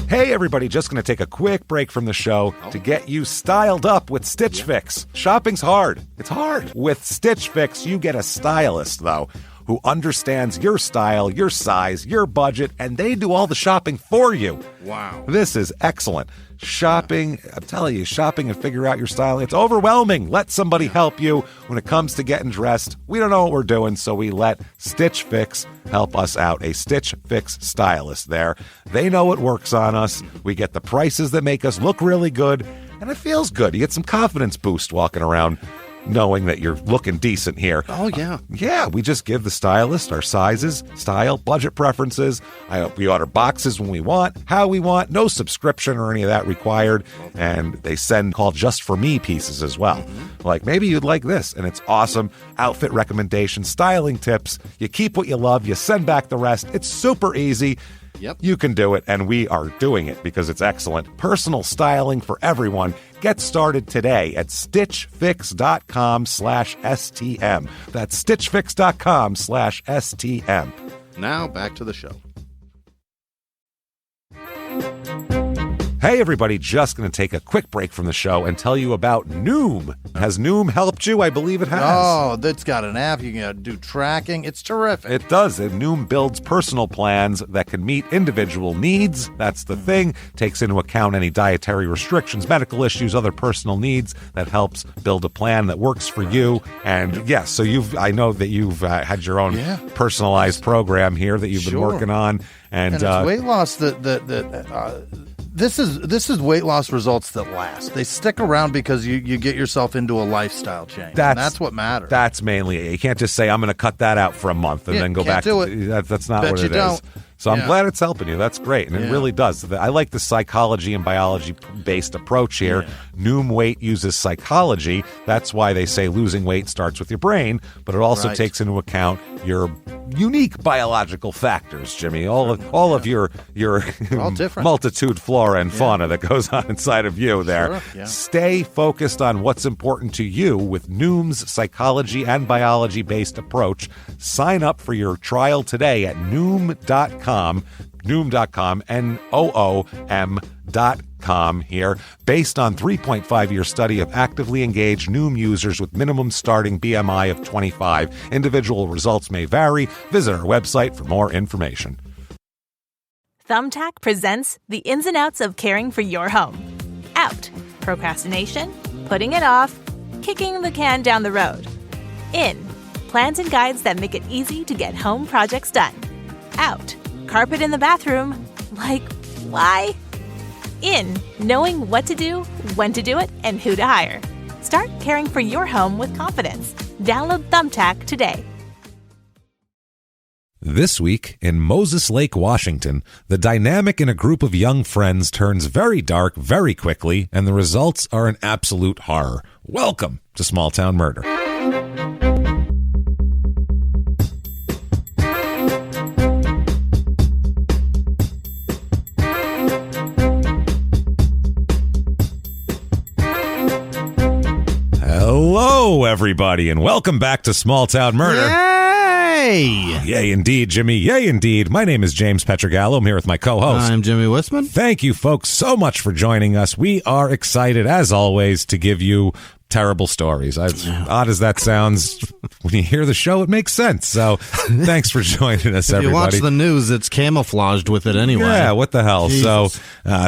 Hey everybody, just going to take a quick break from the show to get you styled up with Stitch Fix. Shopping's hard. It's hard. With Stitch Fix, you get a stylist, though, who understands your style, your size, your budget, and they do all the shopping for you. Wow. This is excellent. Shopping, I'm telling you, shopping and figure out your style, it's overwhelming. Let somebody help you when it comes to getting dressed. We don't know what we're doing, so we let Stitch Fix help us out. A Stitch Fix stylist there. They know what works on us. We get the prices that make us look really good, and it feels good. You get some confidence boost walking around knowing that you're looking decent here. Oh, yeah. Yeah, we just give the stylist our sizes, style, budget preferences. We order boxes when we want, how we want, no subscription or any of that required. And they send called Just For Me pieces as well. Like, maybe you'd like this, and it's awesome. Outfit recommendations, styling tips. You keep what you love, you send back the rest. It's super easy. Yep. You can do it, and we are doing it because it's excellent. Personal styling for everyone. Get started today at stitchfix.com/STM. That's stitchfix.com/STM. Now back to the show. Hey everybody, just going to take a quick break from the show and tell you about Noom. Has Noom helped you? I believe it has. Oh, that's got an app. You can do tracking. It's terrific. It does. And Noom builds personal plans that can meet individual needs. That's the thing. Takes into account any dietary restrictions, medical issues, other personal needs. That helps build a plan that works for you. And yes, so I know that you've had your own personalized program here that you've been working on. And it's weight loss This is weight loss results that last. They stick around because you get yourself into a lifestyle change. That's what matters. That's mainly it. You can't just say, I'm going to cut that out for a month and then go back to it. That's not what it is. So I'm glad it's helping you. That's great. And it really does. I like the psychology and biology-based approach here. Yeah. Noom Weight uses psychology. That's why they say losing weight starts with your brain, but it also takes into account your unique biological factors, Jimmy. All of your multitude flora and fauna that goes on inside of you there. Sure. Yeah. Stay focused on what's important to you with Noom's psychology and biology-based approach. Sign up for your trial today at Noom.com, Noom.com here. Based on 3.5-year study of actively engaged Noom users with minimum starting BMI of 25. Individual results may vary. Visit our website for more information. Thumbtack presents the ins and outs of caring for your home. Out, procrastination, putting it off, kicking the can down the road. In, plans and guides that make it easy to get home projects done. Out, carpet in the bathroom. Like, why? In, knowing what to do, when to do it, and who to hire. Start caring for your home with confidence. Download Thumbtack today. This week, in Moses Lake, Washington, the dynamic in a group of young friends turns very dark very quickly, and the results are an absolute horror. Welcome to Small Town Murder. Hello, everybody, and welcome back to Small Town Murder. Yay! Yay, indeed, Jimmy. Yay, indeed. My name is James Pietragallo. I'm here with my co-host. I'm Jimmy Whisman. Thank you, folks, so much for joining us. We are excited, as always, to give you terrible stories. As odd as that sounds, when you hear the show, it makes sense. So thanks for joining us, everybody. If you watch the news, it's camouflaged with it anyway. Yeah, what the hell? Jesus. So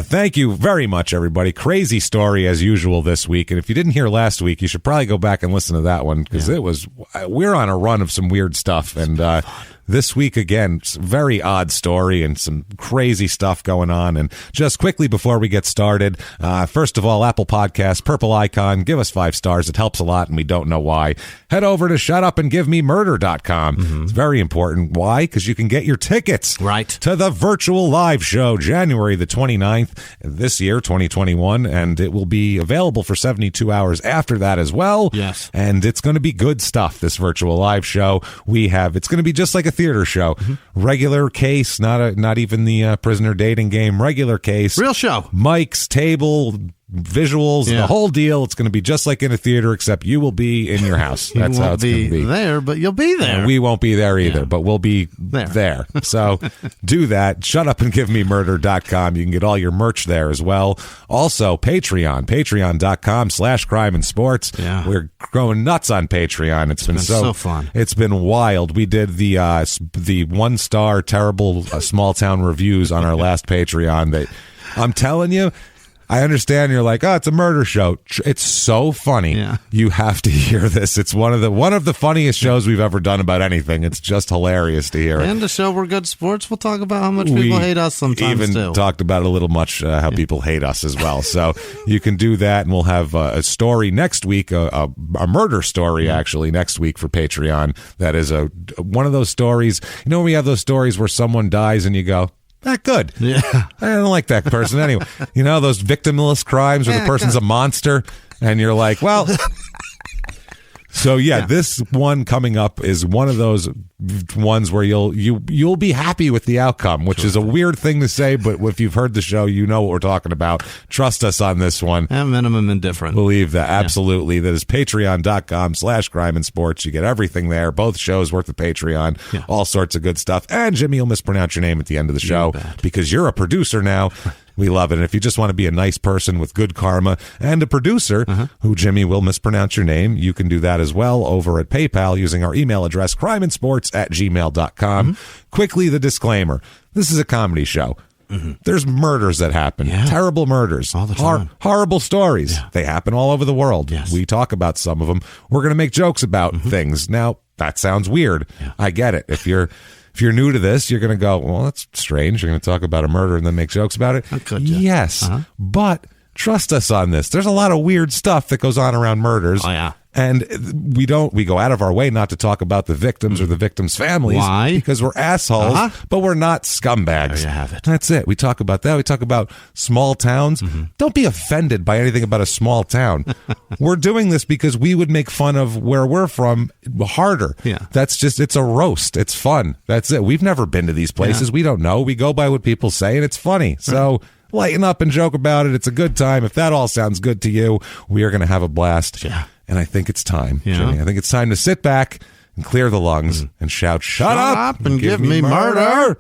thank you very much, everybody. Crazy story as usual this week. And if you didn't hear last week, you should probably go back and listen to that one because we're on a run of some weird stuff. And this week, again, very odd story and some crazy stuff going on. And just quickly before we get started, first of all, Apple Podcasts, purple icon, give us 5 stars. It helps a lot, and we don't know why. Head over to shutupandgivememurder.com. Mm-hmm. It's very important. Why? Because you can get your tickets to the virtual live show January the 29th this year, 2021, and it will be available for 72 hours after that as well. Yes. And it's going to be good stuff, this virtual live show. It's going to be just like a theater show. Mm-hmm. Regular case, not even the prisoner dating game. Regular case. Real show. Mics, table, visuals, the whole deal. It's going to be just like in a theater, except you will be in your house. That's how it's going to be. There, but you'll be there. And we won't be there either, but we'll be there. So do that. Shutupandgivememurder.com. You can get all your merch there as well. Also, patreon.com/crime and sports. Yeah. We're going nuts on Patreon. It's been so fun. It's been wild. We did the 1-star terrible small town reviews on our last Patreon that I'm telling you, I understand you're like, oh, it's a murder show. It's so funny. Yeah. You have to hear this. It's one of the funniest shows we've ever done about anything. It's just hilarious to hear it. And to show we're good sports, we'll talk about how much people hate us sometimes even too. Talked about a little much how people hate us as well. So you can do that, and we'll have a story next week, a murder story actually next week for Patreon. That is one of those stories. You know when we have those stories where someone dies and you go, not good. Yeah. I don't like that person anyway. You know, those victimless crimes where the person's a monster and you're like, well. So this one coming up is one of those ones where you'll be happy with the outcome, which is a weird thing to say, but if you've heard the show, you know what we're talking about. Trust us on this one. At minimum indifferent. Believe that. Absolutely. Yeah. That is patreon.com/crime and sports. You get everything there. Both shows worth of Patreon. Yeah. All sorts of good stuff. And Jimmy will mispronounce your name at the end of the show because you're a producer now. We love it. And if you just want to be a nice person with good karma and a producer who Jimmy will mispronounce your name, you can do that as well over at PayPal using our email address, crimeandsports@gmail.com. Quickly, the disclaimer. This is a comedy show. There's murders that happen. Yeah. Terrible murders. All the time. Horrible stories. Yeah. They happen all over the world. Yes. We talk about some of them. We're going to make jokes about things. Now, that sounds weird. Yeah. I get it. If you're new to this, you're going to go, well, that's strange. You're going to talk about a murder and then make jokes about it. Yes, but trust us on this. There's a lot of weird stuff that goes on around murders. Oh, yeah. And we go out of our way not to talk about the victims or the victims' families. Why? Because we're assholes, but we're not scumbags. There you have it. That's it. We talk about that. We talk about small towns. Don't be offended by anything about a small town. We're doing this because we would make fun of where we're from harder. Yeah. That's just, it's a roast. It's fun. That's it. We've never been to these places. Yeah. We don't know. We go by what people say, and it's funny. So lighten up and joke about it. It's a good time. If that all sounds good to you, we are going to have a blast. Yeah. And I think it's time, Jimmy. I think it's time to sit back and clear the lungs and shout, shut up and give me murder.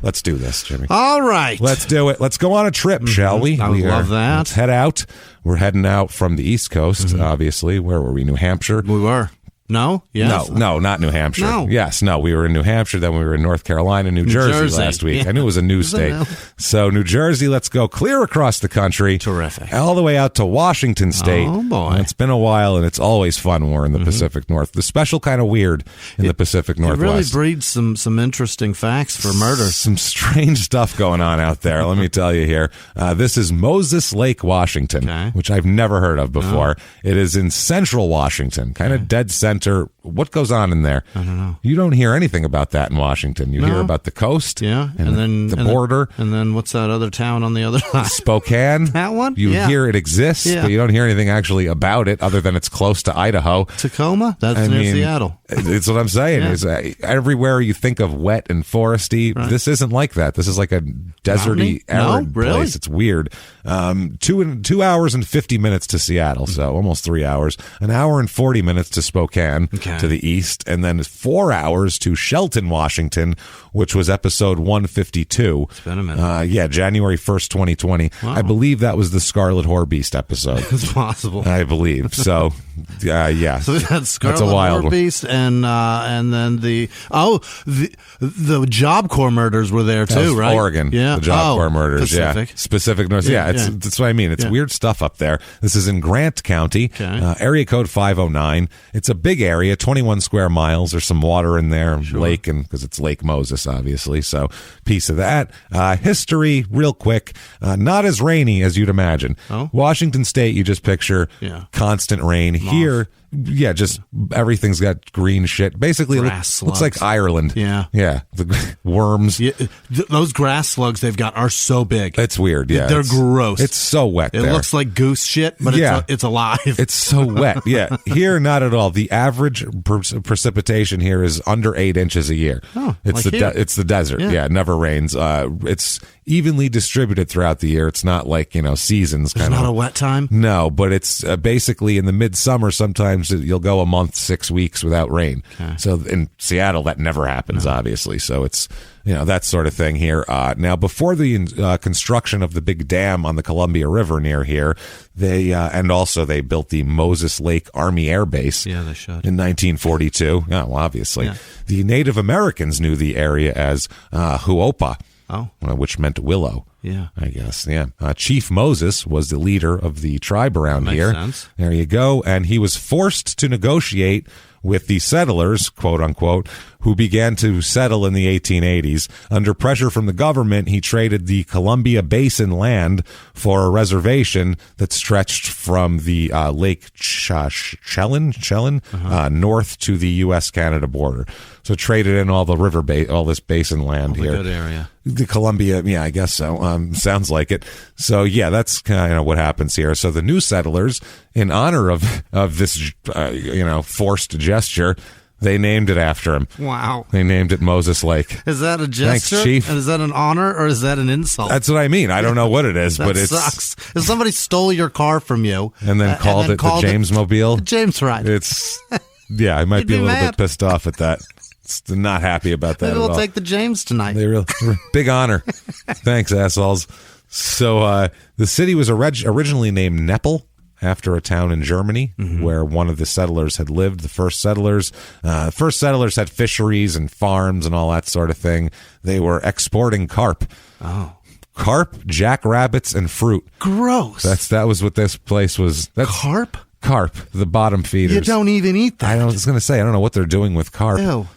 Let's do this, Jimmy. All right. Let's do it. Let's go on a trip, shall we? I would love that. Let's head out. We're heading out from the East Coast, obviously. Where were we? New Hampshire? We were. No? Yes. No, not New Hampshire. No. Yes, no. We were in New Hampshire, then we were in North Carolina, New Jersey last week. Yeah. I knew it was a new state. So New Jersey, let's go clear across the country. Terrific. All the way out to Washington State. Oh, boy. And it's been a while, and it's always fun when we're in the Pacific North. The special kind of weird in the Pacific Northwest. It really breeds some interesting facts for murder. Some strange stuff going on out there, let me tell you here. This is Moses Lake, Washington, which I've never heard of before. It is in central Washington, kind of dead center. What goes on in there? I don't know. You don't hear anything about that in Washington. You hear about the coast, and then the border. And then what's that other town on the other side? Spokane. That one? You hear it exists, but you don't hear anything actually about it other than it's close to Idaho. Tacoma? That's near Seattle. It's what I'm saying. It's, everywhere you think of wet and foresty, this isn't like that. This is like a deserty, arid place. It's weird. 2 hours and 50 minutes to Seattle, so almost 3 hours. An hour and 40 minutes to Spokane. To the east, and then 4 hours to Shelton, Washington, which was episode 152. It's been a minute. January 1st, 2020. Wow. I believe that was the Scarlet Whorebeast episode. It's possible. I believe. So, yeah. So we had Scarlet Whorebeast, and then the Job Corps murders were there too, right? Oregon. Yeah. The Job Corps murders. Pacific. Yeah. Pacific North. That's what I mean. It's weird stuff up there. This is in Grant County, area code 509. It's a big area, 21 square miles. There's some water in there, lake, and because it's Lake Moses, obviously. So, piece of that. History, real quick. Not as rainy as you'd imagine. Oh? Washington State, you just picture constant rain. Moss. Here, just everything's got green shit. Basically, it looks like Ireland. Yeah. The worms. Yeah, those grass slugs they've got are so big. It's weird. Yeah, they're gross. It's so wet. It looks like goose shit, but it's alive. It's so wet. Yeah, here not at all. The average precipitation here is under 8 inches a year. Oh, it's like it's the desert. Yeah, it never rains. It's evenly distributed throughout the year. It's not like, seasons. There's not a wet time? No, but it's basically in the midsummer, sometimes you'll go a month, 6 weeks without rain. Okay. So in Seattle, that never happens, obviously. So it's, that sort of thing here. Now, before the construction of the big dam on the Columbia River near here, they built the Moses Lake Army Air Base. Yeah, they should. In 1942. Yeah, well, obviously. Yeah. The Native Americans knew the area as Huopa, which meant willow. Yeah. I guess, yeah. Chief Moses was the leader of the tribe around here. Makes sense. There you go. And he was forced to negotiate with the settlers, quote unquote, who began to settle in the 1880s. Under pressure from the government, he traded the Columbia Basin land for a reservation that stretched from the Lake Chelan north to the U.S.-Canada border. So traded in all the all this basin land here. Good area. The Columbia, yeah, I guess so. Sounds like it. So yeah, that's kind of what happens here. So the new settlers, in honor of this, forced gesture, they named it after him. Wow. They named it Moses Lake. Is that a gesture? Thanks, Chief. And is that an honor or is that an insult? That's what I mean. I don't know what it is, but it sucks. If somebody stole your car from you and then called it the James Mobile, James ride. It's I might be a little bit pissed off at that. Not happy about that. Maybe we'll at all. take the James tonight. Big honor. Thanks, assholes. So the city was originally named Neppel, after a town in Germany where one of the settlers had lived. The first settlers had fisheries and farms and all that sort of thing. They were exporting carp. Oh. Carp, jackrabbits, and fruit. Gross. That was what this place was. Carp? Carp, the bottom feeders. You don't even eat that. I was going to say, I don't know what they're doing with carp. Ew.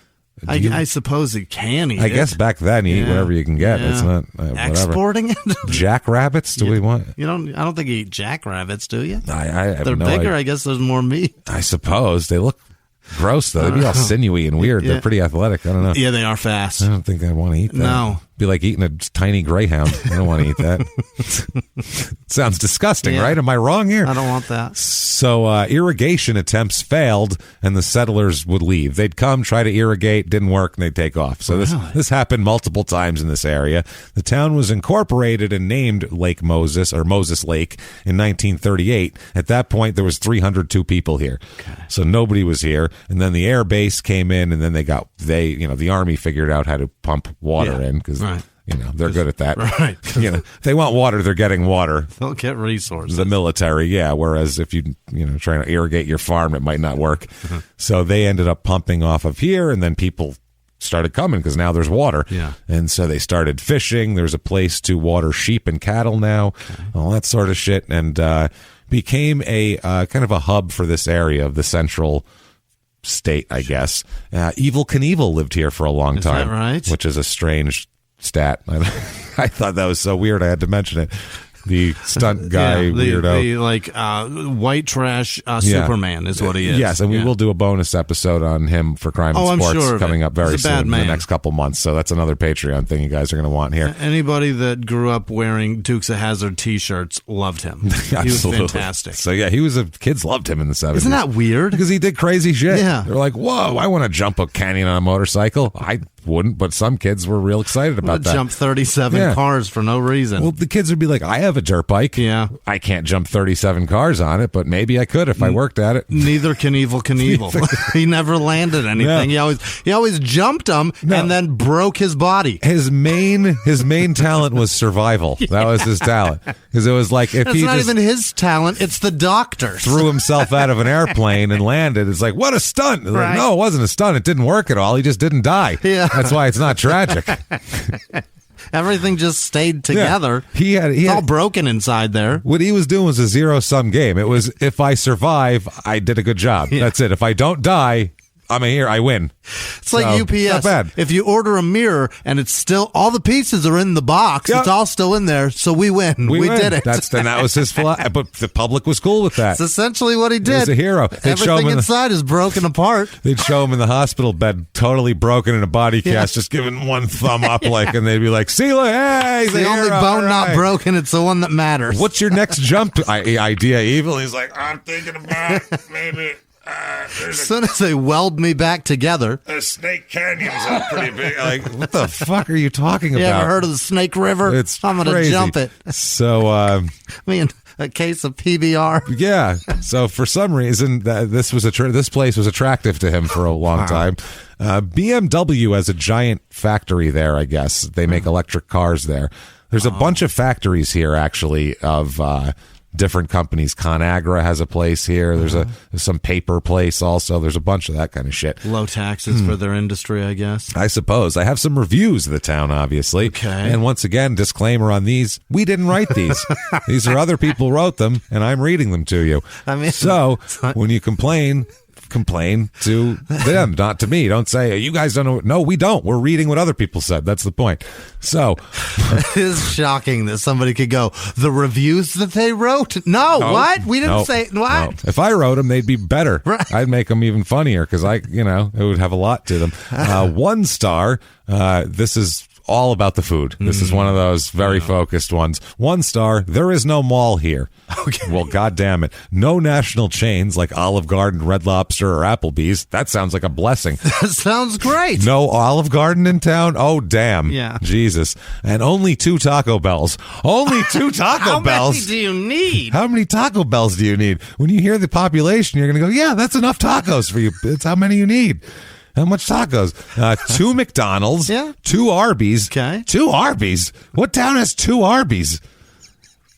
I suppose you can eat it. I guess back then you eat whatever you can get. Yeah. It's not whatever. Exporting it. Jackrabbits? Do we want? I don't think you eat jackrabbits, do you? I have They're bigger. I guess there's more meat. I suppose they look gross though. They'd be all sinewy and weird. They're pretty athletic. I don't know. Yeah, they are fast. I don't think I'd want to eat that. No. Be like eating a tiny greyhound. I don't want to eat that. Sounds disgusting, right? Am I wrong here? I don't want that. So irrigation attempts failed, and the settlers would leave. They'd come, try to irrigate, didn't work, and they'd take off. So this happened multiple times in this area. The town was incorporated and named Lake Moses, or Moses Lake, in 1938. At that point, there was 302 people here. Okay. So nobody was here. And then the air base came in, and then the Army figured out how to pump water in, because they're good at that. Right. If they want water, they're getting water. They'll get resources. The military, yeah. Whereas if you trying to irrigate your farm, it might not work. So they ended up pumping off of here, and then people started coming because now there's water. Yeah. And so they started fishing. There's a place to water sheep and cattle now, all that sort of shit, and became a kind of a hub for this area of the central state, I guess. Evil Knievel lived here for a long time. Is that right? Which is a strange stat. I thought that was so weird I had to mention it. The stunt guy, weirdo. The white trash Superman is what he is. Yes, and we will do a bonus episode on him for Crime and Sports coming up very soon in the next couple months. So that's another Patreon thing you guys are going to want here. Anybody that grew up wearing Dukes of Hazzard T-shirts loved him. He was fantastic. So yeah, kids loved him in the 70s. Isn't that weird? Because he did crazy shit. Yeah. They're like, whoa, I want to jump a canyon on a motorcycle. I wouldn't, but some kids were real excited about that. Jump 37 cars for no reason. Well, the kids would be like, I have a dirt bike. Yeah. I can't jump 37 cars on it, but maybe I could if I worked at it. Neither can Evil Knievel. He never landed anything. Yeah. He always jumped them and then broke his body. His main talent was survival. Yeah. That was his talent. Because it was like if That's not even his talent, it's the doctor's. Threw himself out of an airplane and landed. It's like, what a stunt. Right. Like, no, it wasn't a stunt. It didn't work at all. He just didn't die. Yeah. That's why it's not tragic. Everything just stayed together. Yeah. It's all broken inside there. What he was doing was a zero-sum game. It was, if I survive, I did a good job. Yeah. That's it. If I don't die, I win. It's like UPS. Not bad. If you order a mirror and it's still, all the pieces are in the box, it's all still in there, so we win. We did it. That was his philosophy. But the public was cool with that. It's essentially what he did. He was a hero. Everything inside is broken apart. They'd show him in the hospital bed, totally broken in a body cast, just giving one thumb up, and they'd be like, "See, hey, it's the only bone not broken. It's the one that matters." What's your next jump idea, Evil? He's like, I'm thinking about maybe As soon as they weld me back together. The Snake Canyon's up pretty big. Like, what the fuck are you talking You about? ever heard of the Snake River? I'm going to jump it. So, a case of PBR. yeah. So for some reason, this place was attractive to him for a long time. BMW has a giant factory there, I guess. They make electric cars there. There's a bunch of factories here, actually, of different companies. ConAgra has a place here. There's some paper place also. There's a bunch of that kind of shit. Low taxes for their industry, I guess. I suppose. I have some reviews of the town, obviously. Okay. And once again, disclaimer on these, we didn't write these. These are other people wrote them, and I'm reading them to you. I mean, so when you complain to them, not to me. Don't say, you guys don't know. No, we don't. We're reading what other people said. That's the point. So it is shocking that somebody could go, the reviews that they wrote? No, what? We didn't say, what? No. If I wrote them, they'd be better. Right. I'd make them even funnier because it would have a lot to them. 1 star. This is all about the food. This is one of those very focused ones. 1 star. There is no mall here. Okay. Well, God damn it. No national chains like Olive Garden, Red Lobster, or Applebee's. That sounds like a blessing. That sounds great. No Olive Garden in town? Oh, damn. Yeah. Jesus. And only 2 Taco Bells. Only 2 Taco Bells. How many do you need? How many Taco Bells do you need? When you hear the population, you're going to go, yeah, that's enough tacos for you. It's how many you need. How much tacos? 2 McDonald's. Yeah. 2 Arby's. Okay. 2 Arby's? What town has 2 Arby's?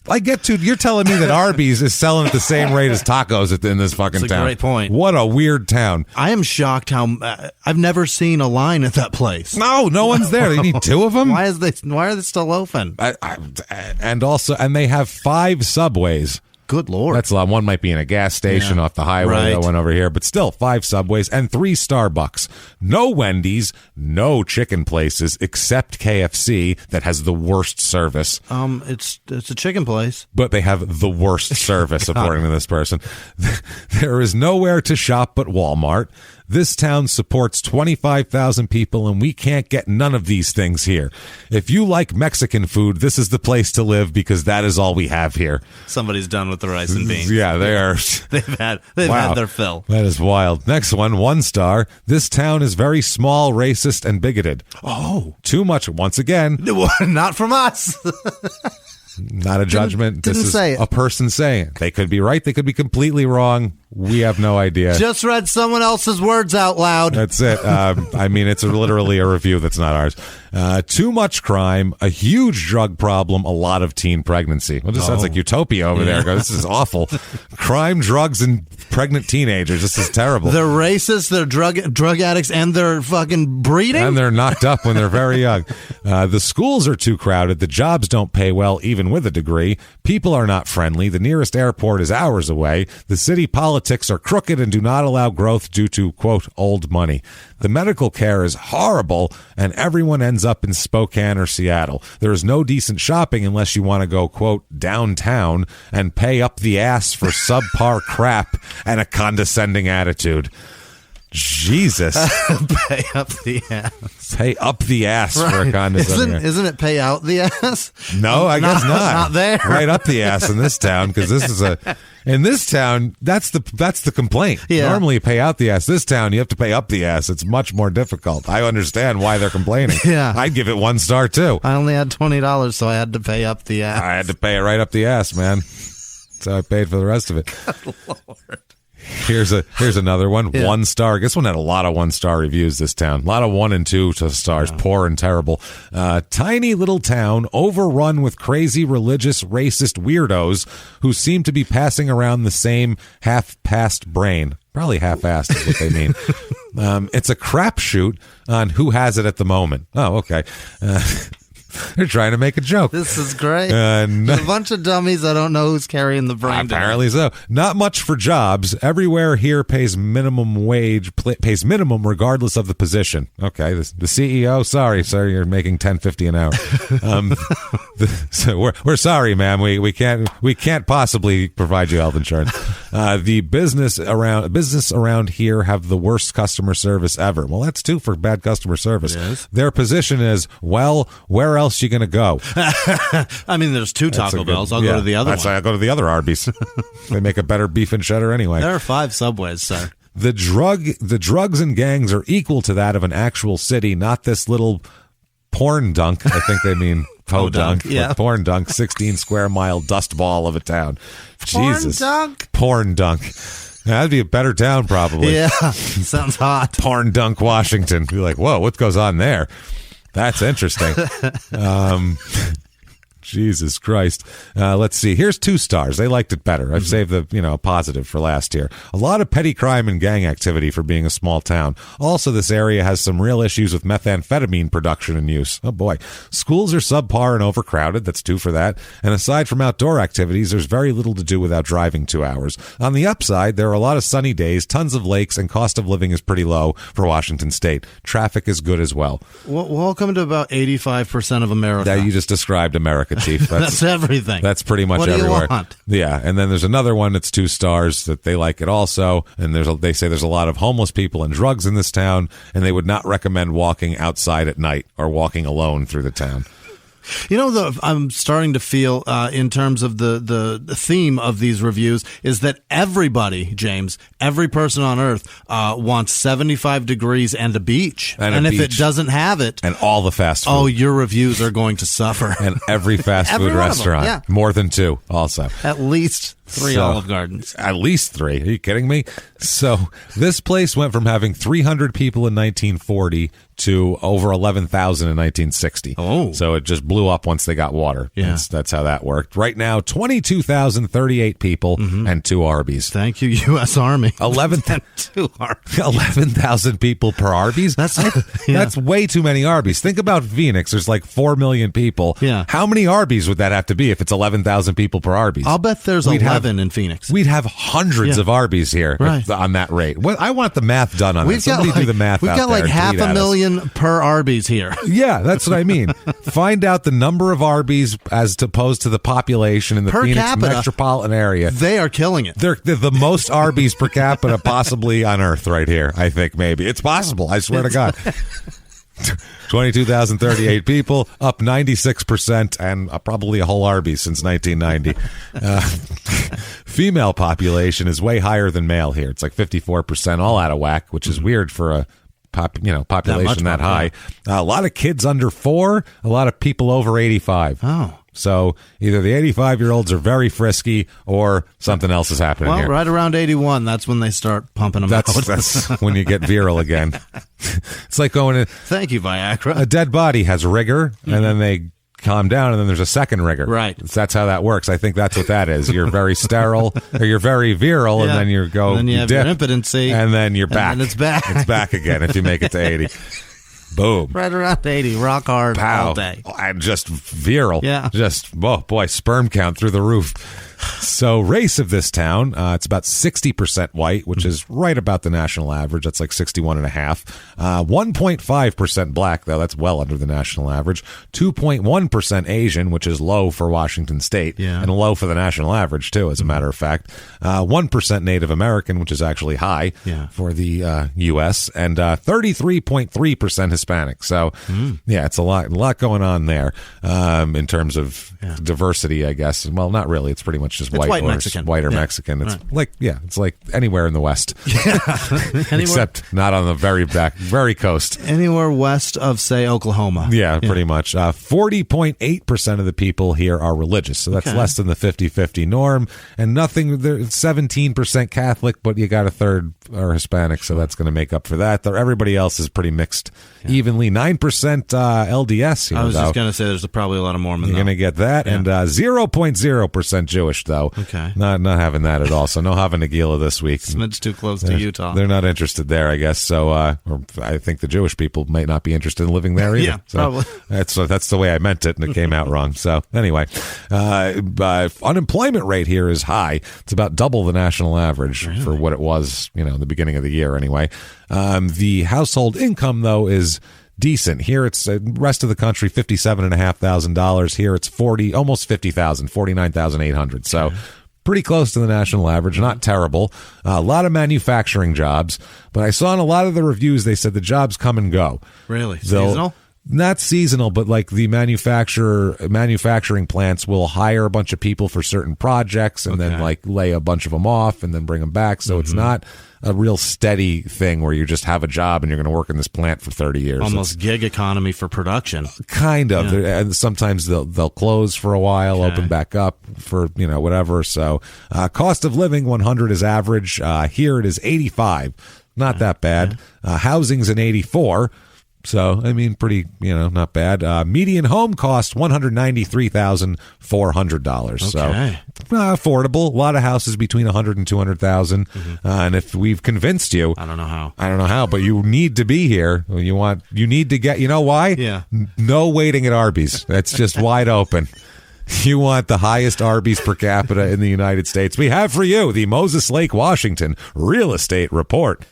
You're telling me that Arby's is selling at the same rate as tacos in this fucking That's a town. great point. What a weird town. I am shocked how I've never seen a line at that place. No one's there. They need 2 of them. Why are they still open? And they have 5 Subways. Good Lord. That's a lot. One might be in a gas station off the highway. Right. That one over here, but still 5 Subways and 3 Starbucks. No Wendy's, no chicken places except KFC that has the worst service. It's a chicken place. But they have the worst service, according to this person. There is nowhere to shop but Walmart. This town supports 25,000 people, and we can't get none of these things here. If you like Mexican food, this is the place to live because that is all we have here. Somebody's done with the rice and beans. Yeah, they are. They've had their fill. That is wild. Next one, 1 star. This town is very small, racist, and bigoted. Oh. Too much. Once again. Not from us. Not a judgment. Didn't This is say it. a person saying it. They could be right. They could be completely wrong. We have no idea. Just read someone else's words out loud. That's it. It's literally a review that's not ours. Too much crime, a huge drug problem, a lot of teen pregnancy. Well, this sounds like utopia over there. This is awful. Crime, drugs, and pregnant teenagers. This is terrible. They're racist, they're drug addicts, and they're fucking breeding? And they're knocked up when they're very young. The schools are too crowded. The jobs don't pay well, even with a degree. People are not friendly. The nearest airport is hours away. The city politics are crooked and do not allow growth due to, quote, old money. The medical care is horrible, and everyone ends up in Spokane or Seattle. There is no decent shopping unless you want to go, quote, downtown and pay up the ass for subpar crap and a condescending attitude. Jesus. Pay up the ass. Pay up the ass for a condescending. Isn't it pay out the ass? No, I guess not. Not there. Right up the ass in this town, because in this town, that's the complaint. Yeah. Normally you pay out the ass. This town, you have to pay up the ass. It's much more difficult. I understand why they're complaining. Yeah. I'd give it 1 star too. I only had $20, so I had to pay up the ass. I had to pay it right up the ass, man. So I paid for the rest of it. Good Lord. Here's another one. Yeah. 1 star. This one had a lot of 1-star reviews, this town. A lot of 1 and 2 stars. Yeah. Poor and terrible. Tiny little town overrun with crazy religious racist weirdos who seem to be passing around the same half-passed brain. Probably half-assed is what they mean. It's a crapshoot on who has it at the moment. Oh, okay. They're trying to make a joke. This is great. There's a bunch of dummies. I don't know who's carrying the brain. Apparently so. Not much for jobs. Everywhere here pays minimum wage, pays minimum regardless of the position. Okay, the CEO. Sorry, sir, you're making $10.50 an hour. So we're sorry, ma'am. We can't possibly provide you health insurance. The business around here have the worst customer service ever. Well, that's too for bad customer service. Yes. Their position is, well, where else you going to go? I mean, there's two Taco Bells. I'll go to the other one. I'll go to the other Arby's. They make a better beef and cheddar anyway. There are 5 Subways, sir. The drugs and gangs are equal to that of an actual city, not this little porn dunk. I think they mean podunk. Yeah. Porn dunk, 16 square mile dust ball of a town. Jesus. Porn dunk. That'd be a better town, probably. Yeah, sounds hot. Porn dunk, Washington. You're like, whoa, what goes on there? That's interesting. Jesus Christ. Let's see. Here's 2 stars. They liked it better. I've saved the, positive for last here. A lot of petty crime and gang activity for being a small town. Also, this area has some real issues with methamphetamine production and use. Oh boy. Schools are subpar and overcrowded. That's 2 for that. And aside from outdoor activities, there's very little to do without driving 2 hours. On the upside, there are a lot of sunny days, tons of lakes, and cost of living is pretty low for Washington State. Traffic is good as well. Welcome to about 85% of America. That you just described America, Chief. That's everything. That's pretty much everywhere. What do you want? Yeah, and then there's another one that's 2 stars that they like it also, and they say there's a lot of homeless people and drugs in this town, and they would not recommend walking outside at night or walking alone through the town. I'm starting to feel in terms of the theme of these reviews is that everybody, James, every person on earth wants 75 degrees and a beach. And if it doesn't have it. And all the fast food. Oh, your reviews are going to suffer. And every fast food restaurant. Yeah. More than 2 also. At least 3 Olive Gardens. At least 3. Are you kidding me? So this place went from having 300 people in 1940 to over 11,000 in 1960. Oh. So it just blew up once they got water. Yeah. That's how that worked. Right now, 22,038 people and 2 Arby's. Thank you, U.S. Army. 11,000 people per Arby's? That's way too many Arby's. Think about Phoenix. There's like 4 million people. Yeah. How many Arby's would that have to be if it's 11,000 people per Arby's? I'll bet there's 11 in Phoenix. We'd have hundreds of Arby's here on that rate. I want the math done on that. Somebody do the math. We've got like 500,000 per Arby's here. Yeah, that's what I mean. Find out the number of Arby's as opposed to the population in the Phoenix capita, metropolitan area. They are killing it. They're the most Arby's per capita possibly on Earth right here. I think maybe. It's possible. I swear to God. 22,038 people, up 96%, and probably a whole Arby's since 1990. Female population is way higher than male here. It's like 54%, all out of whack, which is weird for a population that high. A lot of kids under 4, a lot of people over 85. Oh. So either the 85-year-olds are very frisky or something else is happening here. Well, right around 81, that's when they start pumping them out. That's when you get virile again. It's like going to... Thank you, Viagra. A dead body has rigor, and then they calm down, and then there's a second rigor. Right. That's how that works. I think that's what that is. You're very sterile, or you're very virile, and then you go... And then you have dip, your impotency. And then you're back. And it's back. It's back again if you make it to 80. Boom. Right around 80, rock hard all day. And just virile. Yeah. Just, oh boy, sperm count through the roof. So race of this town, it's about 60% white, which is right about the national average. That's like 61.5. 1.5% black, though. That's well under the national average. 2.1% Asian, which is low for Washington State. Yeah. And low for the national average, too, as a matter of fact. 1% Native American, which is actually high for the U.S. And 33.3% Hispanic. So, yeah, it's a lot going on there in terms of diversity, I guess. Well, not really. It's pretty much just white or Mexican. White or Mexican. It's it's like anywhere in the West. Except not on the very coast. Anywhere west of, say, Oklahoma. Yeah, pretty much. 40.8% of the people here are religious. So that's less than the 50-50 norm. And nothing, 17% Catholic, but you got a third are Hispanic, so that's going to make up for that. Everybody else is pretty mixed evenly. 9% LDS here, I was just going to say there's probably a lot of Mormon. You're going to get that. And 0.0% Jewish, though. Okay. Not having that at all. So no Hava Nagila this week. Smidge too close to Utah. They're not interested there, I guess. So or I think the Jewish people might not be interested in living there either. Yeah, so probably. That's the way I meant it, and it came out wrong. So anyway, unemployment rate here is high. It's about double the national average for what it was, in the beginning of the year anyway. The household income, though, is decent. Here it's rest of the country $57,500. Here it's almost $50,000, $49,800. So pretty close to the national average, not terrible. A lot of manufacturing jobs, but I saw in a lot of the reviews they said the jobs come and go. Really? Seasonal? Not seasonal, but like the manufacturing plants will hire a bunch of people for certain projects and then like lay a bunch of them off and then bring them back. So it's not a real steady thing where you just have a job and you're going to work in this plant for 30 years. Almost gig economy for production. Kind of. Yeah. And sometimes they'll close for a while, open back up for, whatever. So cost of living, 100 is average. Here it is 85. Not that bad. Housing's an 84. So, I mean, pretty, not bad. Median home cost $193,400. So, affordable. A lot of houses between $100,000 and $200,000. And if we've convinced you, I don't know how, but you need to be here. You need to get. You know why? Yeah. No waiting at Arby's. That's just wide open. You want the highest Arby's per capita in the United States. We have for you the Moses Lake, Washington Real Estate Report.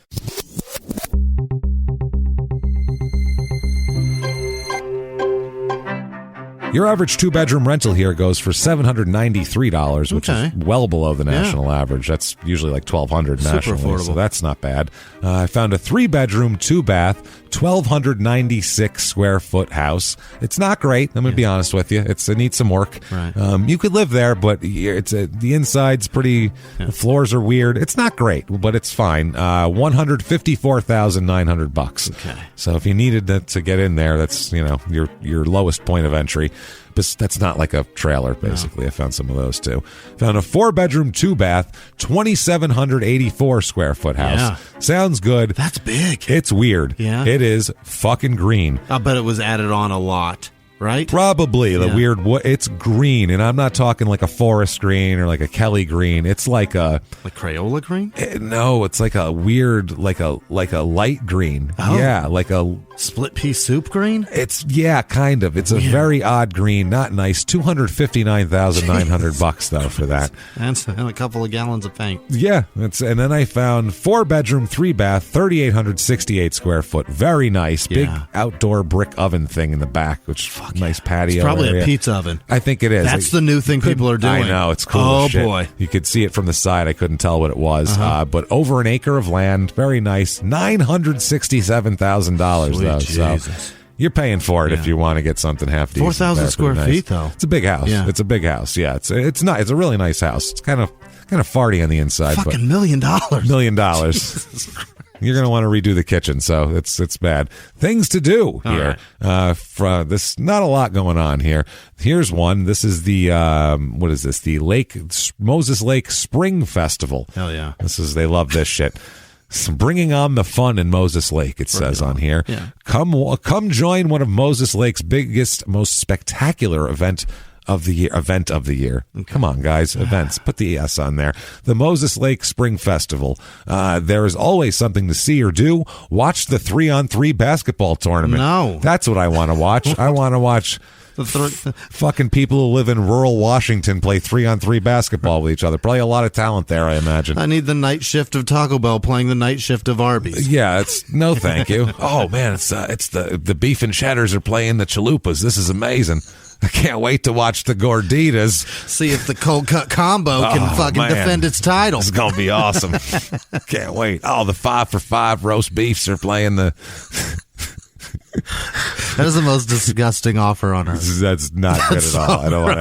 Your average two-bedroom rental here goes for $793, which is well below the national average. That's usually like $1,200 nationally, affordable. So that's not bad. I found a three-bedroom, two-bath, 1,296 square foot house. It's not great. I'm going to be honest with you. It needs some work. Right. You could live there, but the inside's pretty. The floors are weird. It's not great, but it's fine. $154,900. Okay. So if you needed to get in there, that's your lowest point of entry. But that's not like a trailer, basically. No. I found some of those, too. Found a four-bedroom, two-bath, 2,784 square foot house. Yeah. Sounds good. That's big. It's weird. Yeah. It is fucking green. I bet it was added on a lot. Right? Probably. The weird, it's green, and I'm not talking like a forest green or like a Kelly green. It's like a... Like Crayola green? No, it's like a weird, like a light green. Oh. Yeah, like a... Split pea soup green? It's, kind of. It's a very odd green, not nice. $259,900 though for that. And a couple of gallons of paint. Yeah. And then I found four-bedroom, three-bath, 3,868 square foot. Very nice. Big outdoor brick oven thing in the back, which nice patio. It's probably area. A pizza oven. I think it is. That's the new thing people are doing. I know. It's cool. Oh, as shit. Boy. You could see it from the side. I couldn't tell what it was. But over an acre of land. Very nice. $967,000 though. Jesus. So you're paying for it if you want to get something half decent. 4,000 square feet though. It's a big house. Yeah. It's a big house. Yeah. It's not. It's a really nice house. It's kind of farty on the inside. Fucking $1 million. $1 million. You're going to want to redo the kitchen, so it's bad. Things to do here. Right. This not a lot going on here. Here's one. This is the what is this? The Moses Lake Spring Festival. Hell yeah! They love this shit. Bringing on the fun in Moses Lake, it says on here. Yeah. Come join one of Moses Lake's biggest, most spectacular event of the year. Okay. Come on, guys. Events. Put the S on there. The Moses Lake Spring Festival. There is always something to see or do. Watch the 3-on-3 basketball tournament. No. That's what I want to watch. I want to watch fucking people who live in rural Washington play 3-on-3 basketball with each other. Probably a lot of talent there, I imagine. I need the night shift of Taco Bell playing the night shift of Arby's. Yeah, no thank you. Oh man, it's the beef and cheddars are playing the chalupas. This is amazing. I can't wait to watch the Gorditas. See if the cold cut combo can defend its title. It's going to be awesome. Can't wait. Oh, the 5 for $5 roast beefs are playing the... That is the most disgusting offer on earth. That's not good at all. I don't want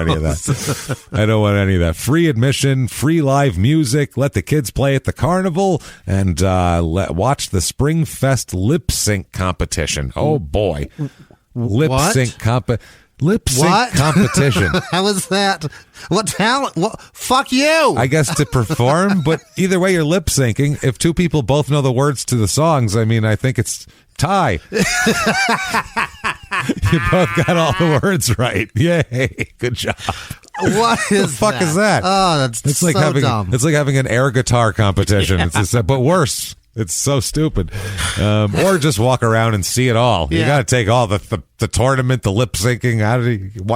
any of that. Free admission, free live music. Let the kids play at the carnival, and watch the Spring Fest lip sync competition. Oh boy, lip sync competition. How is that? What talent? What? Fuck you! I guess to perform, but either way, you're lip syncing. If two people both know the words to the songs, I mean, I think it's tie. You both got all the words right. Yay! Good job. What is the fuck that? Is that? Oh, it's like having dumb. It's like having an air guitar competition. Yeah. But worse. It's so stupid. Or just walk around and see it all. You got to take all the tournament, the lip syncing.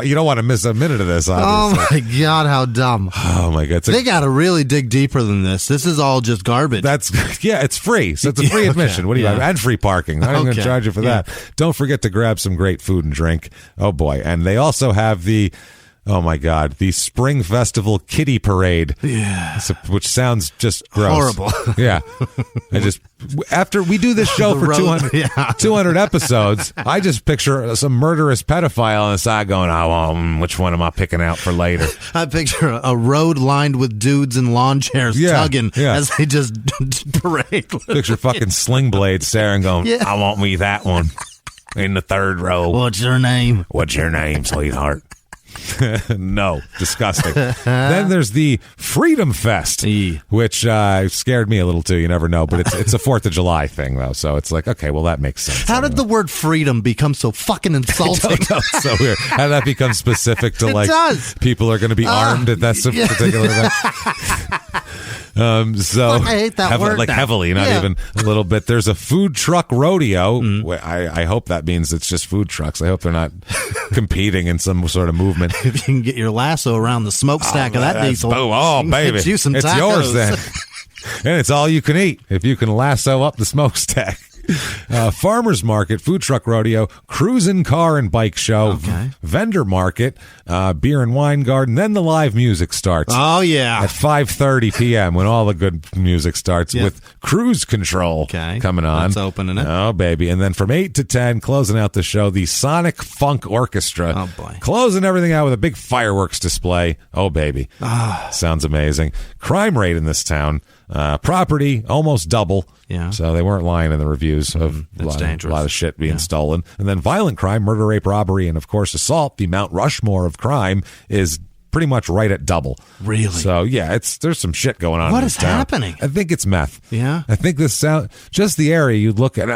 You don't want to miss a minute of this, obviously. Oh, my God, how dumb. Oh, my God. They got to really dig deeper than this. This is all just garbage. It's free. So it's a free admission. What do you have? And free parking. I'm going to charge you for that. Don't forget to grab some great food and drink. Oh, boy. And they also have the Oh my God, the Spring Festival Kitty Parade. Yeah. Which sounds just gross. Horrible. Yeah. After we do this show for 200 episodes, I just picture some murderous pedophile on the side going, which one am I picking out for later? I picture a road lined with dudes in lawn chairs tugging as they just parade. Picture fucking Sling Blade staring going, I want me that one in the third row. What's your name? What's your name, sweetheart? No, disgusting. Then there's the Freedom Fest, which scared me a little too. You never know, but it's a 4th of July thing though, so it's like, okay, well that makes sense. How did the word freedom become so fucking insulting? I don't know, it's so weird. How did that become specific to people are going to be armed at that particular event? So I hate that word. Like heavily, not even a little bit. There's a food truck rodeo. I hope that means it's just food trucks. I hope they're not competing in some sort of movement. If you can get your lasso around the smokestack of that diesel, baby, it's tacos. Yours then, and it's all you can eat if you can lasso up the smokestack. Farmers market, food truck rodeo, cruising car and bike show, vendor market, beer and wine garden. Then the live music starts. Oh yeah, at 5:30 p.m. when all the good music starts with Cruise Control coming on. That's opening it. Oh baby, and then from 8 to 10, closing out the show, the Sonic Funk Orchestra. Oh boy, closing everything out with a big fireworks display. Oh baby, sounds amazing. Crime rate in this town. Property almost double. Yeah. So they weren't lying in the reviews of a lot of shit being stolen. And then violent crime, murder, rape, robbery, and of course assault. The Mount Rushmore of crime is pretty much right at double. Really? So yeah, there's some shit going on. What in is this town. happening? I think it's meth. Yeah. I think just the area you'd look at.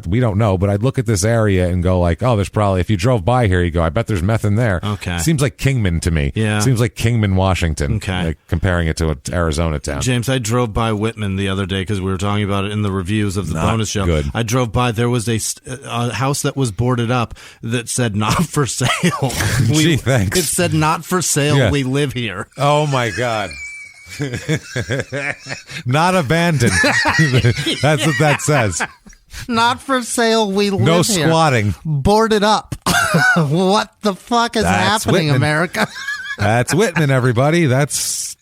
We don't know, but I'd look at this area and go like, oh, there's probably, if you drove by here, you go, I bet there's meth in there. Okay. Seems like Kingman to me. Yeah. Seems like Kingman, Washington. Okay. Like comparing it to an Arizona town. James, I drove by Whitman the other day because we were talking about it in the reviews of the bonus show. Good. I drove by. There was a house that was boarded up that said not for sale. Gee, thanks. It said not for sale. Yeah. We live here. Oh my God. Not abandoned. That's what that says. Not for sale. We live No here. squatting. Boarded up. What the fuck is happening, Whitman. America? That's Whitman, everybody. That's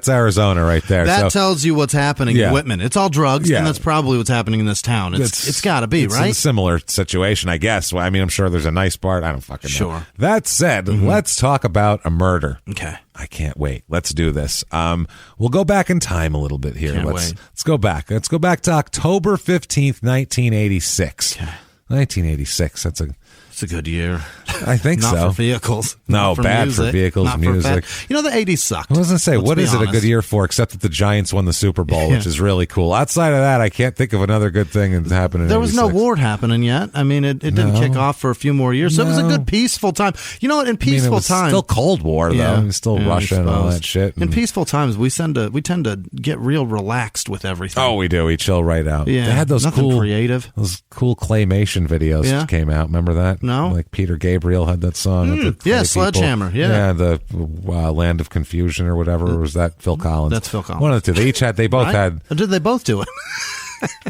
Arizona right there. That tells you what's happening in Whitman. It's all drugs, and that's probably what's happening in this town. It's got to be, right? It's a similar situation, I guess. Well, I mean, I'm sure there's a nice part. I don't fucking know. Sure. That said, let's talk about a murder. Okay. I can't wait. Let's do this. We'll go back in time a little bit here. Let's go back. Let's go back to October 15th, 1986. Okay. 1986. It's a good year. I think Not so. for vehicles. No, for bad music, for vehicles, not music. For the 80s sucked. I was going to say, what is it a good honest. year for, except that the Giants won the Super Bowl, which is really cool. Outside of that, I can't think of another good thing that's happened in There was 86. no war happening yet. I mean, it didn't kick off for a few more years. So it was a good peaceful time. You know what? In peaceful times, still Cold War, though. Yeah, It was still Russia and all that shit. In peaceful times, we tend to get real relaxed with everything. Oh, we do. We chill right out. Yeah. They had those Nothing creative. Those cool claymation videos that came out. Remember that? No. Like Peter Gabriel had that song. With the Sledgehammer. People. Yeah. The Land of Confusion or whatever. Or was that Phil Collins? That's Phil Collins. One of the two. They both had. Or did they both do it?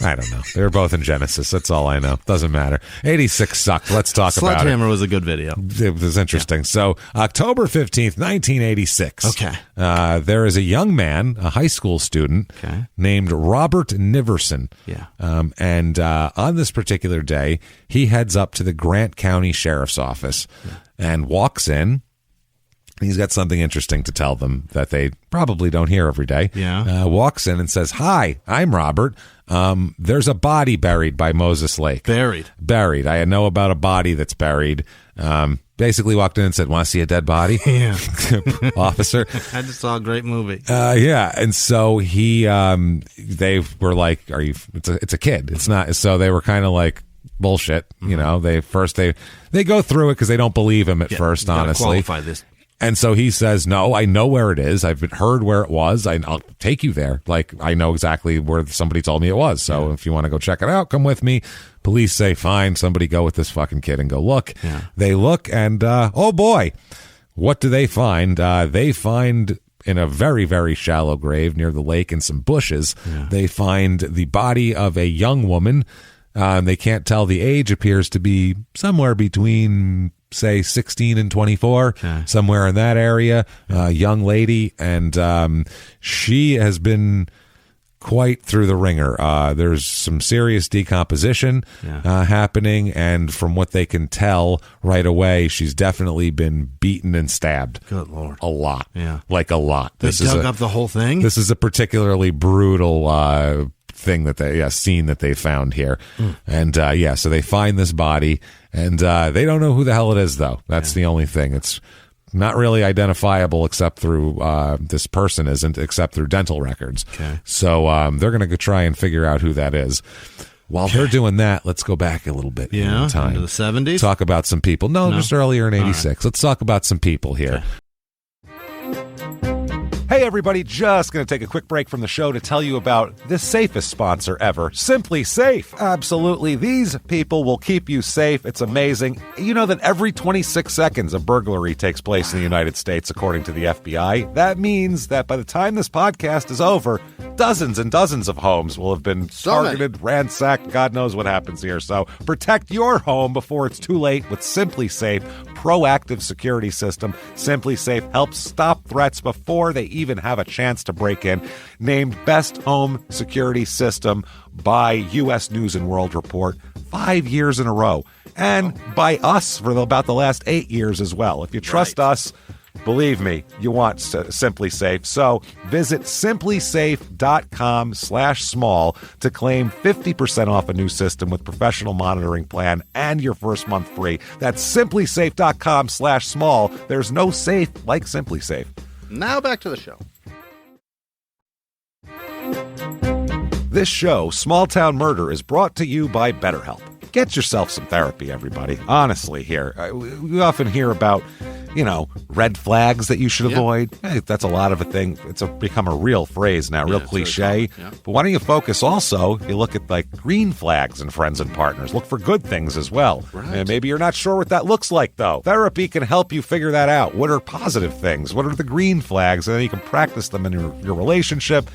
I don't know. They were both in Genesis. That's all I know. Doesn't matter. 86 sucked. Let's talk about it. Sledgehammer was a good video. It was interesting. Yeah. So October 15th, 1986. Okay. There is a young man, a high school student, named Robert Niverson. Yeah. And on this particular day, he heads up to the Grant County Sheriff's Office and walks in. He's got something interesting to tell them that they probably don't hear every day. Yeah. Walks in and says, "Hi, I'm Robert. There's a body buried by Moses Lake. Buried. I know about a body that's buried." Basically walked in and said, "Want to see a dead body?" Yeah. Officer. I just saw a great movie. Yeah. And so they were like, it's a kid. It's not. So they were kind of like, bullshit. You know, they go through it because they don't believe him at first, honestly. Qualify this. And so he says, "No, I know where it is. I've heard where it was. I'll take you there. Like, I know exactly where somebody told me it was. So if you want to go check it out, come with me." Police say, "Fine, somebody go with this fucking kid and go look." Yeah. They look and, oh boy, what do they find? They find in a very, very shallow grave near the lake and some bushes, they find the body of a young woman. They can't tell the age, appears to be somewhere between say 16 and 24, somewhere in that area, young lady, and she has been quite through the ringer. There's some serious decomposition happening, and from what they can tell right away, she's definitely been beaten and stabbed. Good Lord. A lot. Yeah. Like a lot. They dug up the whole thing? This is a particularly brutal thing scene that they found here. And so they find this body, and they don't know who the hell it is, though. That's the only thing. It's not really identifiable except through this person isn't, except through dental records. Okay. So they're going to try and figure out who that is. While they're doing that, let's go back a little bit in time. Into the 70s? Talk about some people. No, just earlier in 86. Right. Let's talk about some people here. Okay. Hey everybody, just going to take a quick break from the show to tell you about the safest sponsor ever, Simply Safe. Absolutely, these people will keep you safe. It's amazing. You know that every 26 seconds a burglary takes place in the United States, according to the FBI. That means that by the time this podcast is over, dozens and dozens of homes will have been targeted, ransacked. God knows what happens here. So protect your home before it's too late with Simply Safe proactive security system. Simply Safe helps stop threats before they even have a chance to break in. Named Best Home Security System by U.S. News and World Report 5 years in a row. And by us for about the last 8 years as well. If you trust us, believe me, you want Simply Safe. So visit simplysafe.com/small to claim 50% off a new system with professional monitoring plan and your first month free. That's simplysafe.com/small. There's no safe like Simply Safe. Now back to the show. This show, Small Town Murder, is brought to you by BetterHelp. Get yourself some therapy, everybody. Honestly, here. We often hear about, red flags that you should avoid. Hey, that's a lot of a thing. It's become a real phrase now, real cliche. But why don't you focus also, you look at like green flags in friends and partners. Look for good things as well. Right. And maybe you're not sure what that looks like, though. Therapy can help you figure that out. What are positive things? What are the green flags? And then you can practice them in your relationship.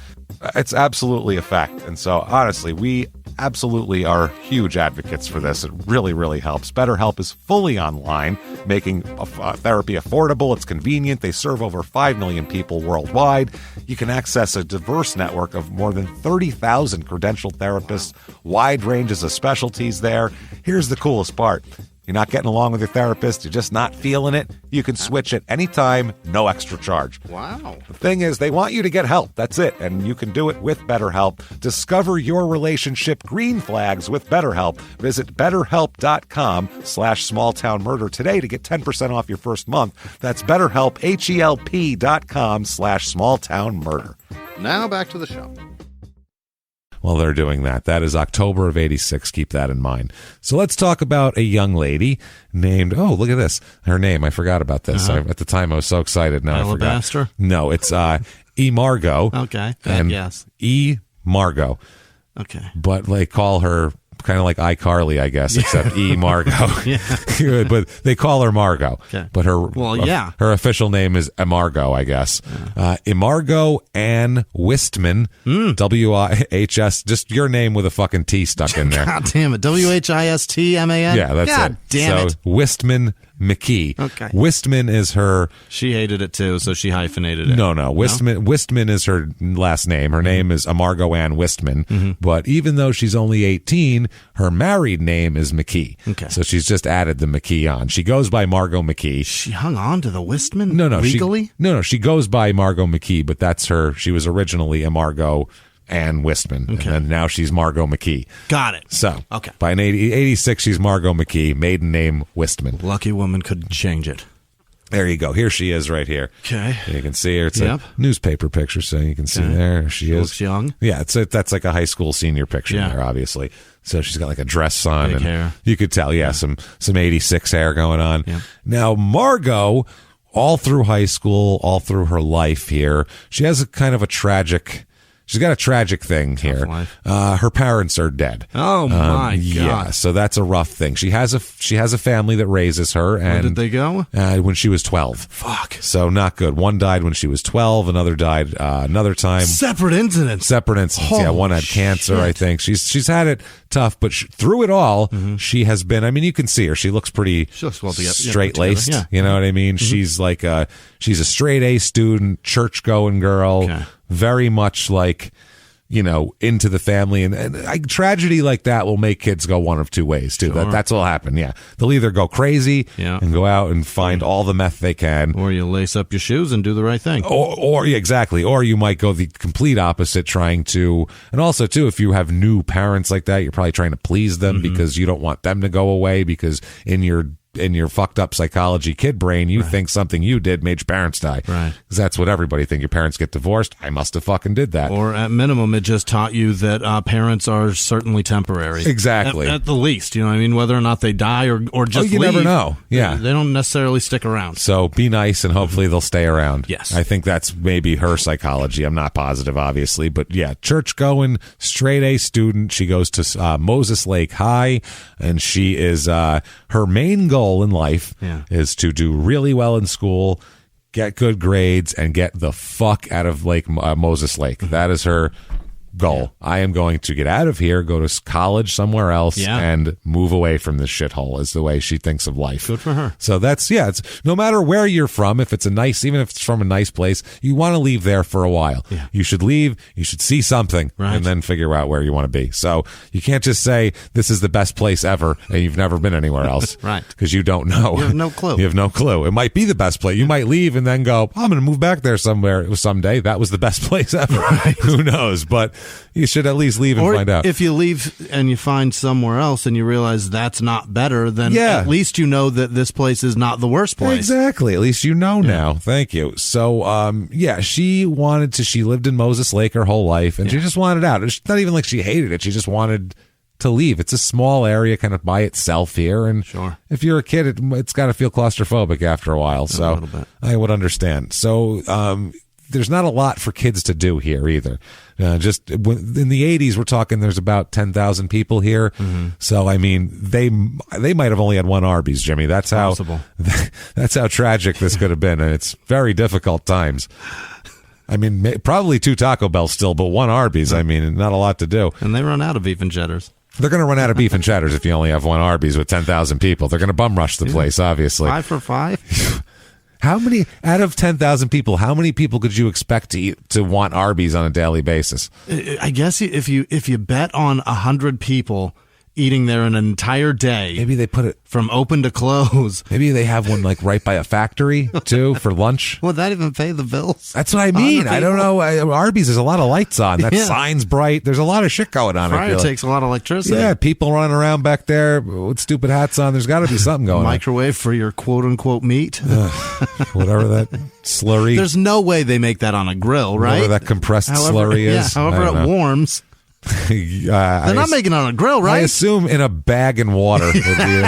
It's absolutely a fact. And so, honestly, we absolutely are huge advocates for this. It really, really helps. BetterHelp is fully online, making therapy affordable. It's convenient. They serve over 5 million people worldwide. You can access a diverse network of more than 30,000 credentialed therapists, wide ranges of specialties there. Here's the coolest part. You're not getting along with your therapist, you're just not feeling it, you can switch at any time, no extra charge. Wow. The thing is, they want you to get help. That's it. And you can do it with BetterHelp. Discover your relationship green flags with BetterHelp. Visit BetterHelp.com/smalltownmurder today to get 10% off your first month. That's BetterHelp, HELP.com/smalltownmurder. Now back to the show. Well, they're doing that. That is October of 86. Keep that in mind. So let's talk about a young lady named, look at this. Her name, I forgot about this. At the time, I was so excited. Now I forgot. Alabaster? No, it's E. Margot. Okay. And yes. E. Margot. Okay. But they call her kind of like iCarly, I guess, except E. Margot. Good, but they call her Margot. Okay. But her her official name is Emargo, I guess. Emargo Ann Whisman, W-I-H-S, just your name with a fucking T stuck in there. God damn it. W-H-I-S-T-M-A-N? Yeah, that's God it. damn it. Whisman McKee. Okay. Whisman is her... She hated it too, so she hyphenated it. No. Whisman is her last name. Her name is Emargo Ann Whisman. But even though she's only 18, her married name is McKee. Okay. So she's just added the McKee on. She goes by Margot McKee. She hung on to the Whisman? No. Legally? She goes by Margot McKee, but that's her. She was originally Emargo Ann Whisman. Okay. And now she's Margot McKee. Got it. So, okay. By 86, she's Margot McKee, maiden name Whisman. Lucky woman couldn't change it. There you go. Here she is right here. Okay. You can see her. It's a newspaper picture, so you can see there. She is. Looks young. Yeah, that's like a high school senior picture there, obviously. So she's got like a dress on. Big and hair. You could tell, some 86 hair going on. Yeah. Now, Margot, all through high school, all through her life here, she has a kind of a tragic she's got a tragic thing here. Her parents are dead. Oh my God. Yeah, so that's a rough thing. She has a family that raises her. And when did they go? When she was 12. Fuck. So not good. One died when she was 12. Another died another time. Separate incidents. Yeah, one had cancer, I think. She's had it tough, but through it all, she has been, I mean, you can see her. She looks pretty well straight-laced. Yeah. You know what I mean? She's like she's a straight-A student, church-going girl. Okay. Very much like, into the family. And tragedy like that will make kids go one of two ways, too. Sure. That's what'll happen, yeah. They'll either go crazy and go out and find all the meth they can. Or you lace up your shoes and do the right thing. Or exactly. Or you might go the complete opposite, trying to... And also, too, if you have new parents like that, you're probably trying to please them because you don't want them to go away, because in your fucked up psychology kid brain, you think something you did made your parents die. Right. Because that's what everybody think. Your parents get divorced. I must have fucking did that. Or at minimum, it just taught you that parents are certainly temporary. Exactly. At the least, you know what I mean? Whether or not they die or just you leave. never know. Yeah. They don't necessarily stick around. So be nice and hopefully they'll stay around. Yes. I think that's maybe her psychology. I'm not positive, obviously. But yeah, church going, straight A student. She goes to Moses Lake High, and she is her main goal in life is to do really well in school, get good grades, and get the fuck out of Moses Lake. That is her goal. I am going to get out of here, go to college somewhere else, and move away from this shithole, is the way she thinks of life. Good for her. So that's, it's no matter where you're from, if it's even if it's from a nice place, you want to leave there for a while. Yeah. You should leave, you should see something, and then figure out where you want to be. So you can't just say this is the best place ever and you've never been anywhere else. Right. Because you don't know. You have no clue. You have no clue. It might be the best place. You might leave and then go, I'm going to move back there someday. That was the best place ever. Right. Who knows? But you should at least leave and find out. If you leave and you find somewhere else and you realize that's not better, then at least you know that this place is not the worst place. Exactly. At least you know now. Thank you. So, she lived in Moses Lake her whole life, and she just wanted out. It's not even like she hated it. She just wanted to leave. It's a small area kind of by itself here, and if you're a kid, it's got to feel claustrophobic after a while. So a little bit. I would understand. So, there's not a lot for kids to do here either. Just in the 80s, we're talking there's about 10,000 people here. So, I mean, they might have only had one Arby's, Jimmy. That's how tragic this could have been. And it's very difficult times. I mean, probably 2 Taco Bells still, but 1 Arby's. I mean, not a lot to do. And they run out of beef and cheddars. They're going to run out of beef and cheddars if you only have 1 Arby's with 10,000 people. They're going to bum rush the place, obviously. 5 for $5? How many out of 10,000 people? How many people could you expect to want Arby's on a daily basis? I guess if you bet on 100 people eating there an entire day, maybe they put it from open to close. Maybe they have one right by a factory too for lunch. Would that even pay the bills? That's what I mean. I don't know. Arby's, there's a lot of lights on. That sign's bright. There's a lot of shit going on. Fryer takes a lot of electricity. Yeah, people running around back there with stupid hats on. There's got to be something going on. Microwave for your quote unquote meat. Whatever that slurry. There's no way they make that on a grill, right? Whatever that compressed slurry is. Yeah, however it warms. They're not making it on a grill, right? I assume in a bag in water would be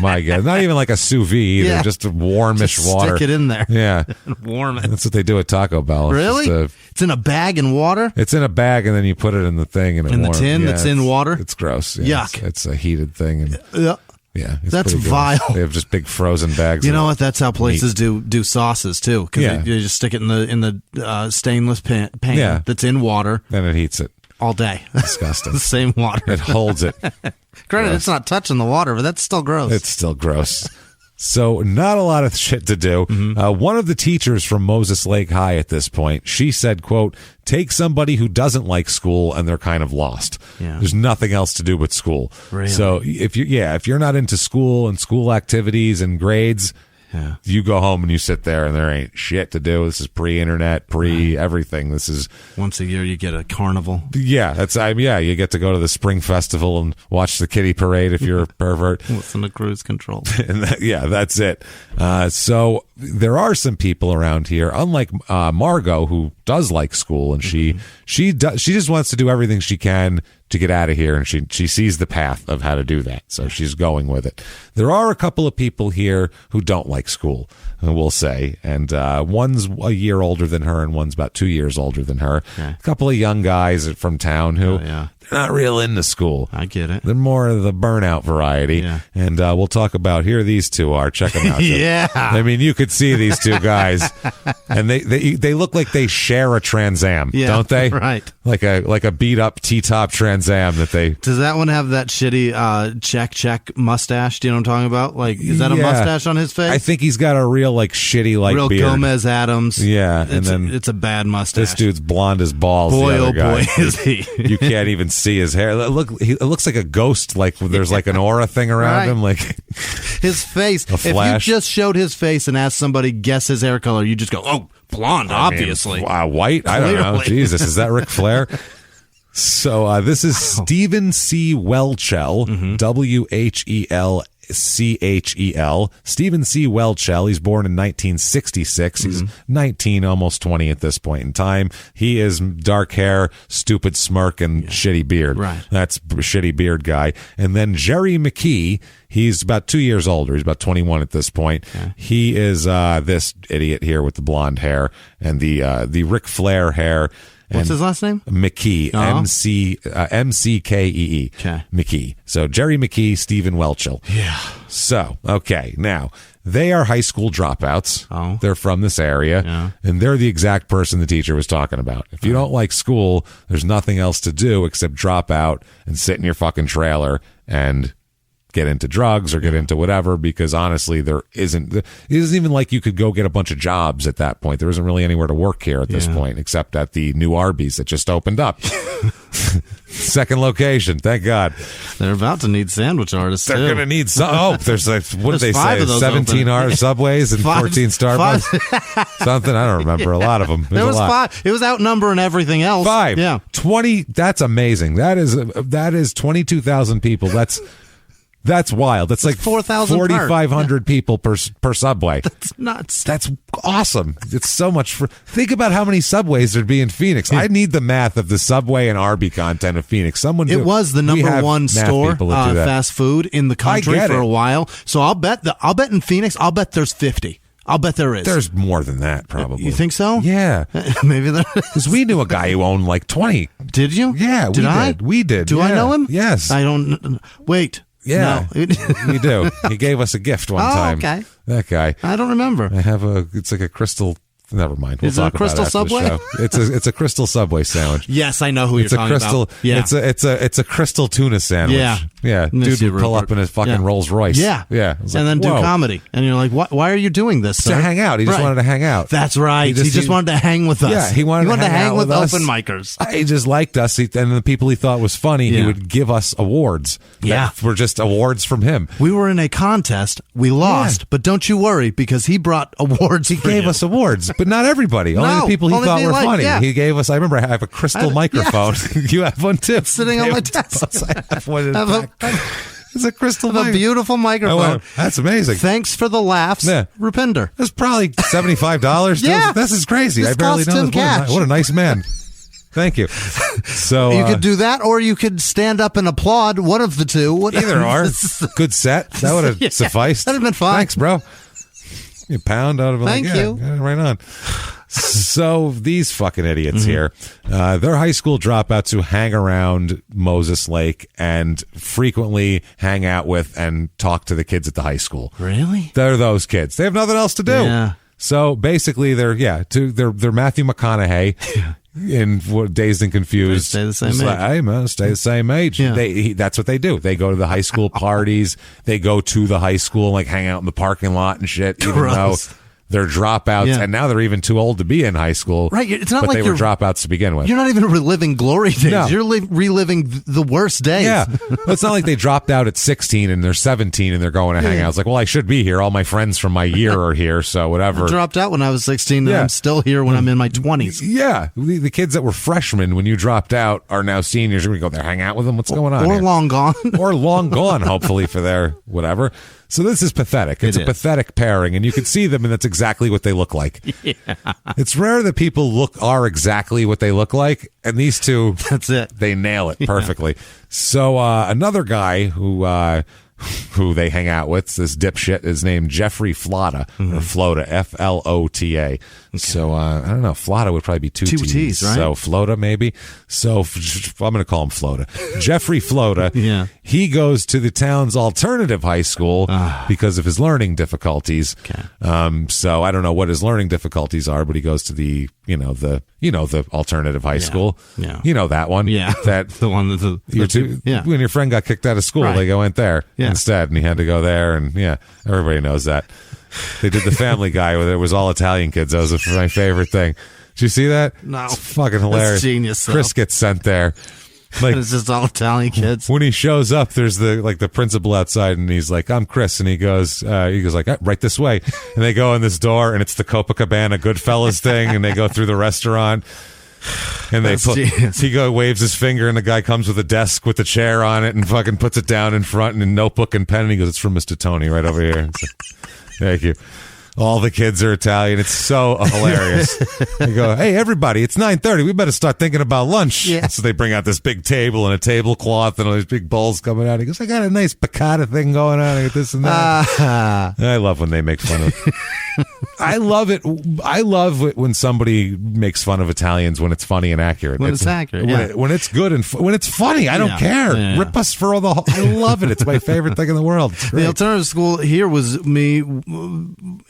my guess. Not even like a sous vide either, just a warmish water. Stick it in there. Yeah. Warm it. That's what they do at Taco Bell. Really? It's in a bag in water? It's in a bag, and then you put it in the thing. And in the tin that's in water? It's gross. Yeah, Yuck. It's a heated thing. And, yeah, that's vile. They have just big frozen bags. You know what? That's how places do sauces too. Because you just stick it in the stainless pan that's in water. Then it heats it. All day. Disgusting. The same water. It holds it. Granted, it's not touching the water, but that's still gross. It's still gross. So not a lot of shit to do. One of the teachers from Moses Lake High at this point, she said, quote, take somebody who doesn't like school and they're kind of lost. Yeah. There's nothing else to do with school. Really? So if you're not into school and school activities and grades, you go home and you sit there and there ain't shit to do. This is pre-internet, pre-everything. This is once a year you get a carnival. Yeah, you get to go to the spring festival and watch the kiddie parade if you're a pervert. Listen to cruise control. And that's it. So there are some people around here, unlike Margot, who does like school, and she just wants to do everything she can to get out of here, and she sees the path of how to do that, so she's going with it. There are a couple of people here who don't like school, we'll say, and one's a year older than her and one's about 2 years older than her. Okay. A couple of young guys from town who yeah. they're not real into school. I get it. They're more of the burnout variety. Yeah. And we'll talk about, here these two are. Check them out. Yeah. I mean, you could see these two guys, and they look like they share a Trans Am, don't they? Right. Like a beat up T-top Trans Am that they. Does that one have that shitty check mustache? Do you know what I'm talking about? Like, is that a mustache on his face? I think he's got a real like shitty like real beard. Gomez Adams. Yeah, and then it's a bad mustache. This dude's blonde as balls. Boy, the other oh guy. boy, is he! You can't even see his hair. It looks like a ghost. Like there's like an aura thing around him. Like his face. A flash. If you just showed his face and asked somebody guess his hair color, you just go, "Oh, blonde, obviously." White. I don't know. Jesus, is that Ric Flair? So this is Stephen C. Welchel, Whelchel. Stephen C. Welchel. He's born in 1966. He's 19, almost 20 at this point in time. He is dark hair, stupid smirk, and shitty beard. Right. That's shitty beard guy. And then Jerry McKee. He's about 2 years older. He's about 21 at this point. Okay. He is this idiot here with the blonde hair and the Ric Flair hair. What's his last name? McKee. M-C-K-E-E. Okay. McKee. So Jerry McKee, Stephen Welchel. Yeah. So, okay. Now, they are high school dropouts. Oh. They're from this area. Yeah. And they're the exact person the teacher was talking about. If you don't like school, there's nothing else to do except drop out and sit in your fucking trailer and get into drugs or get into whatever, because honestly it isn't even like you could go get a bunch of jobs at that point. There isn't really anywhere to work here at this point except at the new Arby's that just opened up. Second location, thank God. They're about to need sandwich artists. They're going to need some. Oh, there's like, what did they say? 17 hours Subways and 14 Starbucks. Something, I don't remember. A lot of them. There was 5. It was outnumbering everything else. 5. Yeah. 20. That's amazing. That is 22,000 people. That's wild. That's like 4,500 people per subway. That's nuts. That's awesome. It's so much. Think about how many subways there'd be in Phoenix. I need the math of the Subway and Arby content of Phoenix. It was the number one store fast food in the country for a while. So I'll bet in Phoenix. I'll bet there's 50. I'll bet there is. There's more than that, probably. You think so? Yeah. Maybe there is. Because we knew a guy who owned like 20. Did you? Yeah, we did. Do I know him? Yes. I don't. Wait. Yeah, no. We do. He gave us a gift one time. Okay. That guy. I don't remember. It's like a crystal. Never mind. We'll Is it a crystal Subway? It's a crystal Subway sandwich. Yes, I know who you're talking about. Yeah. It's a crystal tuna sandwich. Yeah. Dude would pull up in his fucking Rolls Royce. Yeah. And then do comedy. And you're like, why are you doing this, sir? To hang out. He just wanted to hang out. That's right. He just wanted to hang with us. Yeah, he wanted to hang with us. open micers. He just liked us. And the people he thought was funny, he would give us awards. That were just awards from him. We were in a contest. We lost. But don't you worry, because he brought awards. He gave us awards, but not everybody. Only the people he thought were funny. Yeah. He gave us. I remember I have a crystal microphone. You have one too. It's sitting on my desk. I have one. It's a crystal. A beautiful microphone. That's amazing. Thanks for the laughs, Rupinder. That's probably $75. Yeah, this is crazy. This I barely know him cash. What a nice man. Thank you. So you could do that, or you could stand up and applaud. One of the two. Either or. Good set. That would have sufficed. That'd have been fine. Thanks, bro. You pound out of it. Thank you. Right on. So these fucking idiots here, they're high school dropouts who hang around Moses Lake and frequently hang out with and talk to the kids at the high school. Really? They're those kids. They have nothing else to do. Yeah. So basically, they're Matthew McConaughey. In Dazed and Confused. Stay the same age. Hey, man, stay the same age. Yeah. That's what they do. They go to the high school parties. They go to the high school and like hang out in the parking lot and shit. Even though they're dropouts, and now they're even too old to be in high school. Right, it's not but like they were dropouts to begin with. You're not even reliving glory days. No. You're reliving the worst days. Yeah, it's not like they dropped out at 16 and they're 17 and they're going to hang out. It's like, well, I should be here. All my friends from my year are here, so whatever. I dropped out when I was 16, and I'm still here when I'm in my 20s. Yeah, the kids that were freshmen when you dropped out are now seniors. You're going to go there, hang out with them. What's going on? Or here? long gone. Or long gone, hopefully, for their whatever. So this is pathetic. It's a pathetic pairing, and you can see them, and that's exactly what they look like. Yeah. It's rare that people are exactly what they look like, and these two, that's it. They nail it perfectly. Yeah. So another guy who they hang out with, this dipshit, is named Jeffrey Flotta, or Flota, Flota. Okay. So I don't know. Flotta would probably be two T's, right? So Flota, maybe. So I'm going to call him Flota. Jeffrey Flota. Yeah. He goes to the town's alternative high school because of his learning difficulties. Okay. So I don't know what his learning difficulties are, but he goes to the alternative high school. Yeah. You know that one. Yeah. That the one that's when your friend got kicked out of school, they went there instead, and he had to go there, and everybody knows that. They did the Family Guy where it was all Italian kids. That was my favorite thing. Did you see that? No. It's fucking hilarious. That's genius, though. Chris gets sent there. Like, it's just all Italian kids. When he shows up, there's the principal outside, and he's like, "I'm Chris," and he goes like, right this way, and they go in this door, and it's the Copacabana Goodfellas thing, and they go through the restaurant. And he waves his finger, and the guy comes with a desk with a chair on it, and fucking puts it down in front, and a notebook and pen, and he goes, "It's from Mr. Tony right over here." Thank you. All the kids are Italian. It's so hilarious. They go, "Hey, everybody, it's 9:30. We better start thinking about lunch." Yeah. So they bring out this big table and a tablecloth and all these big bowls coming out. He goes, "I got a nice piccata thing going on. I got this and that." I love when they make fun of it. I love it. I love it when somebody makes fun of Italians when it's funny and accurate. When it's accurate, when it's good and when it's funny, I don't care. Yeah. Rip us for all the. I love it. It's my favorite thing in the world. The alternative school here was me.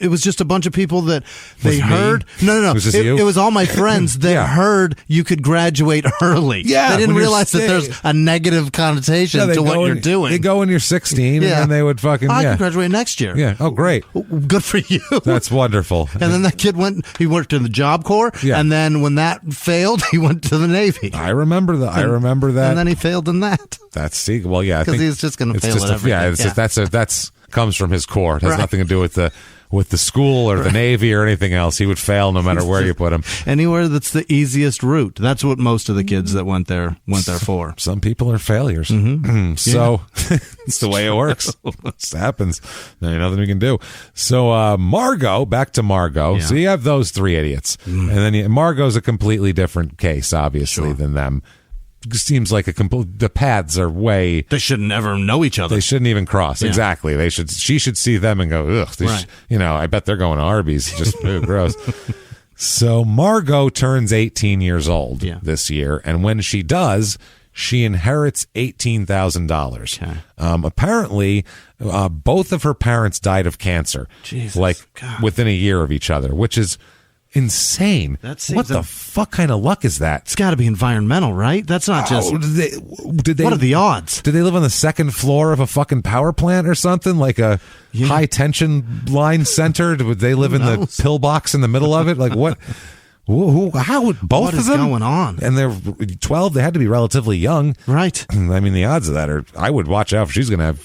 It was just a bunch of people that they heard. No. It was all my friends that heard you could graduate early. Yeah, they didn't realize that there's a negative connotation to what you're doing. They go when you're 16, and then they would fucking. I can graduate next year. Yeah. Oh, great. Good for you. That's wonderful. And then that kid worked in the Job Corps, and then when that failed, he went to the Navy. I remember that. And then he failed in that. Because he's just going to fail at everything. That's comes from his core. It has nothing to do with the school or the Navy or anything else. He would fail no matter where you put him. Anywhere that's the easiest route. That's what most of the kids that went there for. Some people are failures. Mm-hmm. So it's the way it works. It happens. There's nothing we can do. So Margot, back to Margot. Yeah. So you have those three idiots. And then Margot's a completely different case, obviously, than them. Seems like the paths are way. They should never know each other. They shouldn't even cross. Yeah. Exactly. She should see them and go, ugh. I bet they're going to Arby's. Just gross. So Margot turns 18 years old this year, and when she does, she inherits $18,000. Okay. Apparently, both of her parents died of cancer, within a year of each other, which is insane. What the fuck kind of luck is that? It's got to be environmental, right? That's not just. Did they? What are the odds? Did they live on the second floor of a fucking power plant or something, like a high tension line center? Did they live in the pillbox in the middle of it? Like what? How would both of them? What is going on? And they're 12. They had to be relatively young, right? I mean, the odds of that are. I would watch out if she's going to have.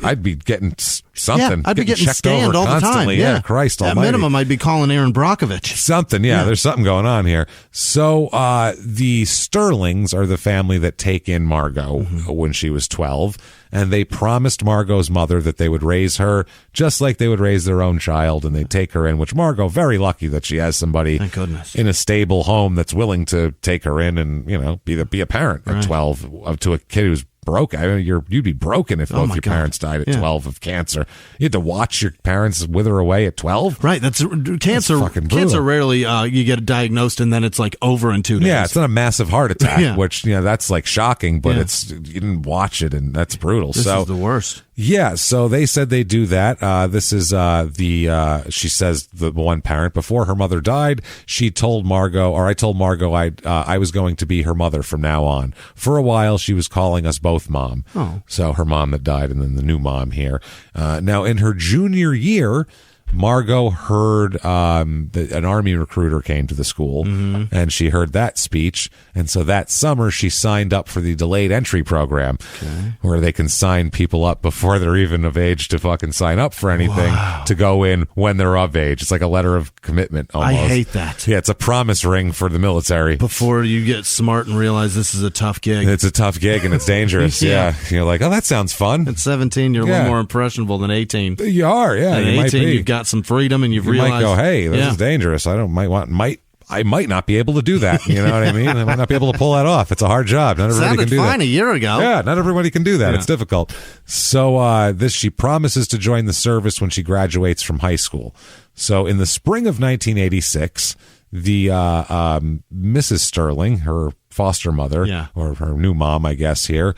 I'd be getting something. I'd be getting checked scanned over all the constantly. time. Yeah, Christ almighty. At minimum, I'd be calling Aaron Brockovich. Something, there's something going on here. So the Sterlings are the family that take in Margot when she was 12, and they promised Margot's mother that they would raise her just like they would raise their own child, and they'd take her in, which Margot, very lucky that she has somebody Thank goodness. In a stable home that's willing to take her in and, be a parent at 12 to a kid who's broke. I mean, you'd be broken if both your parents died at 12 of cancer. You had to watch your parents wither away at 12. Right. That's cancer. Cancer rarely you get diagnosed and then it's like over in 2 days. Yeah, it's not a massive heart attack, which that's like shocking, but you didn't watch it, and that's brutal. This is the worst. Yeah, so they said they do that. This is she says the one parent, before her mother died, I told Margot I was going to be her mother from now on. For a while, she was calling us both mom. Oh. So her mom that died and then the new mom here. Now, in her junior year, Margot heard an army recruiter came to the school, and she heard that speech. And so that summer, she signed up for the delayed entry program, where they can sign people up before they're even of age to fucking sign up for anything to go in when they're of age. It's like a letter of commitment almost. I hate that. Yeah, it's a promise ring for the military. Before you get smart and realize this is a tough gig. It's a tough gig and it's dangerous. yeah. You're like, oh, that sounds fun. At 17, you're a little more impressionable than 18. You are, yeah. At 18, you've got some freedom and you might go, hey, this is dangerous. I might not be able to do that. You know what I mean? I might not be able to pull that off. It's a hard job. Not everybody can do that. Sounded fine a year ago. Yeah, not everybody can do that. It's difficult. So she promises to join the service when she graduates from high school. So in the spring of 1986, the Mrs. Sterling, her foster mother, or her new mom, I guess here.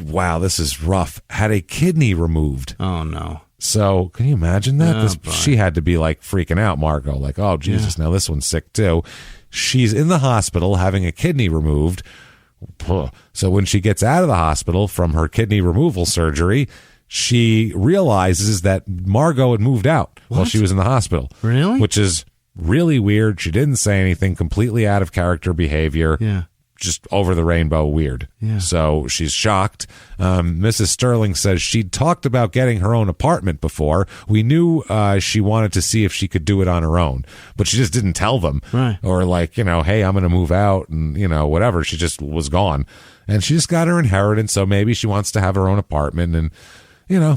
Wow, this is rough. Had a kidney removed. Oh no. So can you imagine that? She had to be like freaking out, Margot. Like, oh, Jesus, now this one's sick too. She's in the hospital having a kidney removed. So when she gets out of the hospital from her kidney removal surgery, she realizes that Margot had moved out while she was in the hospital. Really? Which is really weird. She didn't say anything, completely out of character behavior. Yeah. Just over the rainbow weird. Yeah. So she's shocked. Mrs. Sterling says she'd talked about getting her own apartment before. We knew she wanted to see if she could do it on her own, but she just didn't tell them. Right. Or like, hey, I'm going to move out and, whatever. She just was gone. And she just got her inheritance, so maybe she wants to have her own apartment. And,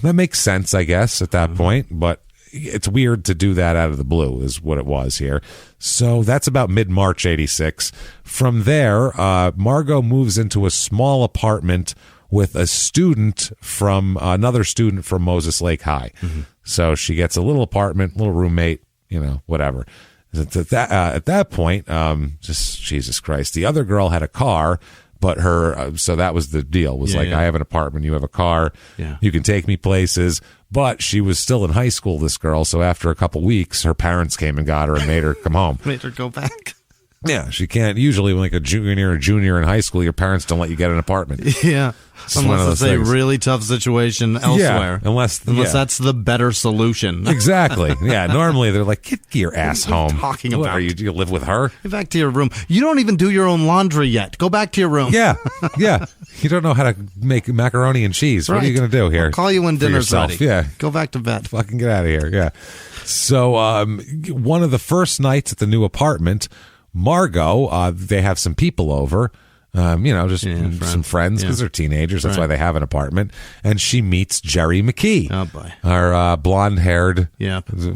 that makes sense, I guess, at that point. But it's weird to do that out of the blue is what it was here. So that's about mid-March 86. From there, Margot moves into a small apartment with a student from another student from Moses Lake High. So she gets a little apartment, little roommate, whatever. At that point, just Jesus Christ, the other girl had a car. But so that was the deal. Was I have an apartment, you have a car, you can take me places. But she was still in high school, this girl. So after a couple weeks, her parents came and got her and made her come home. Made her go back. Yeah, she can't. Usually, when like a junior in high school, your parents don't let you get an apartment. Yeah, unless it's a really tough situation elsewhere. Yeah, unless that's the better solution. Exactly. Yeah, normally they're like, get your ass home. What are you talking about? Are you live with her? Get back to your room. You don't even do your own laundry yet. Go back to your room. Yeah. You don't know how to make macaroni and cheese. Right. What are you going to do here? I'll call you when dinner's ready. Yeah. Go back to bed. Fucking get out of here. Yeah. So one of the first nights at the new apartment, Margot, they have some people over, some friends because they're teenagers. That's why they have an apartment. And she meets Jerry McKee. Oh, boy. Our blonde-haired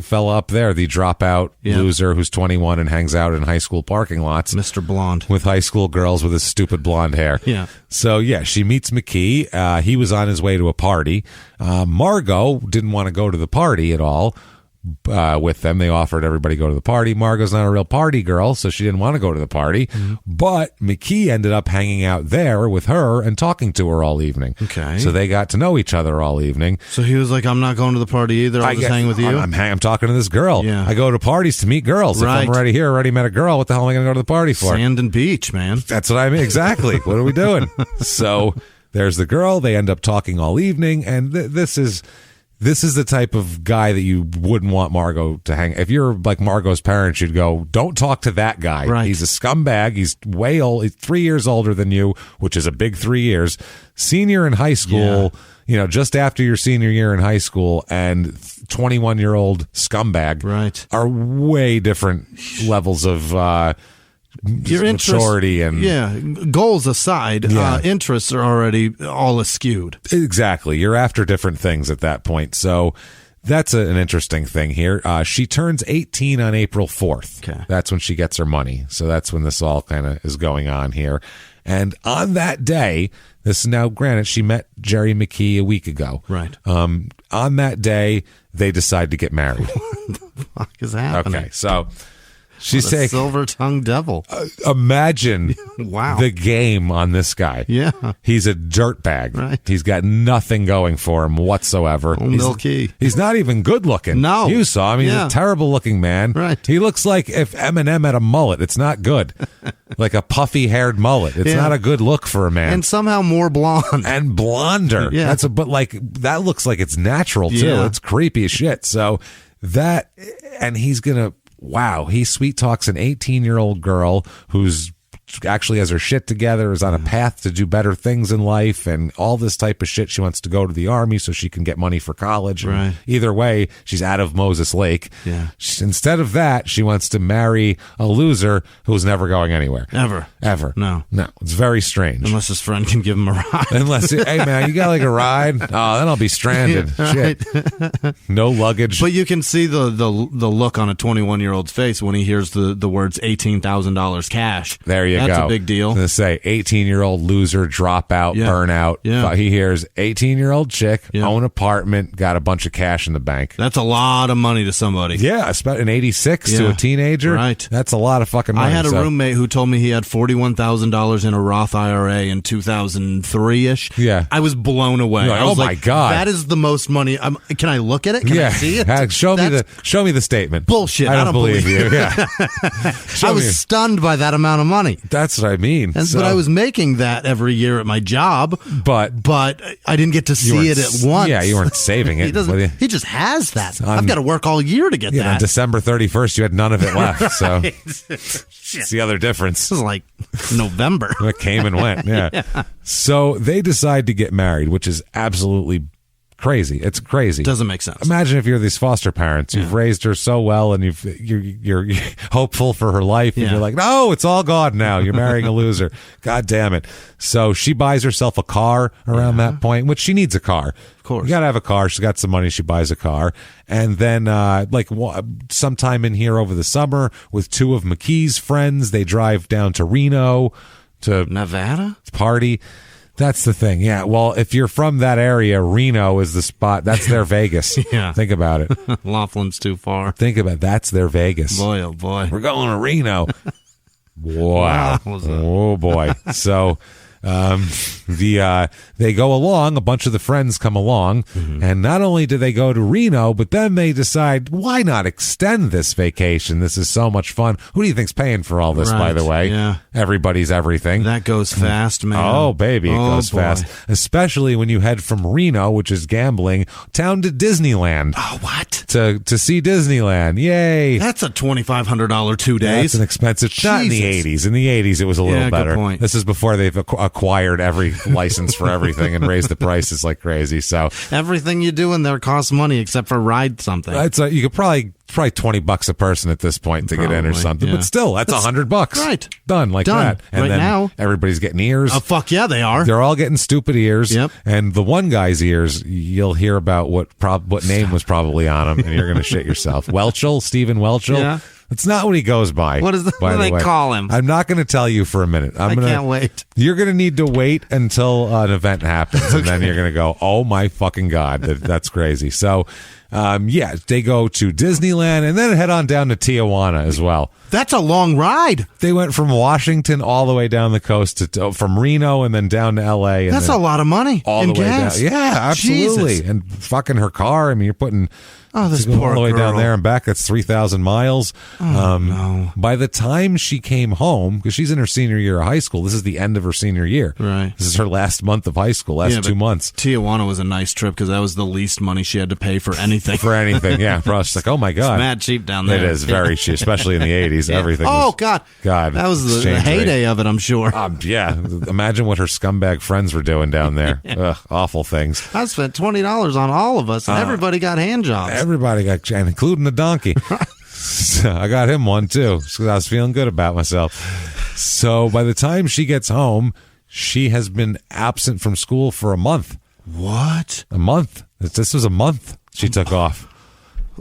fella up there, the dropout loser who's 21 and hangs out in high school parking lots. Mr. Blonde. With high school girls with his stupid blonde hair. Yeah. So, she meets McKee. He was on his way to a party. Margot didn't want to go to the party at all. With them, they offered everybody to go to the party. Margot's not a real party girl, so she didn't want to go to the party. But McKee ended up hanging out there with her and talking to her all evening. Okay. So they got to know each other all evening. So he was like, I'm not going to the party either. I'll just hang with you. I'm talking to this girl. Yeah. I go to parties to meet girls. Right. If I'm already here, already met a girl, what the hell am I going to go to the party for? Sand and beach, man. That's what I mean. Exactly. What are we doing? So there's the girl. They end up talking all evening, and this is the type of guy that you wouldn't want Margot to hang. If you're like Margot's parents, you'd go, don't talk to that guy. Right. He's a scumbag. He's way old. He's 3 years older than you, which is a big 3 years. Senior in high school, just after your senior year in high school, and 21-year-old scumbag are way different levels of your maturity and goals aside, interests are already all askewed. Exactly. You're after different things at that point. So that's an interesting thing here. She turns 18 on April 4th. Okay. That's when she gets her money. So that's when this all kind of is going on here. And on that day, this is now granted, she met Jerry McKee a week ago. Right. On that day, they decide to get married. What the fuck is happening? Okay. So she's saying, silver-tongued devil. Imagine wow. the game on this guy. Yeah. He's a dirtbag. Right. He's got nothing going for him whatsoever. He's not even good looking. No. You saw him. He's a terrible looking man. Right. He looks like if Eminem had a mullet. It's not good. Like a puffy haired mullet. It's not a good look for a man. And somehow more blonde. And blonder. Yeah. But that looks like it's natural too. Yeah. It's creepy as shit. So That, and he's gonna, wow, he sweet talks an 18-year-old girl who's actually has her shit together, is on a path to do better things in life and all this type of shit. She wants to go to the army so she can get money for college. Right. And either way, she's out of Moses Lake. Yeah. Instead of that, she wants to marry a loser who's never going anywhere. Ever. No. It's very strange. Unless his friend can give him a ride. Unless, hey man, you got like a ride? Oh, then I'll be stranded. Shit. No luggage. But you can see the look on a 21-year-old's face when he hears the words $18,000 cash. There you go. That's a big deal. I was gonna say 18-year-old loser, dropout, burnout. Yeah. He hears 18-year-old chick, own apartment, got a bunch of cash in the bank. That's a lot of money to somebody. Yeah, in 86 to a teenager. Right. That's a lot of fucking money. I had a roommate who told me he had $41,000 in a Roth IRA in 2003-ish. Yeah. I was blown away. Like, I was my God. That is the most money. Can I look at it? Can I see it? Show me the statement. Bullshit. I don't believe you. Yeah. I was stunned by that amount of money. That's what I mean. But I was making that every year at my job. But I didn't get to see it at once. Yeah, you weren't saving it. He just has that. I've got to work all year to get that. On December 31st, you had none of it left. So it's the other difference. This is like November. It came and went. Yeah. So they decide to get married, which is absolutely crazy. It's crazy. Doesn't make sense. Imagine if you're these foster parents. You've raised her so well, and you're hopeful for her life, and you're like, no, it's all gone now. You're marrying a loser. God damn it. So she buys herself a car around that point, which she needs a car. Of course. You got to have a car. She's got some money. She buys a car. And then sometime in here over the summer with two of McKee's friends, they drive down to Reno to Nevada party. That's the thing. Yeah. Well, if you're from that area, Reno is the spot. That's their Vegas. Yeah. Think about it. Laughlin's too far. Think about it. That's their Vegas. Boy, oh boy. We're going to Reno. Wow. Oh boy. So they go along, a bunch of the friends come along, and not only do they go to Reno, but then they decide, why not extend this vacation? This is so much fun. Who do you think's paying for all this, by the way? Yeah. Everybody's everything. That goes fast, man. Oh, baby, it goes boy. fast. Especially when you head from Reno, which is gambling, town to Disneyland. Oh, what? To see Disneyland. Yay. That's a $2,500 2 days. That's an expensive. Not in the 80s. In the 80s, it was a little better. Good point. This is before they've acquired every license for everything and raised the prices like crazy. So everything you do in there costs money except for ride something. You could probably $20 a person at this point to get in or something, but still, that's $100. Right. Done that. And right then now, everybody's getting ears. Oh, fuck yeah, they are. They're all getting stupid ears. Yep. And the one guy's ears, you'll hear about what name was probably on him, and you're going to shit yourself. Stephen Welchel. Yeah. That's not what he goes by. What do they call him? I'm not going to tell you for a minute. I can't wait. You're going to need to wait until an event happens, and then you're going to go, oh my fucking God, that's crazy. So, they go to Disneyland and then head on down to Tijuana as well. That's a long ride. They went from Washington all the way down the coast from Reno and then down to L.A. That's a lot of money. All the way gas. down. Yeah, absolutely. Jesus. And fucking her car. I mean, you're putting... this poor poor all the way girl. down there and back. That's 3,000 miles. No. By the time she came home, because she's in her senior year of high school, this is the end of her senior year. Right. This is her last month of high school, last 2 months. Tijuana was a nice trip because that was the least money she had to pay for anything. For anything, yeah. Bro, she's like, oh my God. It's mad cheap down there. It is very cheap, especially in the 80s. Yeah. Everything. God. That was the heyday of it, I'm sure. Yeah. Imagine what her scumbag friends were doing down there. Ugh, awful things. I spent $20 on all of us, and everybody got hand jobs. Everybody got, including the donkey. So I got him one too, because I was feeling good about myself. So by the time she gets home, she has been absent from school for a month. What? A month. This was a month she took off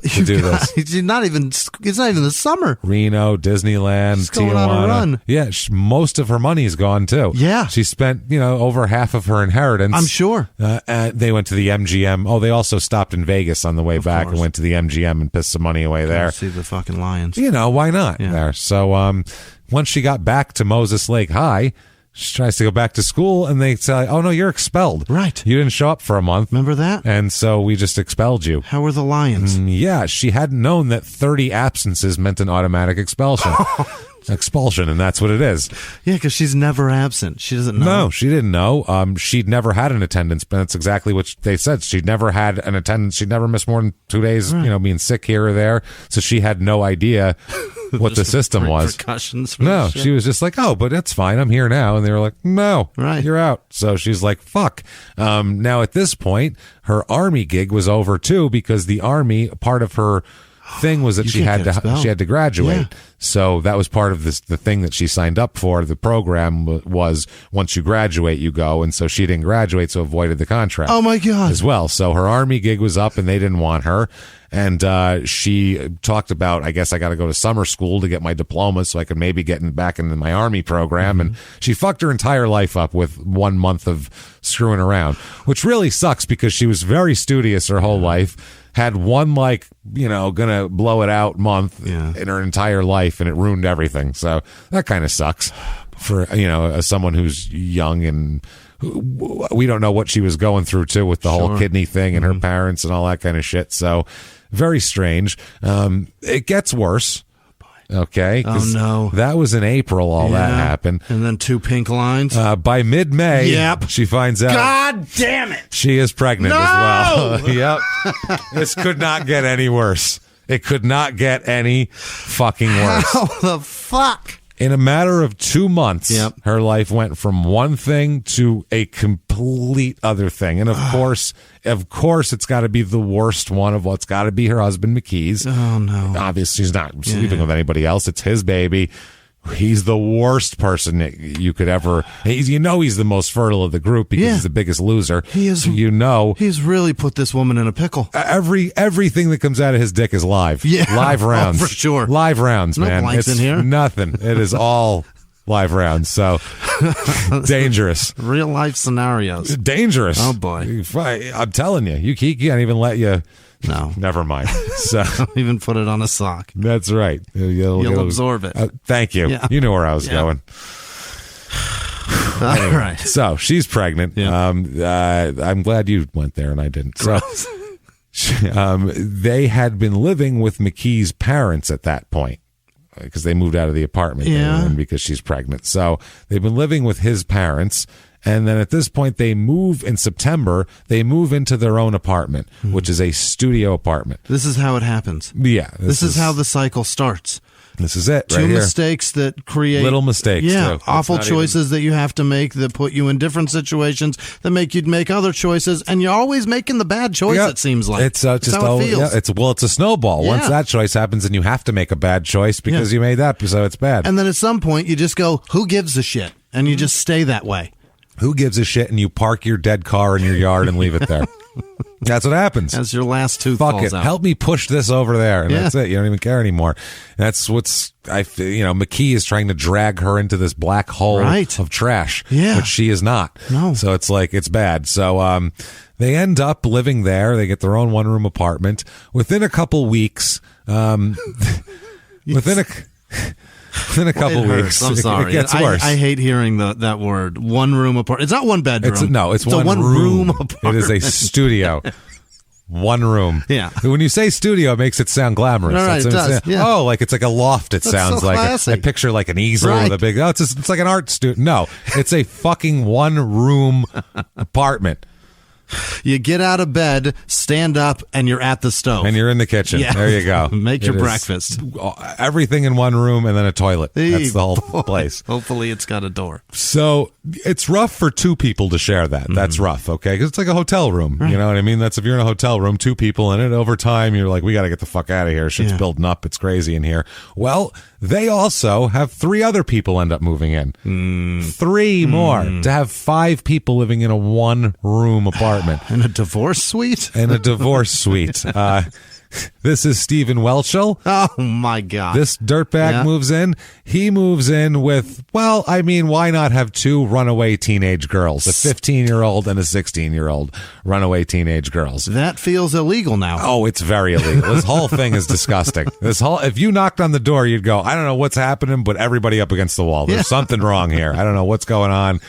to do this. It's not even the summer. Reno, Disneyland, She's Tijuana. going on a run. Yeah, most of her money's gone too. Yeah. She spent, over half of her inheritance. I'm sure. They went to the MGM. Oh, they also stopped in Vegas on the way back and went to the MGM and pissed some money away there. See the fucking Lions. Why not? Yeah. There. So once she got back to Moses Lake High, She tries to go back to school, and they say, oh, no, you're expelled. Right. You didn't show up for a month. Remember that? And so we just expelled you. How were the Lions? Yeah, she hadn't known that 30 absences meant an automatic expulsion. Expulsion, and that's what it is. Yeah, because she's never absent. She doesn't know. No, she didn't know. She'd never had an attendance, but that's exactly what they said. She'd never had an attendance. She'd never missed more than 2 days, being sick here or there. So she had no idea what the system was. No, she was just like, oh, but it's fine. I'm here now. And they were like, no, you're out. So she's like, fuck. Now at this point, her Army gig was over too, because the Army, part of her thing was that she had to graduate. Yeah. So that was part of the thing that she signed up for. The program was once you graduate, you go. And so she didn't graduate, so avoided the contract. Oh my God. As well. So her Army gig was up and they didn't want her. And she talked about, I guess I got to go to summer school to get my diploma so I could maybe get back into my Army program. And she fucked her entire life up with 1 month of screwing around, which really sucks because she was very studious her whole life. Had one, gonna blow it out month in her entire life, and it ruined everything. So that kind of sucks for, as someone who's young, and we don't know what she was going through, too, with the whole kidney thing and her parents and all that kind of shit. So very strange. It gets worse. Okay. Oh, no. That was in April, that happened. And then 2 pink lines. By mid-May, she finds out. God damn it. She is pregnant as well. Yep. This could not get any worse. It could not get any fucking worse. How the fuck? In a matter of 2 months, her life went from one thing to a complete other thing. And of course, it's got to be the worst one of what's got to be her husband, McKee's. Oh, no. Obviously, she's not sleeping with anybody else. It's his baby. He's the worst person that you could ever. He's the most fertile of the group because he's the biggest loser. He is. So he's really put this woman in a pickle. Everything that comes out of his dick is live. Yeah, live rounds for sure. Live rounds, no man. Blanks it's in here. Nothing. It is all live rounds. So dangerous. Real life scenarios. Dangerous. Oh boy. I'm telling you, he can't even let you. No. Never mind. So don't even put it on a sock. That's right. You'll absorb it. Thank you. Yeah. You knew where I was going. All right. So she's pregnant. Yeah. I'm glad you went there and I didn't. So they had been living with McKee's parents at that point because they moved out of the apartment because she's pregnant. So they've been living with his parents. And then at this point, in September, they move into their own apartment, which is a studio apartment. This is how it happens. Yeah. This is how the cycle starts. This is it. Two mistakes that create little mistakes. Yeah, awful choices that you have to make that put you in different situations that make you make other choices, and you're always making the bad choice. It seems like it's just how it feels. It's a snowball. Once that choice happens, and you have to make a bad choice because you made that, so it's bad. And then at some point, you just go, "Who gives a shit?" And you just stay that way. Who gives a shit? And you park your dead car in your yard and leave it there. That's what happens. As your last tooth falls out. Help me push this over there. And that's it. You don't even care anymore. That's McKee is trying to drag her into this black hole of trash, which she is not. No. So it's like, it's bad. So, they end up living there. They get their own 1-room apartment. Within a couple weeks, within a couple weeks. I'm sorry. It gets worse. I hate hearing that word. 1-room apartment. It's not 1 bedroom. It's a one room apartment. It is a studio. 1 room. Yeah. When you say studio, it makes it sound glamorous. All right, it does. Yeah. Oh, like it's like a loft. It sounds so like. classy. I picture like an easel with a big. Oh, it's like an art studio. No, it's a fucking 1-room apartment. You get out of bed, stand up, and you're at the stove. And you're in the kitchen. Yeah. There you go. Make your breakfast. Everything in 1 room and then a toilet. That's the whole place. Hopefully it's got a door. So it's rough for 2 people to share that. That's rough, okay? Because it's like a hotel room. Right. You know what I mean? That's if you're in a hotel room, 2 people in it. Over time, you're like, we got to get the fuck out of here. Shit's building up. It's crazy in here. Well, they also have 3 other people end up moving in. 3 more. To have 5 people living in a 1-room apartment. In a divorce suite? In a divorce suite. This is Stephen Welchel. Oh, my God. This dirtbag moves in. He moves in with, well, I mean, why not have two runaway teenage girls, a 15-year-old and a 16-year-old runaway teenage girls? That feels illegal now. Oh, it's very illegal. This whole thing is disgusting. If you knocked on the door, you'd go, I don't know what's happening, but everybody up against the wall. There's something wrong here. I don't know what's going on.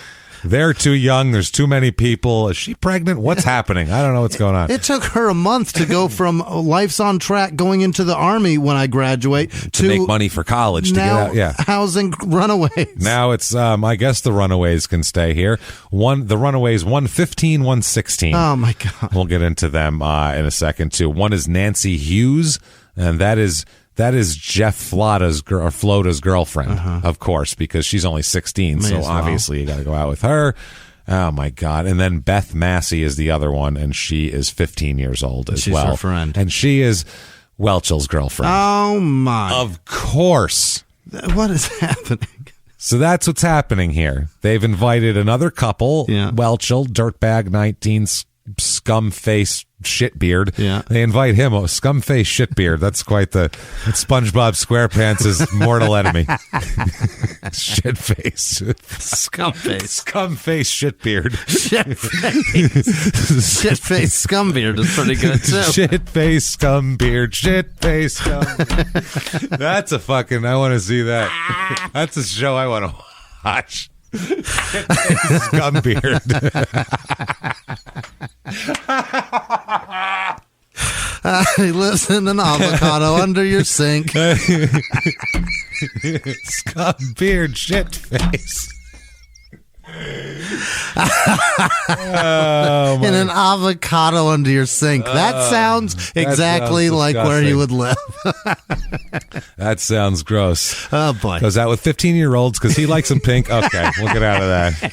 They're too young. There's too many people. Is she pregnant? What's happening? I don't know what's going on. It took her a month to go from life's on track going into the Army when I graduate to make money for college to now get out. Yeah. Housing runaways. Now it's, I guess the runaways can stay here. The runaways, 115, 116. Oh, my God. We'll get into them in a second, too. One is Nancy Hughes, and that is Jeff Flota's girlfriend, of course, because she's only 16, so obviously you got to go out with her. Oh, my God. And then Beth Massey is the other one, and she is 15 years old as well. She's her friend. And she is Welchel's girlfriend. Oh, my. Of course. What is happening? So that's what's happening here. They've invited another couple, Welchel, dirtbag 19, scum-face shitbeard. Yeah. They invite him, scum-face shitbeard. That's quite it's SpongeBob SquarePants' mortal enemy. Shitface. Scumface. Scum-face shitbeard. Shitface scumbeard is pretty good, too. Shitface scumbeard. Shitface scumbeard. That's a fucking, I want to see that. That's a show I want to watch. Scumbeard. He lives in an avocado under your sink. Scumbeard shitface. In an avocado under your sink. That sounds exactly like where he would live. That sounds gross. Oh, boy. Goes out with 15-year-olds because he likes them pink. Okay, we'll get out of that.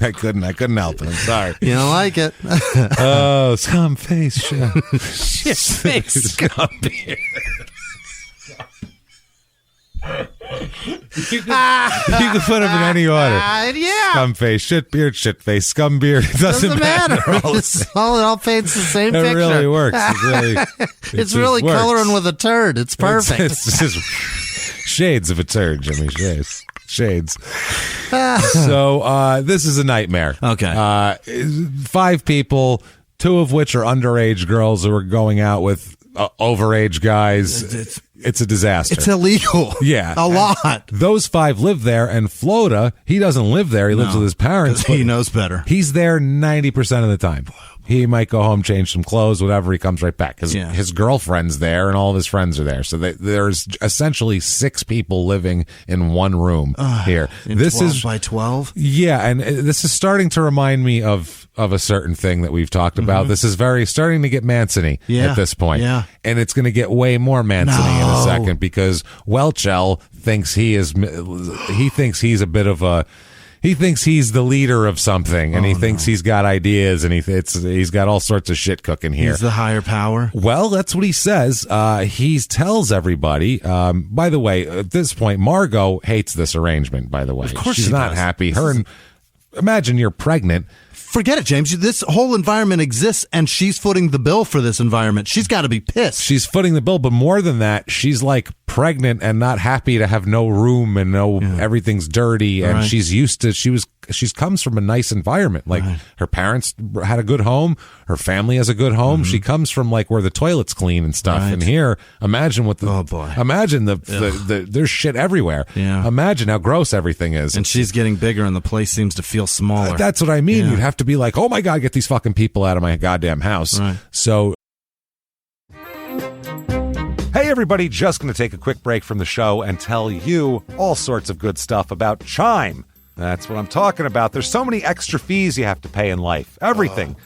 I couldn't help it. I'm sorry. You don't like it. Oh, scum face. Shit face. Scum beard. You can put them in any order. Yeah. Scum face, shit beard, shit face, scum beard. It doesn't matter. It all paints the same picture. It really works. It's really works. Coloring with a turd. It's perfect. It's just shades of a turd, Jimmy. Shades. So this is a nightmare. Okay. 5 people, 2 of which are underage girls who are going out with overage guys. It's a disaster. It's illegal. Yeah. A lot. Those 5 live there, and Flota, he doesn't live there. He lives with his parents. He knows better. He's there 90% of the time. He might go home, change some clothes, whatever. He comes right back. His girlfriend's there, and all of his friends are there. So there's essentially 6 people living in one room here. This 12 is by 12. Yeah, and this is starting to remind me of a certain thing that we've talked about. This is starting to get Manson-y at this point. Yeah. And it's going to get way more Manson-y in a second because Welchel thinks he thinks he's a bit of a. He thinks he's the leader of something, and he thinks he's got ideas, and he's got all sorts of shit cooking here. He's the higher power? Well, that's what he says. He tells everybody. By the way, at this point, Margot hates this arrangement, by the way. Of course she's she not does. happy. Imagine you're pregnant. Forget it, James. This whole environment exists, and she's footing the bill for this environment. She's got to be pissed. She's footing the bill, but more than that, she's like pregnant and not happy to have no room and everything's dirty. And she's used to. She comes from a nice environment. Like her parents had a good home. Her family has a good home. She comes from like where the toilet's clean and stuff. And here, imagine what imagine there's shit everywhere. Yeah. Imagine how gross everything is. And she's getting bigger, and the place seems to feel smaller. That's what I mean. You'd have to be like, oh my God, get these fucking people out of my goddamn house. Right. So. Hey everybody, just going to take a quick break from the show and tell you all sorts of good stuff about Chime. That's what I'm talking about. There's so many extra fees you have to pay in life. Everything.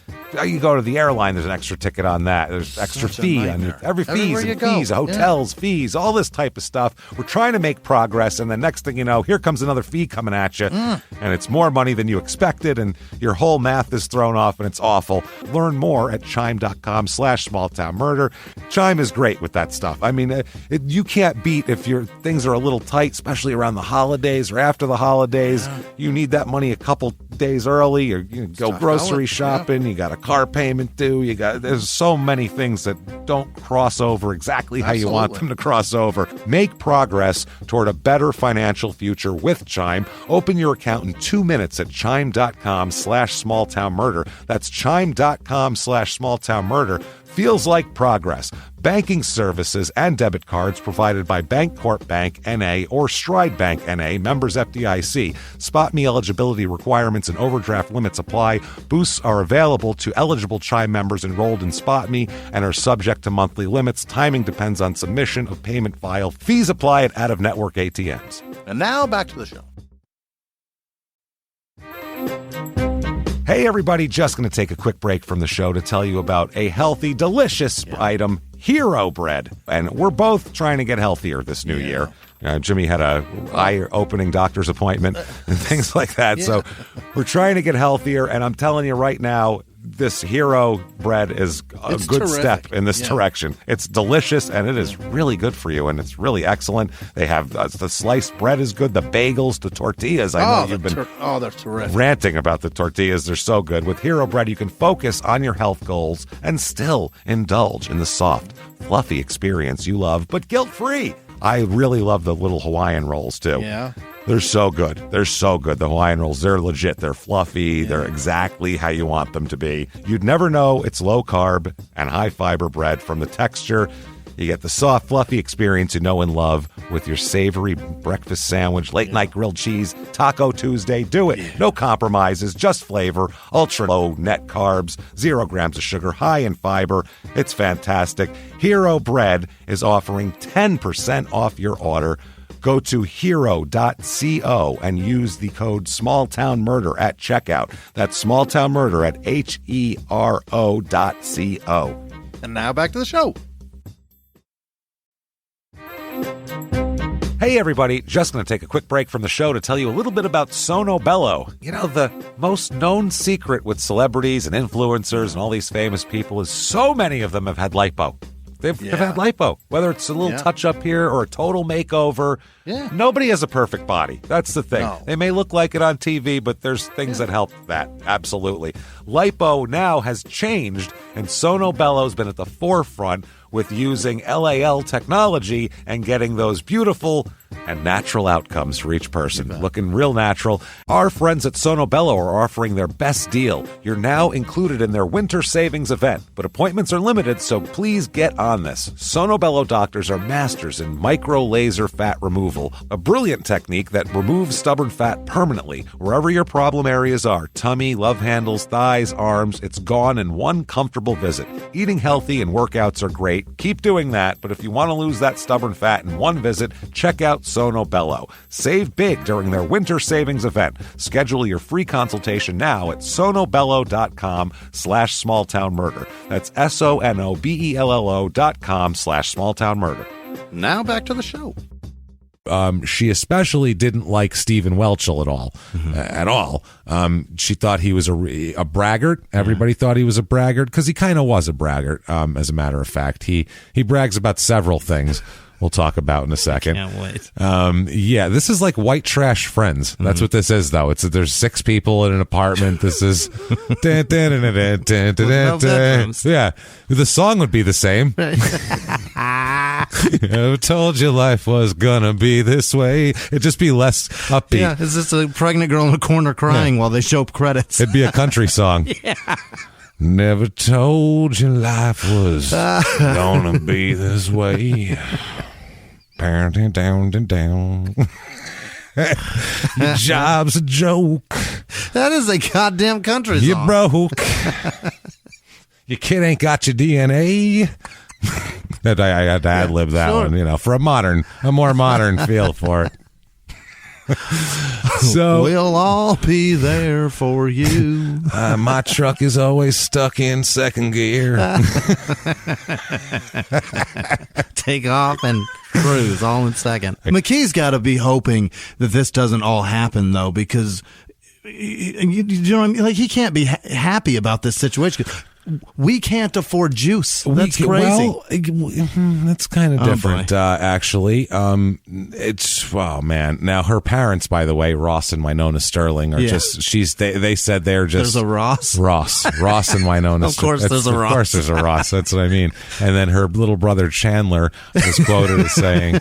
You go to the airline, there's an extra ticket on that. There's extra fee on every fees and fees, hotels, fees, all this type of stuff. We're trying to make progress, and the next thing you know, here comes another fee coming at you, and it's more money than you expected, and your whole math is thrown off, and it's awful. Learn more at chime.com/smalltownmurder. Chime is great with that stuff. I mean, you can't beat if your things are a little tight, especially around the holidays or after the holidays. You need that money a couple days early, or you go grocery shopping, you got a car payment due, there's so many things that don't cross over exactly how you want them to cross over. Make progress toward a better financial future with Chime. Open your account in 2 minutes at chime.com/smalltownmurder. That's chime.com/smalltownmurder. Feels like progress. Banking services and debit cards provided by Bancorp Bank N.A. or Stride Bank N.A., members FDIC. Spot me eligibility requirements and overdraft limits apply. Boosts are available to eligible Chime members enrolled in Spot Me and are subject to monthly limits. Timing depends on submission of payment file. Fees apply at out-of-network ATMs. And now back to the show. Hey, everybody, just going to take a quick break from the show to tell you about a healthy, delicious item, Hero Bread. And we're both trying to get healthier this new year. Jimmy had a eye-opening doctor's appointment and things like that. So we're trying to get healthier, and I'm telling you right now, this Hero Bread is a good step in this direction. It's delicious, and it is really good for you, and it's really excellent. They have the sliced bread is good, the bagels, the tortillas. I know you've been they're terrific. Ranting about the tortillas. They're so good. With Hero Bread, you can focus on your health goals and still indulge in the soft, fluffy experience you love, but guilt-free. I really love the little Hawaiian rolls, too. Yeah. They're so good. They're so good. The Hawaiian rolls, they're legit. They're fluffy. Yeah. They're exactly how you want them to be. You'd never know it's low-carb and high-fiber bread from the texture. You get the soft, fluffy experience you know and love with your savory breakfast sandwich, late-night grilled cheese, Taco Tuesday. Do it. No compromises, just flavor, ultra-low net carbs, 0 grams of sugar, high in fiber. It's fantastic. Hero Bread is offering 10% off your order. Go to hero.co and use the code SmallTownMurder at checkout. That's SmallTownMurder at HERO.co. And now back to the show. Hey, everybody. Just going to take a quick break from the show to tell you a little bit about Sono Bello. You know, the most known secret with celebrities and influencers and all these famous people is so many of them have had lipo. They've had lipo, whether it's a little touch-up here or a total makeover. Yeah. Nobody has a perfect body. That's the thing. No. They may look like it on TV, but there's things that help that. Absolutely. Lipo now has changed, and Sono Bello's been at the forefront with using LAL technology and getting those beautiful and natural outcomes for each person. Looking real natural. Our friends at Sono Bello are offering their best deal. You're now included in their winter savings event, but appointments are limited, so please get on this. Sono Bello doctors are masters in micro-laser fat removal, a brilliant technique that removes stubborn fat permanently. Wherever your problem areas are, tummy, love handles, thighs, arms, it's gone in one comfortable visit. Eating healthy and workouts are great. Keep doing that, but if you want to lose that stubborn fat in one visit, check out Sono Bello. Save big during their winter savings event. Schedule your free consultation now at sonobello.com/smalltownmurder. That's SONOBELLO.com/smalltownmurder. Now back to the show. She especially didn't like Stephen Welchel at all. She thought he was a braggart. Everybody thought he was a braggart because he kind of was a braggart. As a matter of fact, he brags about several things we'll talk about in a second. Can't wait. This is like White Trash Friends. That's what this is, though. There's 6 people in an apartment. This is yeah. The song would be the same. I told you life was gonna be this way. It'd just be less upbeat. Yeah, it's just a pregnant girl in a corner crying while they show credits. It'd be a country song. Never told you life was gonna be this way. Down, down, down. Your job's a joke. That is a goddamn country song. You broke. Your kid ain't got your DNA. I had to ad-lib that one, for a more modern feel for it. So we'll all be there for you. My truck is always stuck in second gear. Take off and cruise all in second. McKee's got to be hoping that this doesn't all happen, though, because you know what I mean? Like, he can't be happy about this situation. we can't afford juice. That's crazy. Well, that's kind of different, actually. Oh man. Now her parents, by the way, Ross and Winona Sterling, are they said they're just. There's a Ross? Ross and Winona. Of course there's a Ross. Of course there's a Ross. That's what I mean. And then her little brother Chandler was quoted as saying,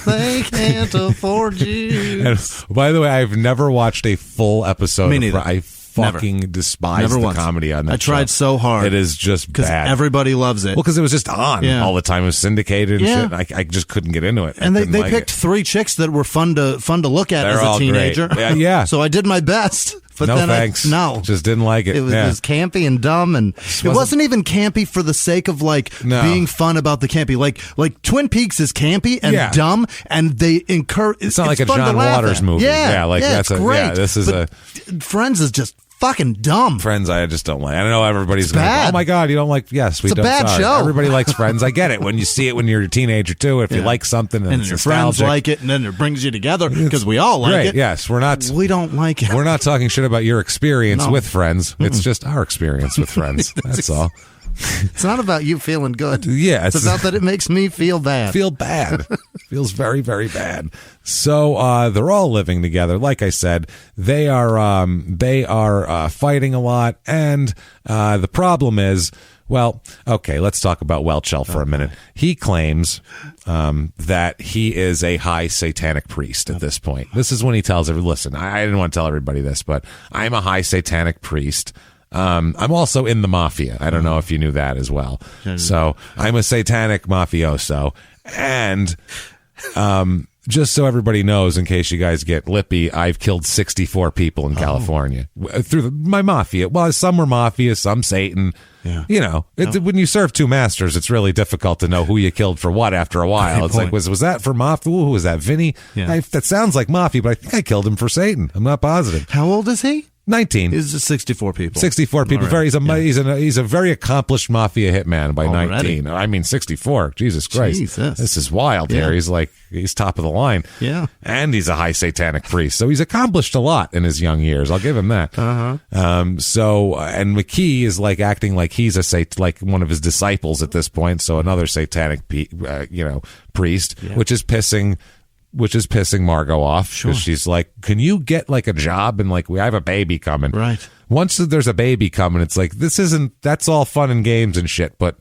they can't afford you. And by the way, I've never watched a full episode. Me neither. I fucking despise the comedy on that I tried so hard. It is just bad. Everybody loves it. Well, because it was just on all the time. It was syndicated and shit. I just couldn't get into it. And they picked 3 chicks that were fun to look at as a teenager. Yeah. So I did my best. But no then thanks. Just didn't like it. It was campy and dumb, and it wasn't even campy for the sake of being fun about the campy. Like Twin Peaks is campy and dumb, and they encourage. It's not like a John Waters movie. That's great. Yeah, this is Friends is just fucking dumb. Friends, I just don't like. I don't know. Everybody's going, oh my god, you don't like? Yes, we don't. It's a bad show. Everybody likes Friends. I get it. When you see it when you're a teenager too, if you like something and your friends like it, and then it brings you together because we all like it. Yes, we don't like it. We're not talking shit about your experience with Friends. It's just our experience with Friends. That's all. It's not about you feeling good. Yeah, it's about that it makes me feel bad. Feels very, very bad. So they're all living together. Like I said, they are fighting a lot, and the problem is, well, okay, let's talk about Welchel for a minute. He claims that he is a high satanic priest at this point. This is when he tells everyone, listen, I didn't want to tell everybody this, but I'm a high satanic priest. I'm also in the Mafia. I don't know if you knew that as well. So I'm a satanic mafioso. And just so everybody knows, in case you guys get lippy, I've killed 64 people in California through my Mafia. Well, some were Mafia, some Satan. Yeah. You know, when you serve 2 masters, it's really difficult to know who you killed for what after a while. It's like, was that for Mafia? Who was that, Vinny? Yeah. That sounds like Mafia, but I think I killed him for Satan. I'm not positive. How old is he? 19. He's just 64 people. 64 people. Right. He's a very accomplished Mafia hitman by 19. I mean, 64. Jesus Christ. Jesus. This is wild here. He's top of the line. Yeah. And he's a high satanic priest. So he's accomplished a lot in his young years. I'll give him that. And McKee is acting like he's like one of his disciples at this point. So another satanic, priest, which is pissing Margot off because she's like, can you get a job? And we have a baby coming. Right. Once there's a baby coming, it's like, that's all fun and games and shit. But,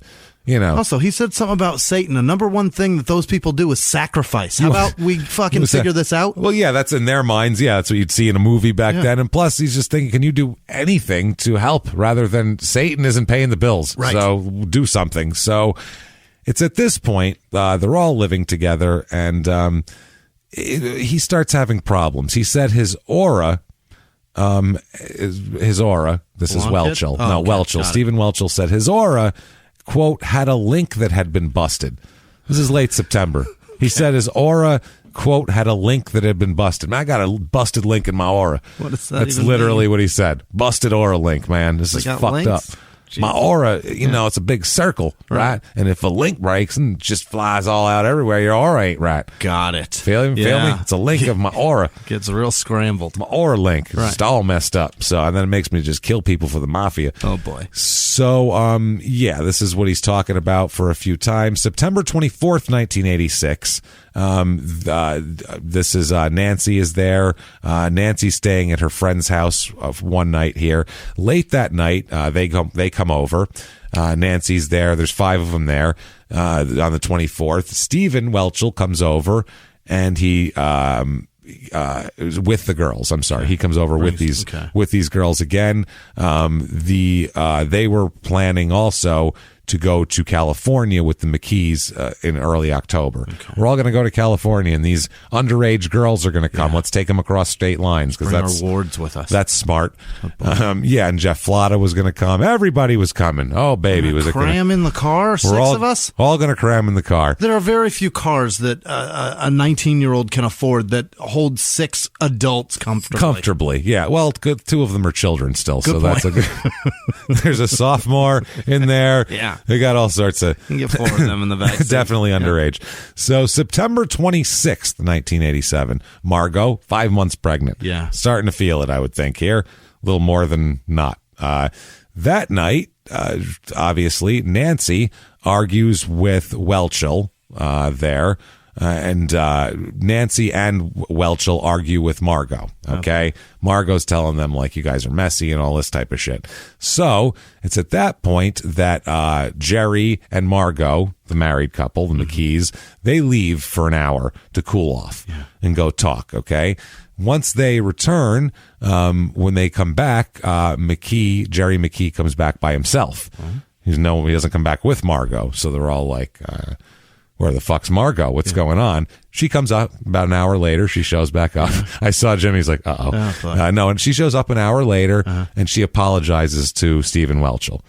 Also, he said something about Satan. The number one thing that those people do is sacrifice. How about we fucking figure this out? Well, yeah, that's in their minds. Yeah, that's what you'd see in a movie back then. And plus, he's just thinking, can you do anything to help rather than Satan isn't paying the bills? Right. So do something. So it's at this point, they're all living together and, he starts having problems. He said his aura, this is Welchel. Welchel. Stephen Welchel said his aura, quote, had a link that had been busted. This is late September. He said his aura, quote, had a link that had been busted. Man, I got a busted link in my aura. What is that? That's literally what he said. Busted aura link, man. This is fucked links? up. Jesus. My aura, it's a big circle, right? And if a link breaks and just flies all out everywhere, your aura ain't right. Got it. Feel me? It's a link of my aura. Gets real scrambled. My aura link. It's just all messed up. So, and then it makes me just kill people for the Mafia. Oh, boy. So, this is what he's talking about for a few times. September 24th, 1986. This is Nancy is there. Nancy's staying at her friend's house one night here. Late that night, they come over. Nancy's there. There's 5 of them there on the 24th. Stephen Welchel comes over, and he with the girls. I'm sorry, he comes over with these girls again. They were planning also to go to California with the McKees in early October. Okay. We're all going to go to California, and these underage girls are going to come. Let's take them across state lines because that's our wards with us. That's smart. And Jeff Flotta was going to come. Everybody was coming. Oh, baby, was it cram in the car? 6 of us all going to cram in the car. There are very few cars that a 19-year-old can afford that hold 6 adults comfortably. Yeah. Well, 2 of them are children still, good so point. That's a good. There's a sophomore in there. Yeah. They got all sorts of. You can get 4 of them in the back. Definitely underage. So September 26th, 1987, Margot, 5 months pregnant. Yeah. Starting to feel it, I would think here. A little more than not. That night, obviously, Nancy argues with Welchel there. And Nancy and Welchel argue with Margot. Okay. Margot's telling them, like, you guys are messy and all this type of shit. So it's at that point that Jerry and Margot, the married couple, the McKees, they leave for an hour to cool off and go talk. Okay. Once they return, when they come back, Jerry McKee comes back by himself. He doesn't come back with Margot. So they're all like, where the fuck's Margot? What's going on? She comes up about an hour later. She shows back up. I saw Jimmy's like, uh-oh. No, and she shows up an hour later, and she apologizes to Stephen Welchel.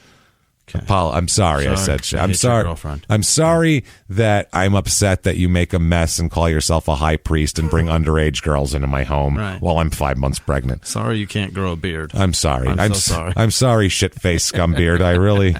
Okay. I'm sorry, I said. I'm sorry. I'm sorry that I'm upset that you make a mess and call yourself a high priest and bring underage girls into my home while I'm 5 months pregnant. Sorry you can't grow a beard. I'm sorry. I'm so sorry. I'm sorry, shit-faced scumbeard. I really...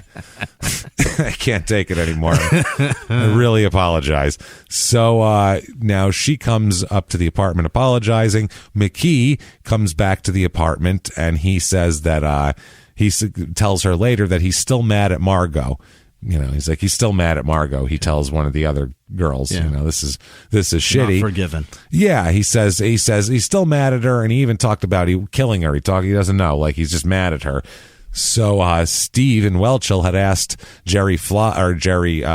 I can't take it anymore. I really apologize. So now she comes up to the apartment apologizing. McKee comes back to the apartment, and he says that... he tells her later that he's still mad at Margot. You know, he's like, he's still mad at Margot. He tells one of the other girls, you know, this is shitty. Not forgiven. Yeah, he says he's still mad at her, and he even talked about killing her. He doesn't know, like, he's just mad at her. So Steve and Welchel had asked McKee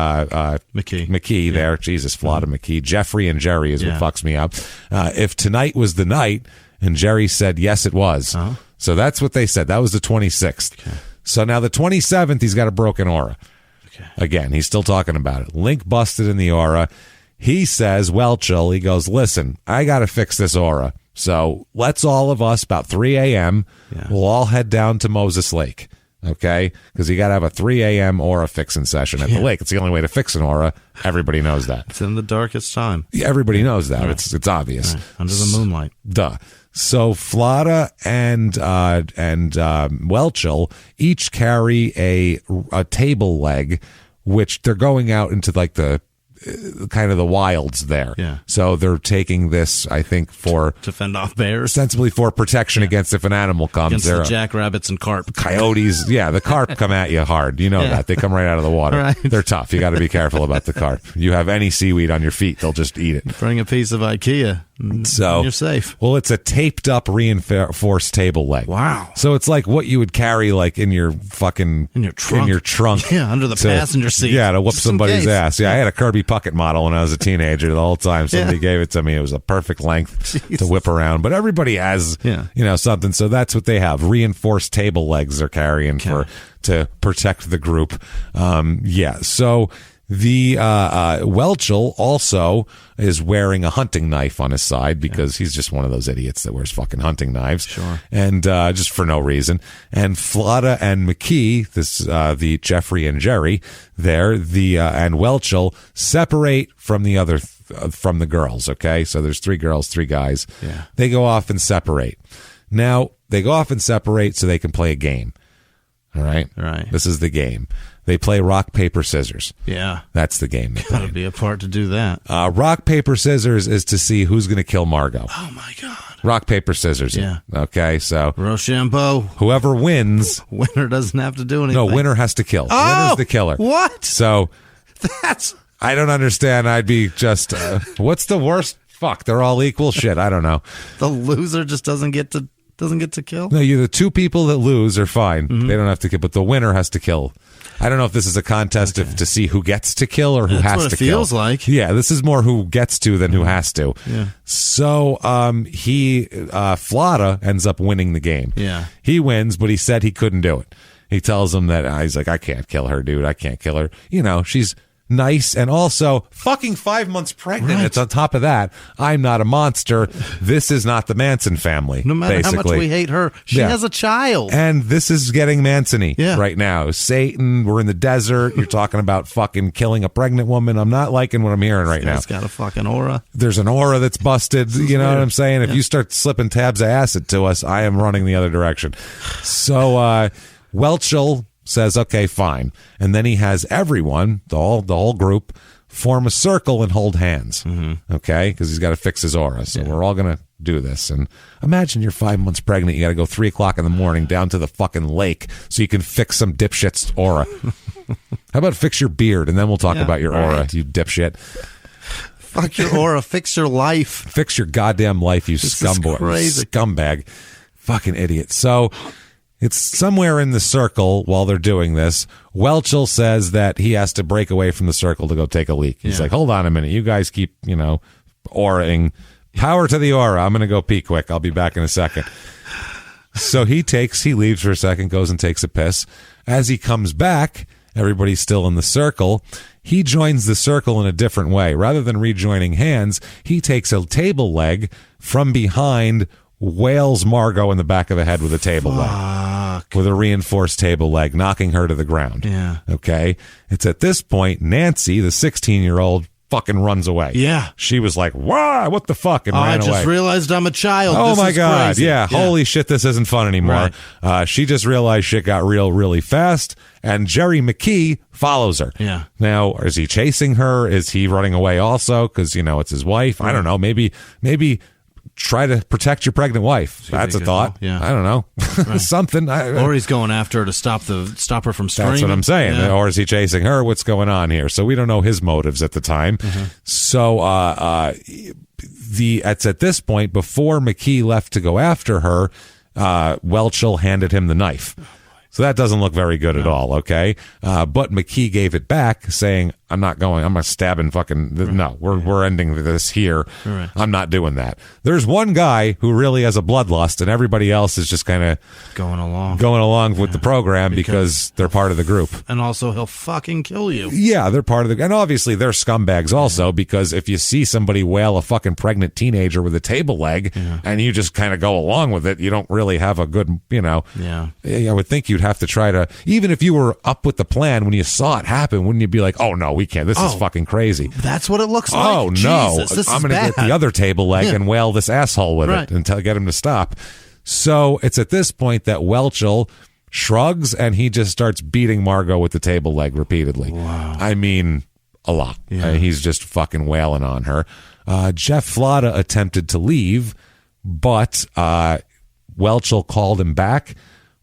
there. Jesus, Flada McKee. Jeffrey and Jerry is what fucks me up. If tonight was the night, and Jerry said yes, it was. So that's what they said. That was the 26th. Okay. So now the 27th, he's got a broken aura. Okay. Again, he's still talking about it. Link busted in the aura. He says, Welchel, he goes, listen, I got to fix this aura. So let's all of us, about 3 a.m., we'll all head down to Moses Lake. Okay? Because you got to have a 3 a.m. aura fixing session at the lake. It's the only way to fix an aura. Everybody knows that. It's in the darkest time. Yeah, everybody knows that. Right. It's obvious. Right. Under the moonlight. Duh. So Flada and Welchel each carry a table leg, which they're going out into like the kind of the wilds there. Yeah. So they're taking this, I think, to fend off bears, sensibly for protection against if an animal comes. Against the jackrabbits and carp, coyotes. Yeah, the carp come at you hard. You know that they come right out of the water. Right. They're tough. You got to be careful about the carp. You have any seaweed on your feet, they'll just eat it. Bring a piece of IKEA. So you're safe. Well, it's a taped up reinforced table leg. Wow. So it's like what you would carry like in your trunk. Yeah, under the passenger seat. Yeah, to whoop somebody's ass. Yeah, I had a Kirby Puckett model when I was a teenager. The whole time somebody gave it to me. It was a perfect length to whip around. But everybody has something. So that's what they have. Reinforced table legs they're carrying to protect the group. So the Welchel also is wearing a hunting knife on his side because he's just one of those idiots that wears fucking hunting knives. Sure. And just for no reason. And Flada and McKee, the Jeffrey and Jerry there, and Welchel separate from the other from the girls. Okay, so there's 3 girls, 3 guys. Yeah. They go off and separate. Now they go off and separate so they can play a game. All right. Right. This is the game. They play rock, paper, scissors. Yeah. That's the game. Gotta be a part to do that. Rock, paper, scissors is to see who's going to kill Margot. Oh, my God. Rock, paper, scissors. Yeah. Okay, so. Rochambeau. Whoever wins. Winner doesn't have to do anything. No, winner has to kill. Oh, winner's the killer. What? So. That's. I don't understand. I'd be just. What's the worst? Fuck, they're all equal? Shit, I don't know. The loser just doesn't get to kill? No, the 2 people that lose are fine. Mm-hmm. They don't have to kill, but the winner has to kill. I don't know if this is a contest to see who gets to kill or who has to kill. That's what it feels like. Yeah, this is more who gets to than who has to. Yeah. So Flada ends up winning the game. Yeah. He wins, but he said he couldn't do it. He tells him that he's like, I can't kill her, dude. I can't kill her. You know, she's nice and also fucking 5 months pregnant. Right. It's on top of that. I'm not a monster. This is not the Manson family. No matter how much we hate her, she has a child. And this is getting Manson-y right now. Satan, we're in the desert. You're talking about fucking killing a pregnant woman. I'm not liking what I'm hearing right now. It's got a fucking aura. There's an aura that's busted. You know what I'm saying? If you start slipping tabs of acid to us, I am running the other direction. So Welchel says, okay, fine. And then he has everyone, the whole group, form a circle and hold hands. Mm-hmm. Okay? Because he's got to fix his aura. So we're all going to do this. And imagine you're 5 months pregnant. You got to go 3 o'clock in the morning down to the fucking lake so you can fix some dipshit's aura. How about fix your beard, and then we'll talk about your aura, you dipshit. Fuck your aura. Fix your life. Fix your goddamn life, you scumbag. Fucking idiot. So it's somewhere in the circle while they're doing this. Welchel says that he has to break away from the circle to go take a leak. He's like, hold on a minute. You guys keep, auraing. Power to the aura. I'm going to go pee quick. I'll be back in a second. So he leaves for a second, goes and takes a piss. As he comes back, everybody's still in the circle. He joins the circle in a different way. Rather than rejoining hands, he takes a table leg from behind, wails Margot in the back of the head with a table leg. With a reinforced table leg, knocking her to the ground. Yeah. Okay? It's at this point, Nancy, the 16-year-old, fucking runs away. Yeah. She was like, "Why? What the fuck?" and ran away. I just realized I'm a child. Oh, this my is God. Crazy. Yeah. Holy shit, this isn't fun anymore. Right. She just realized shit got real really fast, and Jerry McKee follows her. Yeah. Now, is he chasing her? Is he running away also? Because, it's his wife. I don't know. Maybe try to protect your pregnant wife. That's a thought. Yeah. I don't know. Right. Something. Or he's going after her to stop her from screaming. That's what I'm saying. Yeah. Or is he chasing her? What's going on here? So we don't know his motives at the time. So it's at this point, before McKee left to go after her, Welchel handed him the knife. So that doesn't look very good at all, okay? But McKee gave it back, saying, I'm not going. I'm not stabbing fucking... No, we're ending this here. Right. I'm not doing that. There's one guy who really has a bloodlust, and everybody else is just kind of... Going along with the program because they're part of the group. And also, he'll fucking kill you. Yeah, they're part of the... And obviously, they're scumbags also, because if you see somebody wail a fucking pregnant teenager with a table leg, and you just kind of go along with it, you don't really have a good, Yeah. I would think you'd have to try to... Even if you were up with the plan when you saw it happen, wouldn't you be like, oh, no, we can't. This is fucking crazy. That's what it looks like. Oh, no. I'm going to get the other table leg and wail this asshole with it until get him to stop. So it's at this point that Welchel shrugs and he just starts beating Margot with the table leg repeatedly. Wow. I mean, a lot. Yeah. He's just fucking wailing on her. Jeff Flata attempted to leave, but Welchel called him back,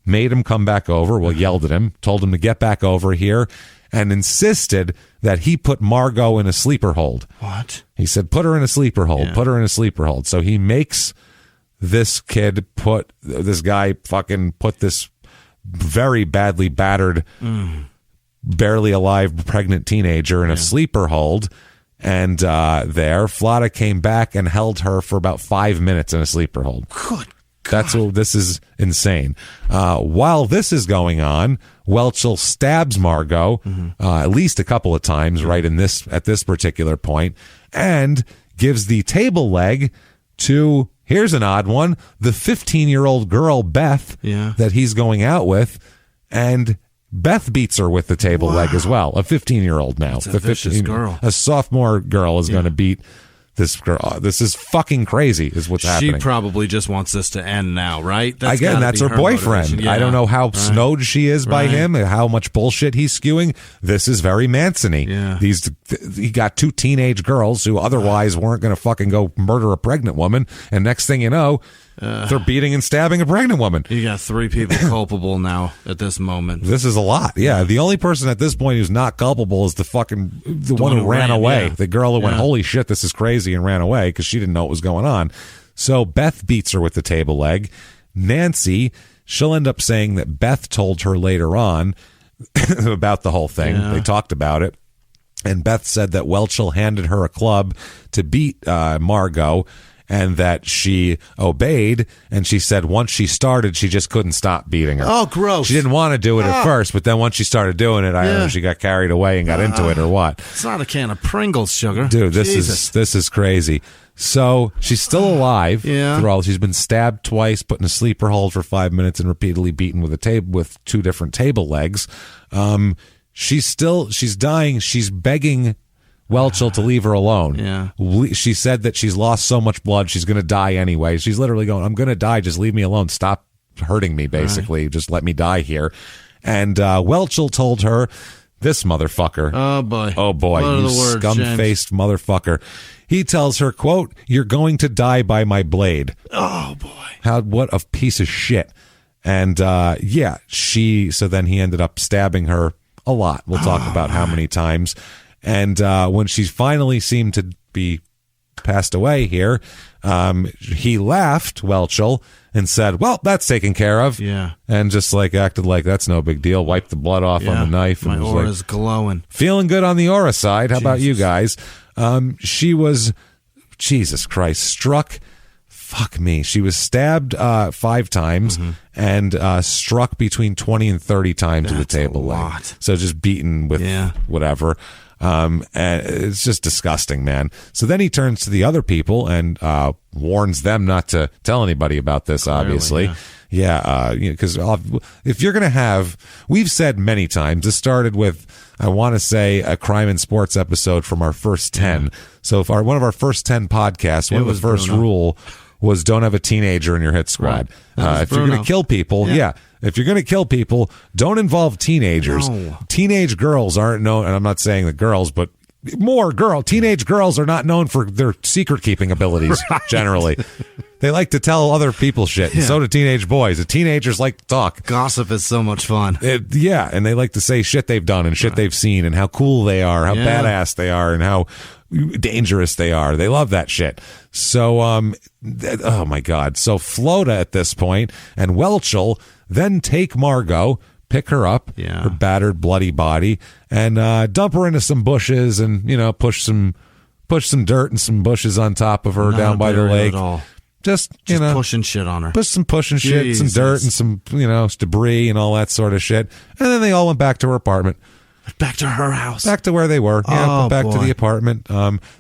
made him come back over, yelled at him, told him to get back over here, and insisted that he put Margot in a sleeper hold. What? He said, put her in a sleeper hold, put her in a sleeper hold. So he makes this guy fucking put this very badly battered, barely alive pregnant teenager in a sleeper hold. And Flata came back and held her for about 5 minutes in a sleeper hold. Good. This is insane. While this is going on, Welchel stabs Margot at least a couple of times at this particular point, and gives the table leg to, here's an odd one, the 15-year-old girl, Beth, that he's going out with, and Beth beats her with the table leg as well. A 15-year-old now. That's a vicious girl. A sophomore girl is going to beat this girl. This is fucking crazy, is what's happening. She probably just wants this to end now, right? Again, that's her boyfriend. Yeah. I don't know how snowed she is by him, how much bullshit he's spewing. This is very Manson-y. Yeah. He got 2 teenage girls who otherwise weren't going to fucking go murder a pregnant woman, and next thing you know, they're beating and stabbing a pregnant woman. You got 3 people culpable now at this moment. This is a lot. Yeah. The only person at this point who's not culpable is the one who ran away. The girl who went, holy shit, this is crazy, and ran away because she didn't know what was going on. So Beth beats her with the table leg. Nancy, she'll end up saying that Beth told her later on about the whole thing. They talked about it. And Beth said that Welchel handed her a club to beat Margot, and that she obeyed, and she said once she started, she just couldn't stop beating her. Oh, gross. She didn't want to do it at first, but then once she started doing it, I don't know if she got carried away and got into it or what. It's not a can of Pringles, sugar. Dude, this is crazy. So she's still alive. She's been stabbed twice, put in a sleeper hold for 5 minutes, and repeatedly beaten with 2 different table legs. She's dying. She's begging Welchel to leave her alone. Yeah. She said that she's lost so much blood, she's going to die anyway. She's literally going, I'm going to die. Just leave me alone. Stop hurting me, basically. Just let me die here. And Welchel told her, this motherfucker. Oh, boy. Oh, boy. You scum-faced motherfucker. He tells her, quote, "You're going to die by my blade." Oh, boy. What a piece of shit. And so then he ended up stabbing her a lot. We'll talk about how many times. And when she finally seemed to be passed away here, he laughed, Welchel, and said, "Well, that's taken care of." Yeah. And just acted like that's no big deal. Wiped the blood off on the knife. My and was aura's glowing. Feeling good on the aura side. How about you guys? She was, Jesus Christ, struck. Fuck me. She was stabbed 5 times and struck between 20 and 30 times with a table leg. So just beaten with whatever. And it's just disgusting, man. So then he turns to the other people and warns them not to tell anybody about this, obviously. Because if you're going to have, we've said many times, this started with, I want to say, a crime and sports episode from our first 10. So if one of our first 10 podcasts, one of the first rule was don't have a teenager in your hit squad. If you're going to kill people, if you're going to kill people, don't teenagers. No. Teenage girls aren't known, and I'm not saying the girls, but teenage girls are not known for their secret keeping abilities, generally. They like to tell other people shit, and so do teenage boys. The teenagers like to talk. Gossip is so much fun. And they like to say shit they've done and shit they've seen and how cool they are, how badass they are, and how dangerous they are. They love that shit. So, oh my God. So Flota at this point and Welchel then take Margot, pick her up, her battered, bloody body, and dump her into some bushes and, push some dirt and some bushes on top of her down by the lake. Just pushing shit on her. Pushing shit, some dirt and some, debris and all that sort of shit. And then they all went back to her apartment. Back to her house. Back to where they were. Back to the apartment.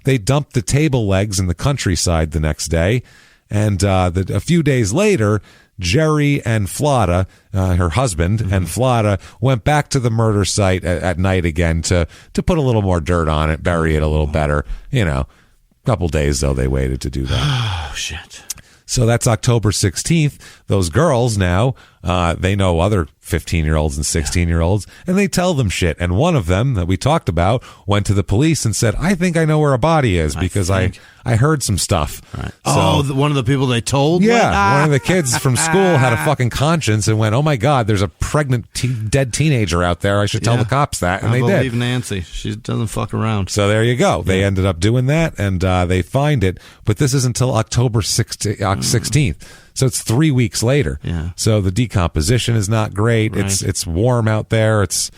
They dumped the table legs in the countryside the next day. And a few days later, Jerry and Flota, her husband, and Flota went back to the murder site at night again to put a little more dirt on it, bury it a little better. A couple days, though, they waited to do that. Oh, shit. So that's October 16th. Those girls now, they know other 15-year-olds and 16-year-olds, and they tell them shit. And one of them that we talked about went to the police and said, "I think I know where a body is because I heard some stuff." Right. So, one of the people they told? Yeah, one of the kids from school had a fucking conscience and went, "Oh my God, there's a pregnant dead teenager out there. I should tell the cops that." And they did. I believe Nancy. She doesn't fuck around. So there you go. They ended up doing that, and they find it. But this isn't until October 16th. So it's 3 weeks later. Yeah. So the decomposition is not great. Right. It's warm out there. It's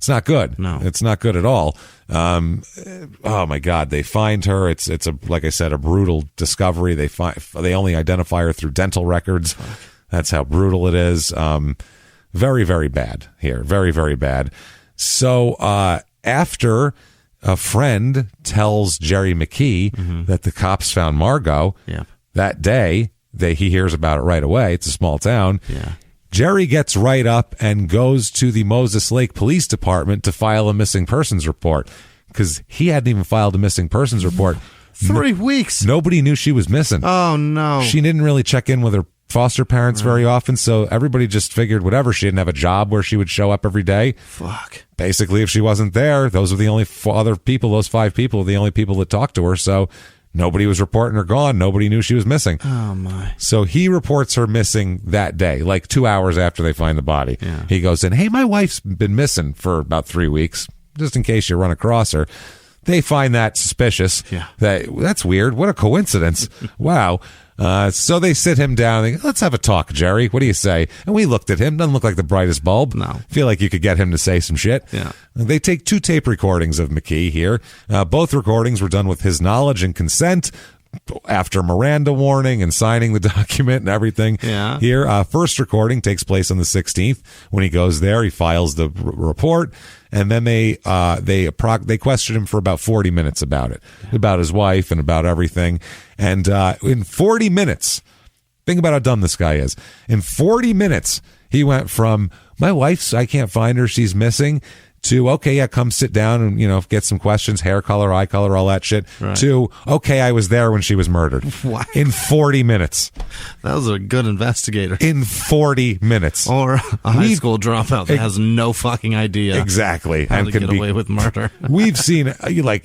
not good. No. It's not good at all. Oh my God, they find her. It's like I said, a brutal discovery. They only identify her through dental records. That's how brutal it is. Very, very bad here. Very, very bad. So after a friend tells Jerry McKee that the cops found Margot that day, he hears about it right away. It's a small town. Yeah. Jerry gets right up and goes to the Moses Lake Police Department to file a missing persons report because he hadn't even filed a missing persons report. 3 weeks. Nobody knew she was missing. Oh, no. She didn't really check in with her foster parents very often, so everybody just figured whatever. She didn't have a job where she would show up every day. Fuck. Basically, if she wasn't there, those were the only other people, those 5 people, were the only people that talked to her, so nobody was reporting her gone. Nobody knew she was missing. Oh, my. So he reports her missing that day, like 2 hours after they find the body. Yeah. He goes in, "Hey, my wife's been missing for about 3 weeks, just in case you run across her." They find that suspicious. Yeah. That's weird. What a coincidence. Wow. So they sit him down. They go, "Let's have a talk, Jerry. What do you say?" And we looked at him. Doesn't look like the brightest bulb. No. Feel like you could get him to say some shit. Yeah. They take 2 tape recordings of McKee here. Both recordings were done with his knowledge and consent after Miranda warning and signing the document and everything. Yeah. Here, first recording takes place on the 16th. When he goes there, he files the report, and then they question him for about 40 minutes about it, about his wife and about everything. And in 40 minutes, think about how dumb this guy is. In 40 minutes, he went from, "My wife's, I can't find her, she's missing," to, okay, yeah, come sit down and, get some questions, hair color, eye color, all that shit, Right. to, okay, I was there when she was murdered. What? In 40 minutes. That was a good investigator. In 40 minutes. Or a high school dropout that has no fucking idea. Exactly. How to get away with murder. We've seen, 48,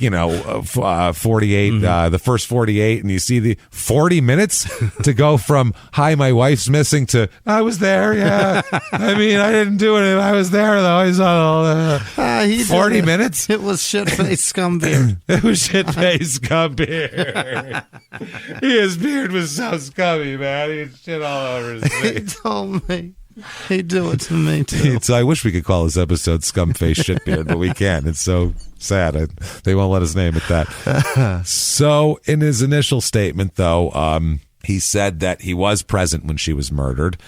the first 48, and you see the 40 minutes to go from, hi, my wife's missing, to, I was there, yeah. I mean, I didn't do it. I was there, though. I saw 40 minutes? It was shit-faced scumbeard. It was shit-faced scumbeard. His beard was so scummy, man. He had shit all over his face. He told me. He'd do it to me, too. I wish we could call this episode Scumface Shitbeard, but we can't. It's so sad. They won't let us name it that. So, in his initial statement, though, he said that he was present when she was murdered.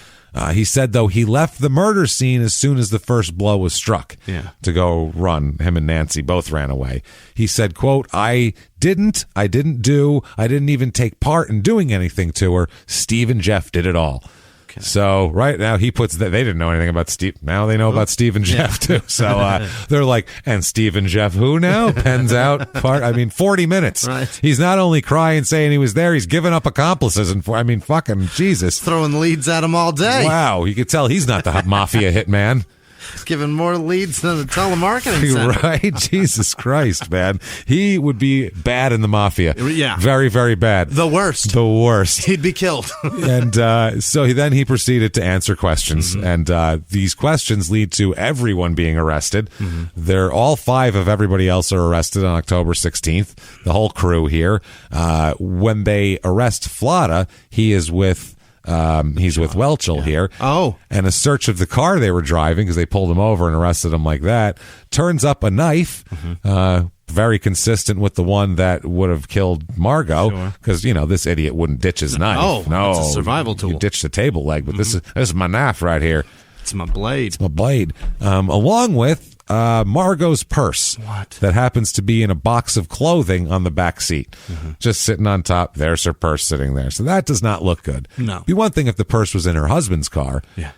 He said, though, he left the murder scene as soon as the first blow was struck to go run. Him and Nancy both ran away. He said, quote, I didn't even take part in doing anything to her. Steve and Jeff did it all. Okay. So right now he puts that they didn't know anything about Steve. Now they know about Steve and Jeff too. So they're like, and Steve and Jeff who now? Pens out. 40 minutes. Right. He's not only crying saying he was there, he's giving up accomplices. And fucking Jesus. Throwing leads at him all day. Wow. You could tell he's not the Mafia hitman. He's giving more leads than the telemarketing center. Right? Jesus Christ, man. He would be bad in the Mafia. Yeah. Very, very bad. The worst. The worst. He'd be killed. And so he proceeded to answer questions. Mm-hmm. And these questions lead to everyone being arrested. Mm-hmm. They're all 5 of everybody else are arrested on October 16th. The whole crew here. When they arrest Flada, he is with... he's with Welchel here. Oh. And a search of the car they were driving, because they pulled him over and arrested him like that, turns up a knife, very consistent with the one that would have killed Margot, because, this idiot wouldn't ditch his knife. No. It's a survival tool. You ditch the table leg, but this is my knife right here. It's my blade. It's my blade. Along with Margot's purse that happens to be in a box of clothing on the back seat, just sitting on top. There's her purse sitting there. So that does not look good. No. It'd be one thing if the purse was in her husband's car. Yeah.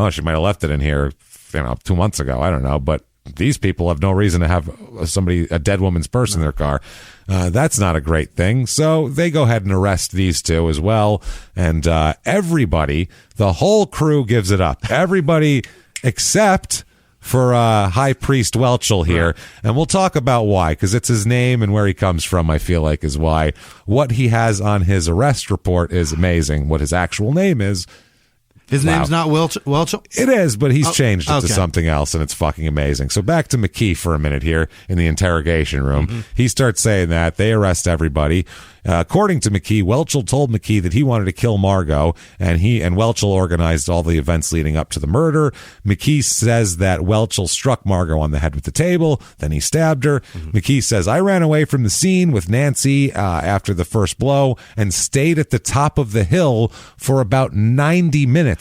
She might have left it in here, 2 months ago. I don't know. But these people have no reason to have a dead woman's purse in their car. That's not a great thing. So they go ahead and arrest these two as well. And everybody, the whole crew gives it up. Everybody except for High Priest Welchel here. Right. And we'll talk about why, because it's his name and where he comes from, I feel like, is why. What he has on his arrest report is amazing. What his actual name is... His name's not Welchel? It is, but he's changed it to something else, and it's fucking amazing. So back to McKee for a minute here in the interrogation room. Mm-hmm. He starts saying that. They arrest everybody. According to McKee, Welchel told McKee that he wanted to kill Margot, and Welchel organized all the events leading up to the murder. McKee says that Welchel struck Margot on the head with the table, then he stabbed her. Mm-hmm. McKee says, I ran away from the scene with Nancy after the first blow and stayed at the top of the hill for about 90 minutes.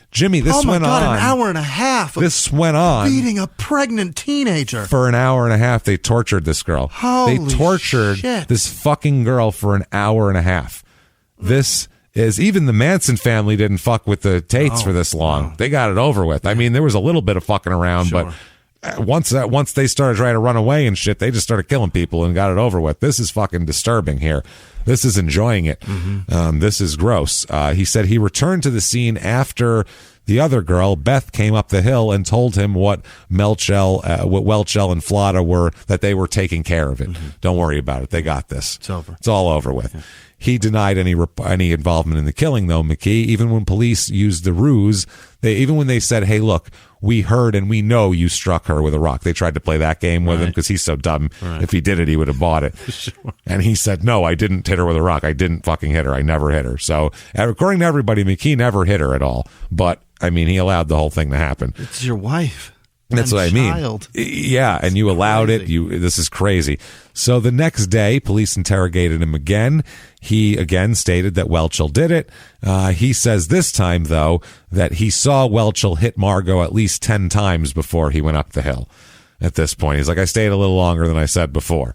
Jimmy, this went on. An hour and a half. This went on. Beating a pregnant teenager. For an hour and a half, they tortured this girl. Holy They tortured shit. this fucking girl for an hour and a half. This is, even the Manson family didn't fuck with the Tates for this long. No. They got it over with. I mean, there was a little bit of fucking around, but once they started trying to run away and shit, they just started killing people and got it over with. This is fucking disturbing here. This is enjoying it. Mm-hmm. This is gross. He said he returned to the scene after the other girl, Beth, came up the hill and told him what Welchel and Flada were, that they were taking care of it. Mm-hmm. Don't worry about it. They got this. It's over. It's all over with. Yeah. He denied any involvement in the killing, though, McKee. Even when police used the ruse, even when they said, hey, look, we heard and we know you struck her with a rock. They tried to play that game with him because he's so dumb. Right. If he did it, he would have bought it. Sure. And he said, no, I didn't hit her with a rock. I didn't fucking hit her. I never hit her. So according to everybody, McKee never hit her at all. But, I mean, he allowed the whole thing to happen. It's your wife. That's what I mean. Yeah, and you allowed it. This is crazy. So the next day, police interrogated him again. He again stated that Welchel did it. He says this time, though, that he saw Welchel hit Margot at least 10 times before he went up the hill. At this point, he's like, I stayed a little longer than I said before.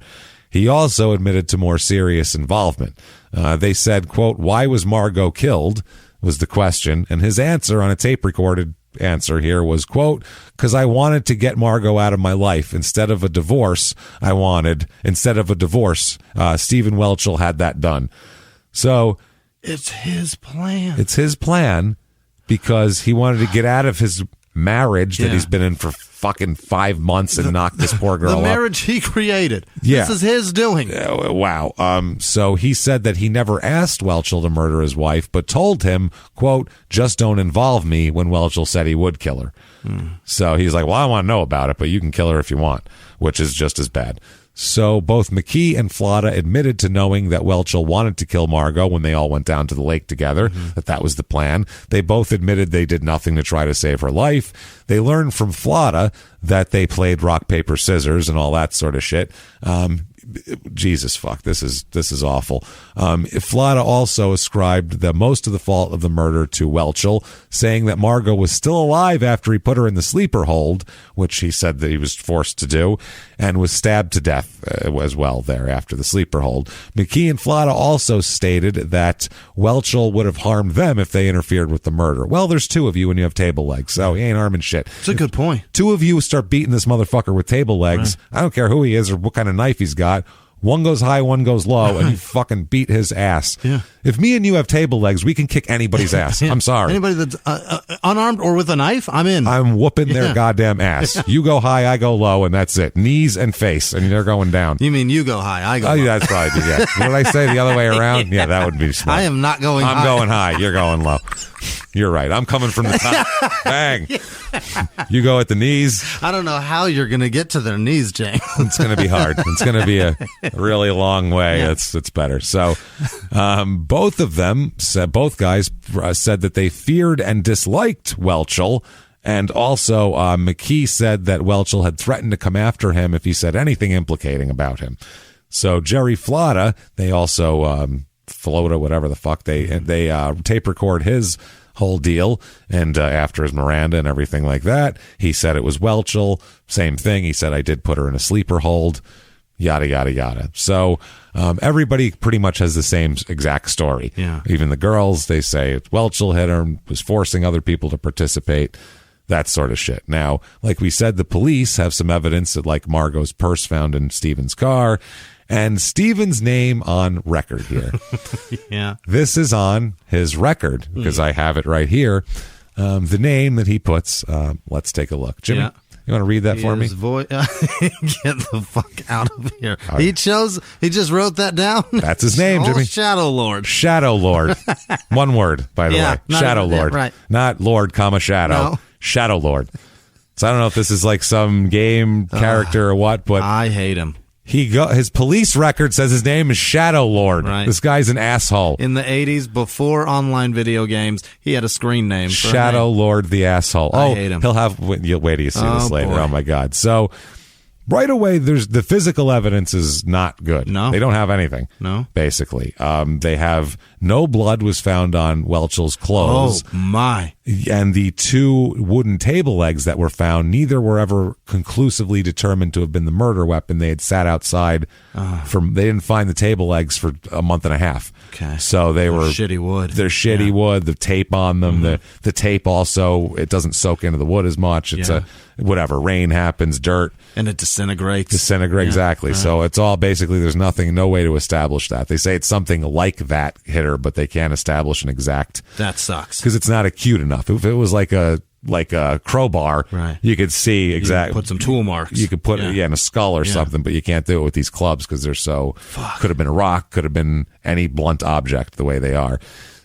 He also admitted to more serious involvement. They said, quote, why was Margot killed? Was the question. And his answer on a tape recorded answer here was, quote, because I wanted to get Margot out of my life. Instead of a divorce, Stephen Welchel had that done. So it's his plan. It's his plan because he wanted to get out of his marriage that he's been in for fucking 5 months and knock this poor girl up. The marriage he created. Yeah. This is his doing. Wow. So he said that he never asked Welchel to murder his wife, but told him, quote, just don't involve me, when Welchel said he would kill her. So he's like, well, I want to know about it, but you can kill her if you want, which is just as bad. So both McKee and Flata admitted to knowing that Welchel wanted to kill Margot when they all went down to the lake together, that was the plan. They both admitted they did nothing to try to save her life. They learned from Flata that they played rock, paper, scissors and all that sort of shit. Jesus fuck, this is awful. Flata also ascribed most of the fault of the murder to Welchel, saying that Margot was still alive after he put her in the sleeper hold, which he said that he was forced to do, and was stabbed to death as well there after the sleeper hold. McKee and Flata also stated that Welchel would have harmed them if they interfered with the murder. Well, there's two of you and you have table legs, so he ain't harming shit. It's a good point. Two of you start beating this motherfucker with table legs. Right. I don't care who he is or what kind of knife he's got. One goes high, one goes low, and you fucking beat his ass. Yeah. If me and you have table legs, we can kick anybody's ass. I'm sorry. Anybody that's unarmed or with a knife, I'm in. I'm whooping their goddamn ass. You go high, I go low, and that's it. Knees and face, and they're going down. You mean you go high, I go low. Yeah, that's probably, yeah. What did I say, the other way around? Yeah, that would be smart. I am not going high. I'm going high. You're going low. You're right. I'm coming from the top. Bang. You go at the knees. I don't know how you're going to get to their knees, James. It's going to be hard. It's going to be a really long way. Yeah. It's better. So both of them said, both guys said that they feared and disliked Welchel. And also McKee said that Welchel had threatened to come after him if he said anything implicating about him. So Jerry Flata, they also Flota, whatever the fuck, they tape record his whole deal, and after his Miranda and everything like that, he said it was Welchel. Same thing. He said, I did put her in a sleeper hold, yada, yada, yada. So everybody pretty much has the same exact story. Yeah. Even the girls, they say it's Welchel hit her and was forcing other people to participate, that sort of shit. Now, like we said, the police have some evidence that, like, Margot's purse found in Stephen's car, and Stephen's name on record here. Yeah. This is on his record, because I have it right here. The name that he puts, let's take a look. Jimmy, you want to read that for me? Get the fuck out of here. He just wrote that down. That's his name, Jimmy. Shadowlord. Shadowlord. One word, by the way. Shadowlord. Right. Not Lord, shadow. No. Shadowlord. So I don't know if this is like some game character or what, but I hate him. His police record says his name is Shadowlord. Right. This guy's an asshole. In the 80s, before online video games, he had a screen name. Shadowlord the asshole. I hate him. He'll have. Wait till you see this later. Boy. Oh my God. So right away, there's the physical evidence is not good. No. They don't have anything. No. Basically, they have no blood was found on Welchel's clothes. Oh my. And the two wooden table legs that were found, neither were ever conclusively determined to have been the murder weapon. They had sat outside they didn't find the table legs for a month and a half. Okay. So they're shitty wood. They're shitty wood, the tape on them, the tape also, it doesn't soak into the wood as much. It's whatever, rain happens, dirt. And it disintegrates. Exactly. So it's all basically, there's no way to establish that. They say it's something like that hitter, but they can't establish an exact. That sucks. Because it's not acute enough. If it was like a crowbar, right, you could see exactly. Put some tool marks. You could put it in a skull or something, but you can't do it with these clubs because they're so. Could have been a rock, could have been any blunt object the way they are.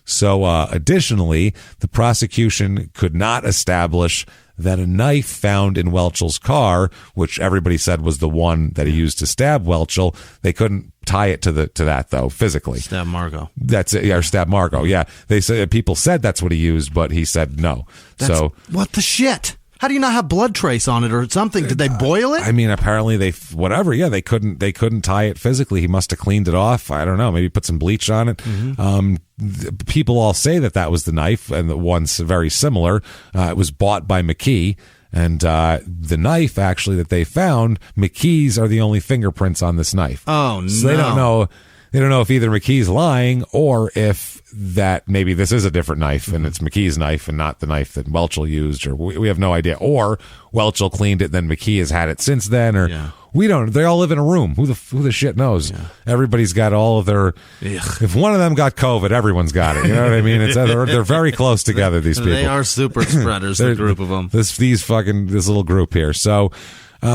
So additionally, the prosecution could not establish that a knife found in Welchel's car, which everybody said was the one that he used to stab Welchel, they couldn't tie it to that though physically. Stab Margot. That's it. Or stab Margot. Yeah, they said people said that's what he used, but he said no. What the shit? How do you not have blood trace on it or something? Did they boil it? I mean, apparently they couldn't tie it physically. He must have cleaned it off. I don't know. Maybe put some bleach on it. People all say that was the knife, and the one's very similar. It was bought by McKee, and the knife actually that they found, McKee's are the only fingerprints on this knife. Oh no! So they don't know. they don't know if either McKee's lying or if that maybe this is a different knife and it's McKee's knife and not the knife that Welchel used, or we have no idea. Or Welchel cleaned it, then McKee has had it since then, or we don't. They all live in a room. Who the shit knows? Yeah. Everybody's got all of their. Ugh. If one of them got COVID, everyone's got it. You know what I mean? It's they're very close together. These people. They are super spreaders. The group of them. This little group here. So. They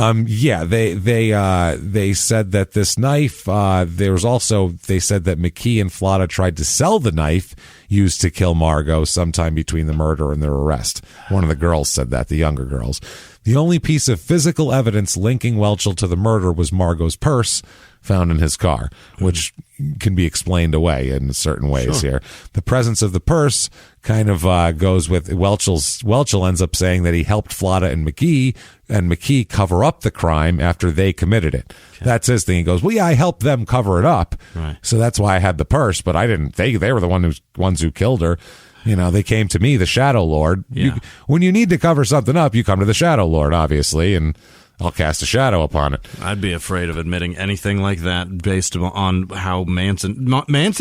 said that this knife, they said that McKee and Flotta tried to sell the knife used to kill Margot sometime between the murder and their arrest. One of the girls said that, the younger girls. The only piece of physical evidence linking Welchel to the murder was Margot's purse found in his car, which can be explained away in certain ways here. The presence of the purse kind of goes with Welchel ends up saying that he helped Flotta and McKee cover up the crime after they committed it. Okay. That's his thing. He goes, well, yeah, I helped them cover it up. Right. So that's why I had the purse, but I didn't. They were the ones who killed her. You know, they came to me, the Shadowlord. Yeah. When you need to cover something up, you come to the Shadowlord, obviously, and I'll cast a shadow upon it. I'd be afraid of admitting anything like that based on how Manson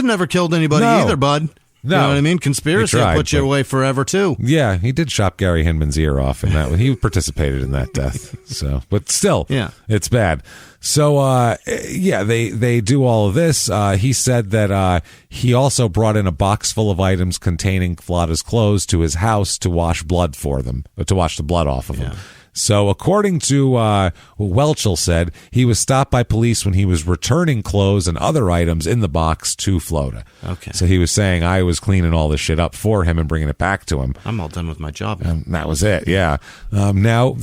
never killed anybody either, bud. No. You know what I mean? Conspiracy will put you away forever, too. Yeah, he did chop Gary Hinman's ear off, and that he participated in that death. So, but still, it's bad. So, they do all of this. He said that he also brought in a box full of items containing Flotta's clothes to his house to wash blood for them, to wash the blood off of them. So according to what Welchel said, he was stopped by police when he was returning clothes and other items in the box to Flotta. Okay. So he was saying, I was cleaning all this shit up for him and bringing it back to him. I'm all done with my job. And that was it, yeah. Now,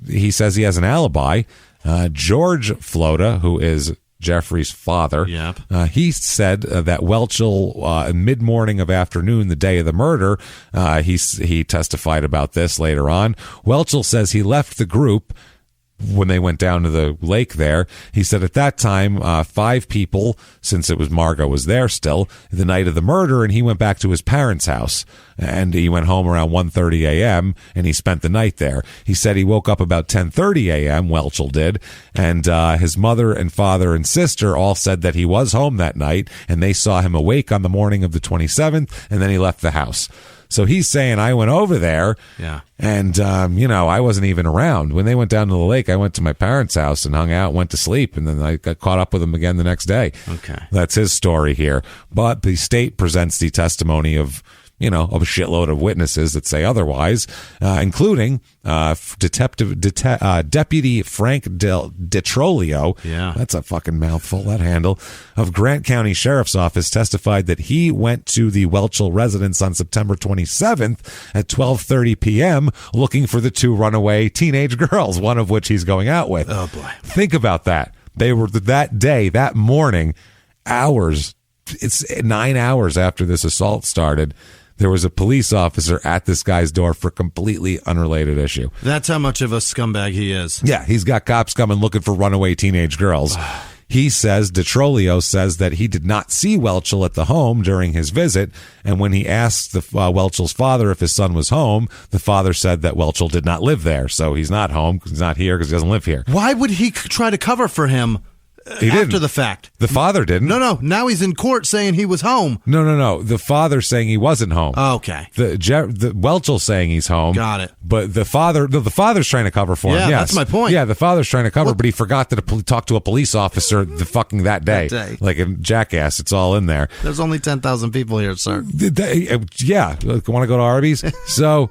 he says he has an alibi. George Flotta, who is Jeffrey's father. He said that Welchel, mid-morning of afternoon, the day of the murder, he testified about this later on. Welchel says he left the group when they went down to the lake there. He said at that time, 5 people, since it was Margot was there still, the night of the murder, and he went back to his parents' house. And he went home around 1:30 a.m., and he spent the night there. He said he woke up about 10:30 a.m., Welchel did, and his mother and father and sister all said that he was home that night, and they saw him awake on the morning of the 27th, and then he left the house. So he's saying, I went over there, and, I wasn't even around. When they went down to the lake, I went to my parents' house and hung out, went to sleep, and then I got caught up with him again the next day. Okay. That's his story here. But the state presents the testimony of a shitload of witnesses that say otherwise, including Deputy Frank DeTrolio. Yeah. That's a fucking mouthful, that handle, of Grant County Sheriff's Office testified that he went to the Welchel residence on September 27th at 12:30 p.m. looking for the 2 runaway teenage girls, one of which he's going out with. Oh, boy. Think about that. They were that day, that morning, it's 9 hours after this assault started. There was a police officer at this guy's door for a completely unrelated issue. That's how much of a scumbag he is. Yeah, he's got cops coming looking for runaway teenage girls. He says, DeTrolio says that he did not see Welchel at the home during his visit, and when he asked Welchel's father if his son was home, the father said that Welchel did not live there, so he's not home, he's not here because he doesn't live here. Why would he try to cover for him? He after didn't. The fact. The father didn't. No. Now he's in court saying he was home. No. The father's saying he wasn't home. Oh, okay. The Welchel's saying he's home. Got it. But the father's trying to cover for him. Yeah, yes. That's my point. Yeah, the father's trying to cover, but he forgot to talk to a police officer that day. Like a jackass. It's all in there. There's only 10,000 people here, sir. Yeah. Want to go to Arby's? So...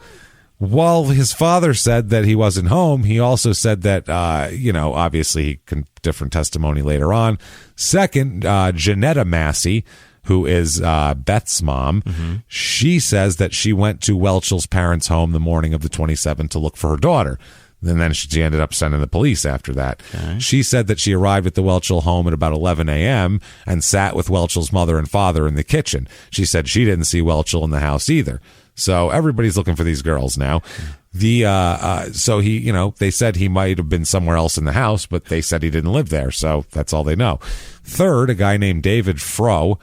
While his father said that he wasn't home, he also said that, obviously he can different testimony later on. Second, Janetta Massey, who is Beth's mom, she says that she went to Welchel's parents' home the morning of the 27th to look for her daughter. And then she ended up sending the police after that. Okay. She said that she arrived at the Welchel home at about 11 a.m. and sat with Welchel's mother and father in the kitchen. She said she didn't see Welchel in the house either. So everybody's looking for these girls now. So he, they said he might have been somewhere else in the house, but they said he didn't live there. So that's all they know. Third, a guy named David Froh.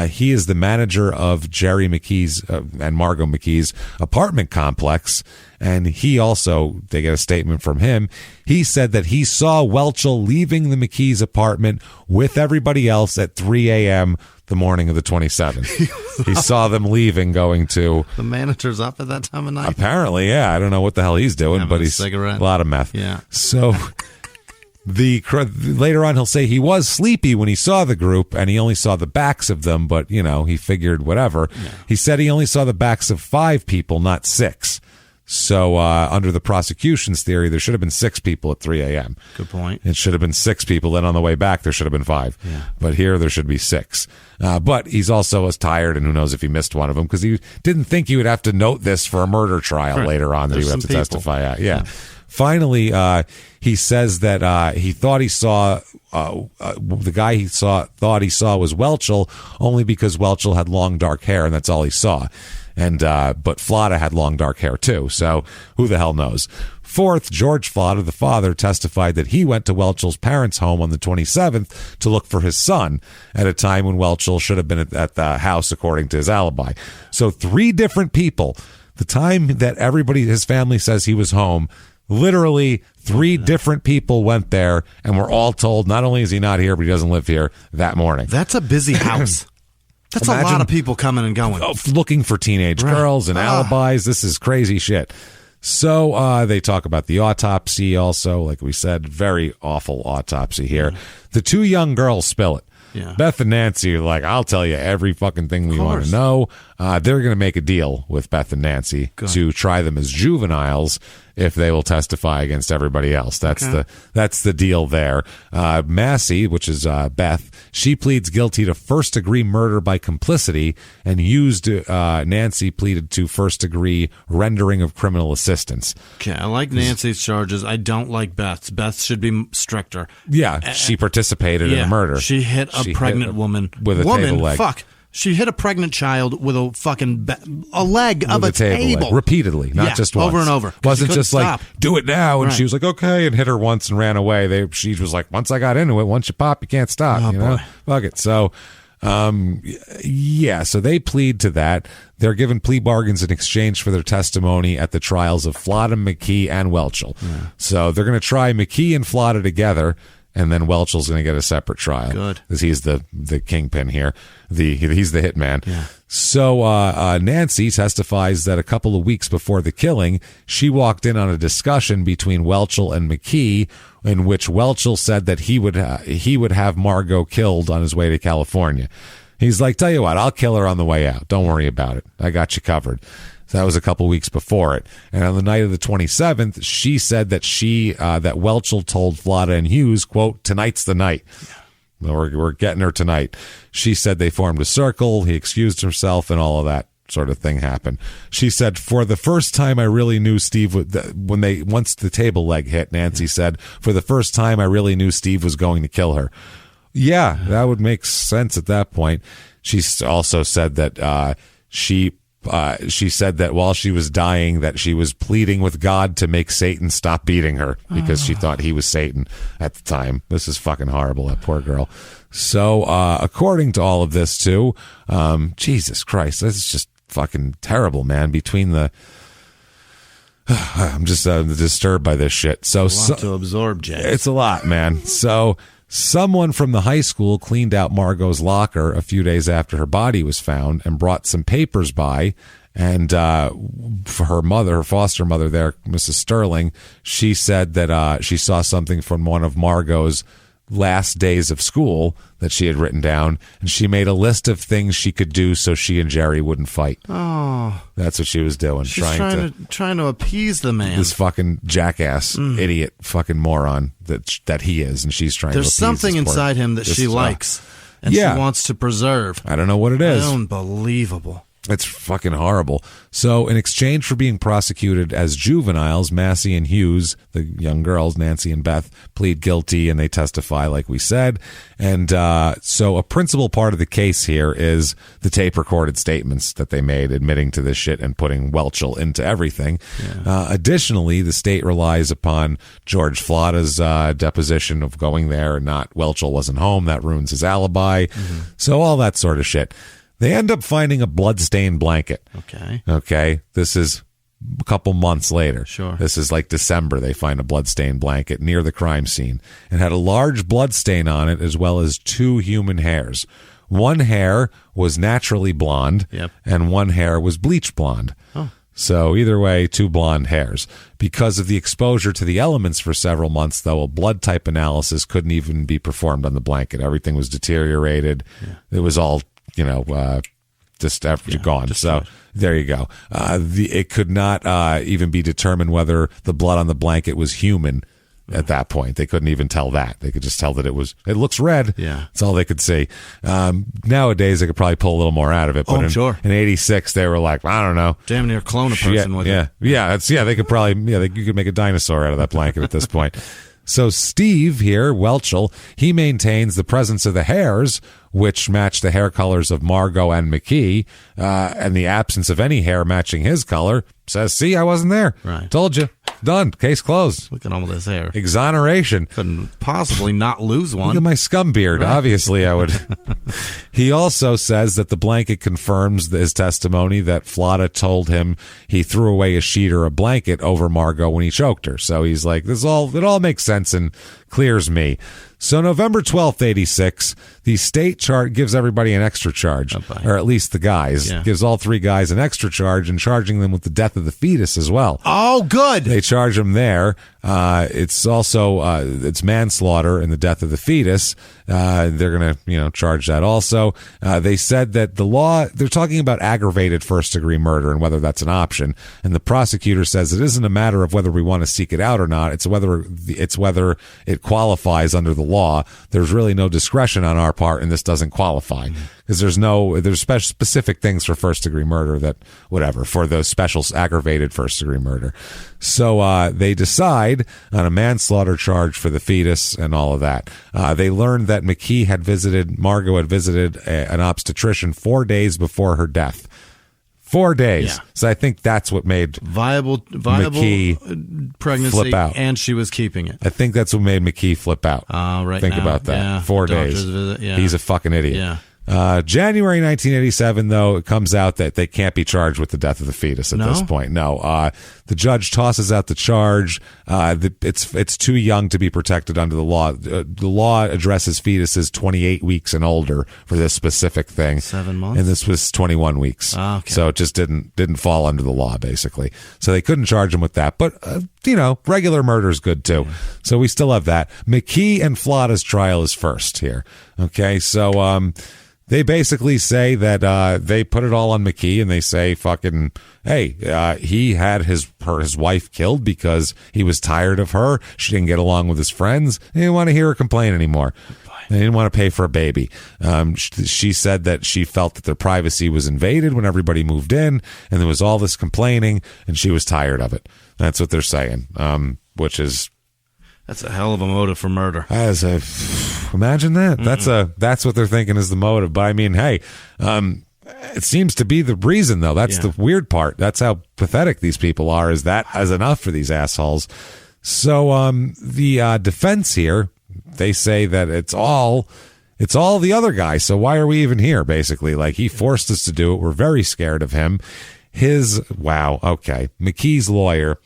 He is the manager of Jerry McKee's and Margot McKee's apartment complex. And he also, they get a statement from him. He said that he saw Welchel leaving the McKee's apartment with everybody else at 3 a.m. the morning of the 27th. He saw them leaving, going to... The manager's up at that time of night? Apparently, yeah. I don't know what the hell he's doing, Having but a he's cigarette. a lot of meth. Yeah. So... Later on, he'll say he was sleepy when he saw the group, and he only saw the backs of them, but, he figured whatever. Yeah. He said he only saw the backs of 5 people, not 6. So under the prosecution's theory, there should have been 6 people at 3 a.m. Good point. It should have been 6 people. Then on the way back, there should have been 5. Yeah. But here, there should be 6. But he's also as tired, and who knows if he missed one of them, because he didn't think he would have to note this for a murder trial later on that he would have to testify at. Yeah. Finally, he says that he thought he saw the guy thought he saw was Welchel only because Welchel had long dark hair, and that's all he saw. And but Flotta had long dark hair too, so who the hell knows? Fourth, George Flotta, the father, testified that he went to Welchel's parents' home on the 27th to look for his son at a time when Welchel should have been at the house, according to his alibi. So 3 different people. The time that his family says he was home, literally 3 different people went there and were all told not only is he not here, but he doesn't live here that morning. That's a busy house. That's a lot of people coming and going. Looking for teenage girls and alibis. This is crazy shit. So they talk about the autopsy also. Like we said, very awful autopsy here. The 2 young girls spill it. Yeah. Beth and Nancy are like, I'll tell you every fucking thing we want to know. They're going to make a deal with Beth and Nancy to try them as juveniles if they will testify against everybody else. That's the deal there. Massey, which is Beth, she pleads guilty to first-degree murder by complicity, and Nancy pleaded to first-degree rendering of criminal assistance. Okay, I like Nancy's charges. I don't like Beth's. Beth should be stricter. Yeah, she participated in a murder. She hit a pregnant woman. With a table leg. Fuck. She hit a pregnant child with a fucking a leg of a table. Repeatedly, not just once. Over and over. Wasn't just like, do it now. And she was like, okay, and hit her once and ran away. She was like, once I got into it, once you pop, you can't stop. Oh, boy. Fuck it. So, so they plead to that. They're given plea bargains in exchange for their testimony at the trials of Flotta, McKee, and Welchel. Yeah. So they're going to try McKee and Flotta together, and then Welchel's going to get a separate trial. Good. Because he's the kingpin here. He's the hitman. Yeah. So Nancy testifies that a couple of weeks before the killing, she walked in on a discussion between Welchel and McKee in which Welchel said that he would have Margot killed on his way to California. He's like, tell you what, I'll kill her on the way out. Don't worry about it. I got you covered. So that was a couple weeks before it. And on the night of the 27th, she said that that Welchel told Flotta and Hughes, quote, tonight's the night. We're getting her tonight. She said they formed a circle. He excused himself and all of that sort of thing happened. She said, for the first time I really knew Steve once the table leg hit, Nancy said, for the first time I really knew Steve was going to kill her. Yeah, that would make sense at that point. She also said that she said that while she was dying that she was pleading with God to make Satan stop beating her because she thought he was Satan at the time. This is fucking horrible, that poor girl. So according to all of this too, Jesus Christ, this is just fucking terrible, man. Between the I'm just disturbed by this shit. So a lot to absorb, James. It's a lot, man. So someone from the high school cleaned out Margot's locker a few days after her body was found and brought some papers by. And for her foster mother there, Mrs. Sterling, she said that she saw something from one of Margot's last days of school that she had written down, and she made a list of things she could do so she and Jerry wouldn't fight. Oh, that's what she was doing. She's trying to appease the man. This fucking jackass, idiot, fucking moron that he is, and she's trying. There's to appease something inside him that she likes, and she wants to preserve. I don't know what it is. Unbelievable. It's fucking horrible. So in exchange for being prosecuted as juveniles, Massey and Hughes, the young girls, Nancy and Beth, plead guilty and they testify like we said. And so a principal part of the case here is the tape-recorded statements that they made admitting to this shit and putting Welchel into everything. Yeah. Additionally, the state relies upon George Flotta's deposition of going there and not Welchel wasn't home. That ruins his alibi. Mm-hmm. So all that sort of shit. They end up finding a bloodstained blanket. Okay. This is a couple months later. Sure. This is like December. They find a bloodstained blanket near the crime scene. It had a large blood stain on it as well as 2 human hairs. One hair was naturally blonde, and one hair was bleach blonde. Oh. So either way, 2 blonde hairs. Because of the exposure to the elements for several months, though, a blood type analysis couldn't even be performed on the blanket. Everything was deteriorated. Yeah. It was all just gone. So there you go. It could not even be determined whether the blood on the blanket was human at that point. They couldn't even tell that. They could just tell that it looks red. Yeah. That's all they could see. Nowadays, they could probably pull a little more out of it. But in 86, they were like, I don't know. Damn near clone a person with it. Yeah. They could probably, you could make a dinosaur out of that blanket at this point. So Steve here, Welchel, he maintains the presence of the hairs, which match the hair colors of Margot and McKee, and the absence of any hair matching his color. Says, see, I wasn't there. Right. Told you. Done. Case closed. Look at all this hair. Exoneration. Couldn't possibly not lose one. Look at my scum beard. Right. Obviously, I would. He also says that the blanket confirms his testimony that Flotta told him he threw away a sheet or a blanket over Margot when he choked her. So he's like, it all makes sense and clears me. So November 12th, 86, the state gives everybody an extra charge, or at least the guys. Yeah. Gives all 3 guys an extra charge and charging them with the death of the fetus as well. Oh, good. They charge them there. It's also it's manslaughter and the death of the fetus. They're going to charge that also. They said that the law, they're talking about aggravated first-degree murder and whether that's an option. And the prosecutor says it isn't a matter of whether we want to seek it out or not. It's whether it qualifies under the law. There's really no discretion on our part, and this doesn't qualify because there's specific things for first-degree murder that whatever for those special aggravated first-degree murder. So they decide on a manslaughter charge for the fetus and all of that. They learned that Margot had visited an obstetrician 4 days before her death. 4 days. Yeah. So I think that's what made viable McKee pregnancy flip out. And she was keeping it. I think that's what made McKee flip out. Think about that. Yeah. 4 days. He's a fucking idiot. Yeah. January 1987, though, it comes out that they can't be charged with the death of the fetus at this point. No. The judge tosses out the charge. It's too young to be protected under the law. The law addresses fetuses 28 weeks and older for this specific thing. 7 months? And this was 21 weeks. Okay. So it just didn't fall under the law, basically. So they couldn't charge him with that. But, regular murder is good, too. Yeah. So we still have that. McKee and Flotta's trial is first here. Okay, so they basically say that they put it all on McKee, and they say, fucking, hey, he had his wife killed because he was tired of her. She didn't get along with his friends. He didn't want to hear her complain anymore. They didn't want to pay for a baby. She said that she felt that their privacy was invaded when everybody moved in, and there was all this complaining, and she was tired of it. That's what they're saying, which is... That's a hell of a motive for murder. Imagine that. Mm-mm. That's what they're thinking is the motive. But I mean, hey, it seems to be the reason, though. That's the weird part. That's how pathetic these people are. Is that as enough for these assholes? So the defense here, they say that it's all the other guy. So why are we even here? Basically, like he forced us to do it. We're very scared of him. McKee's lawyer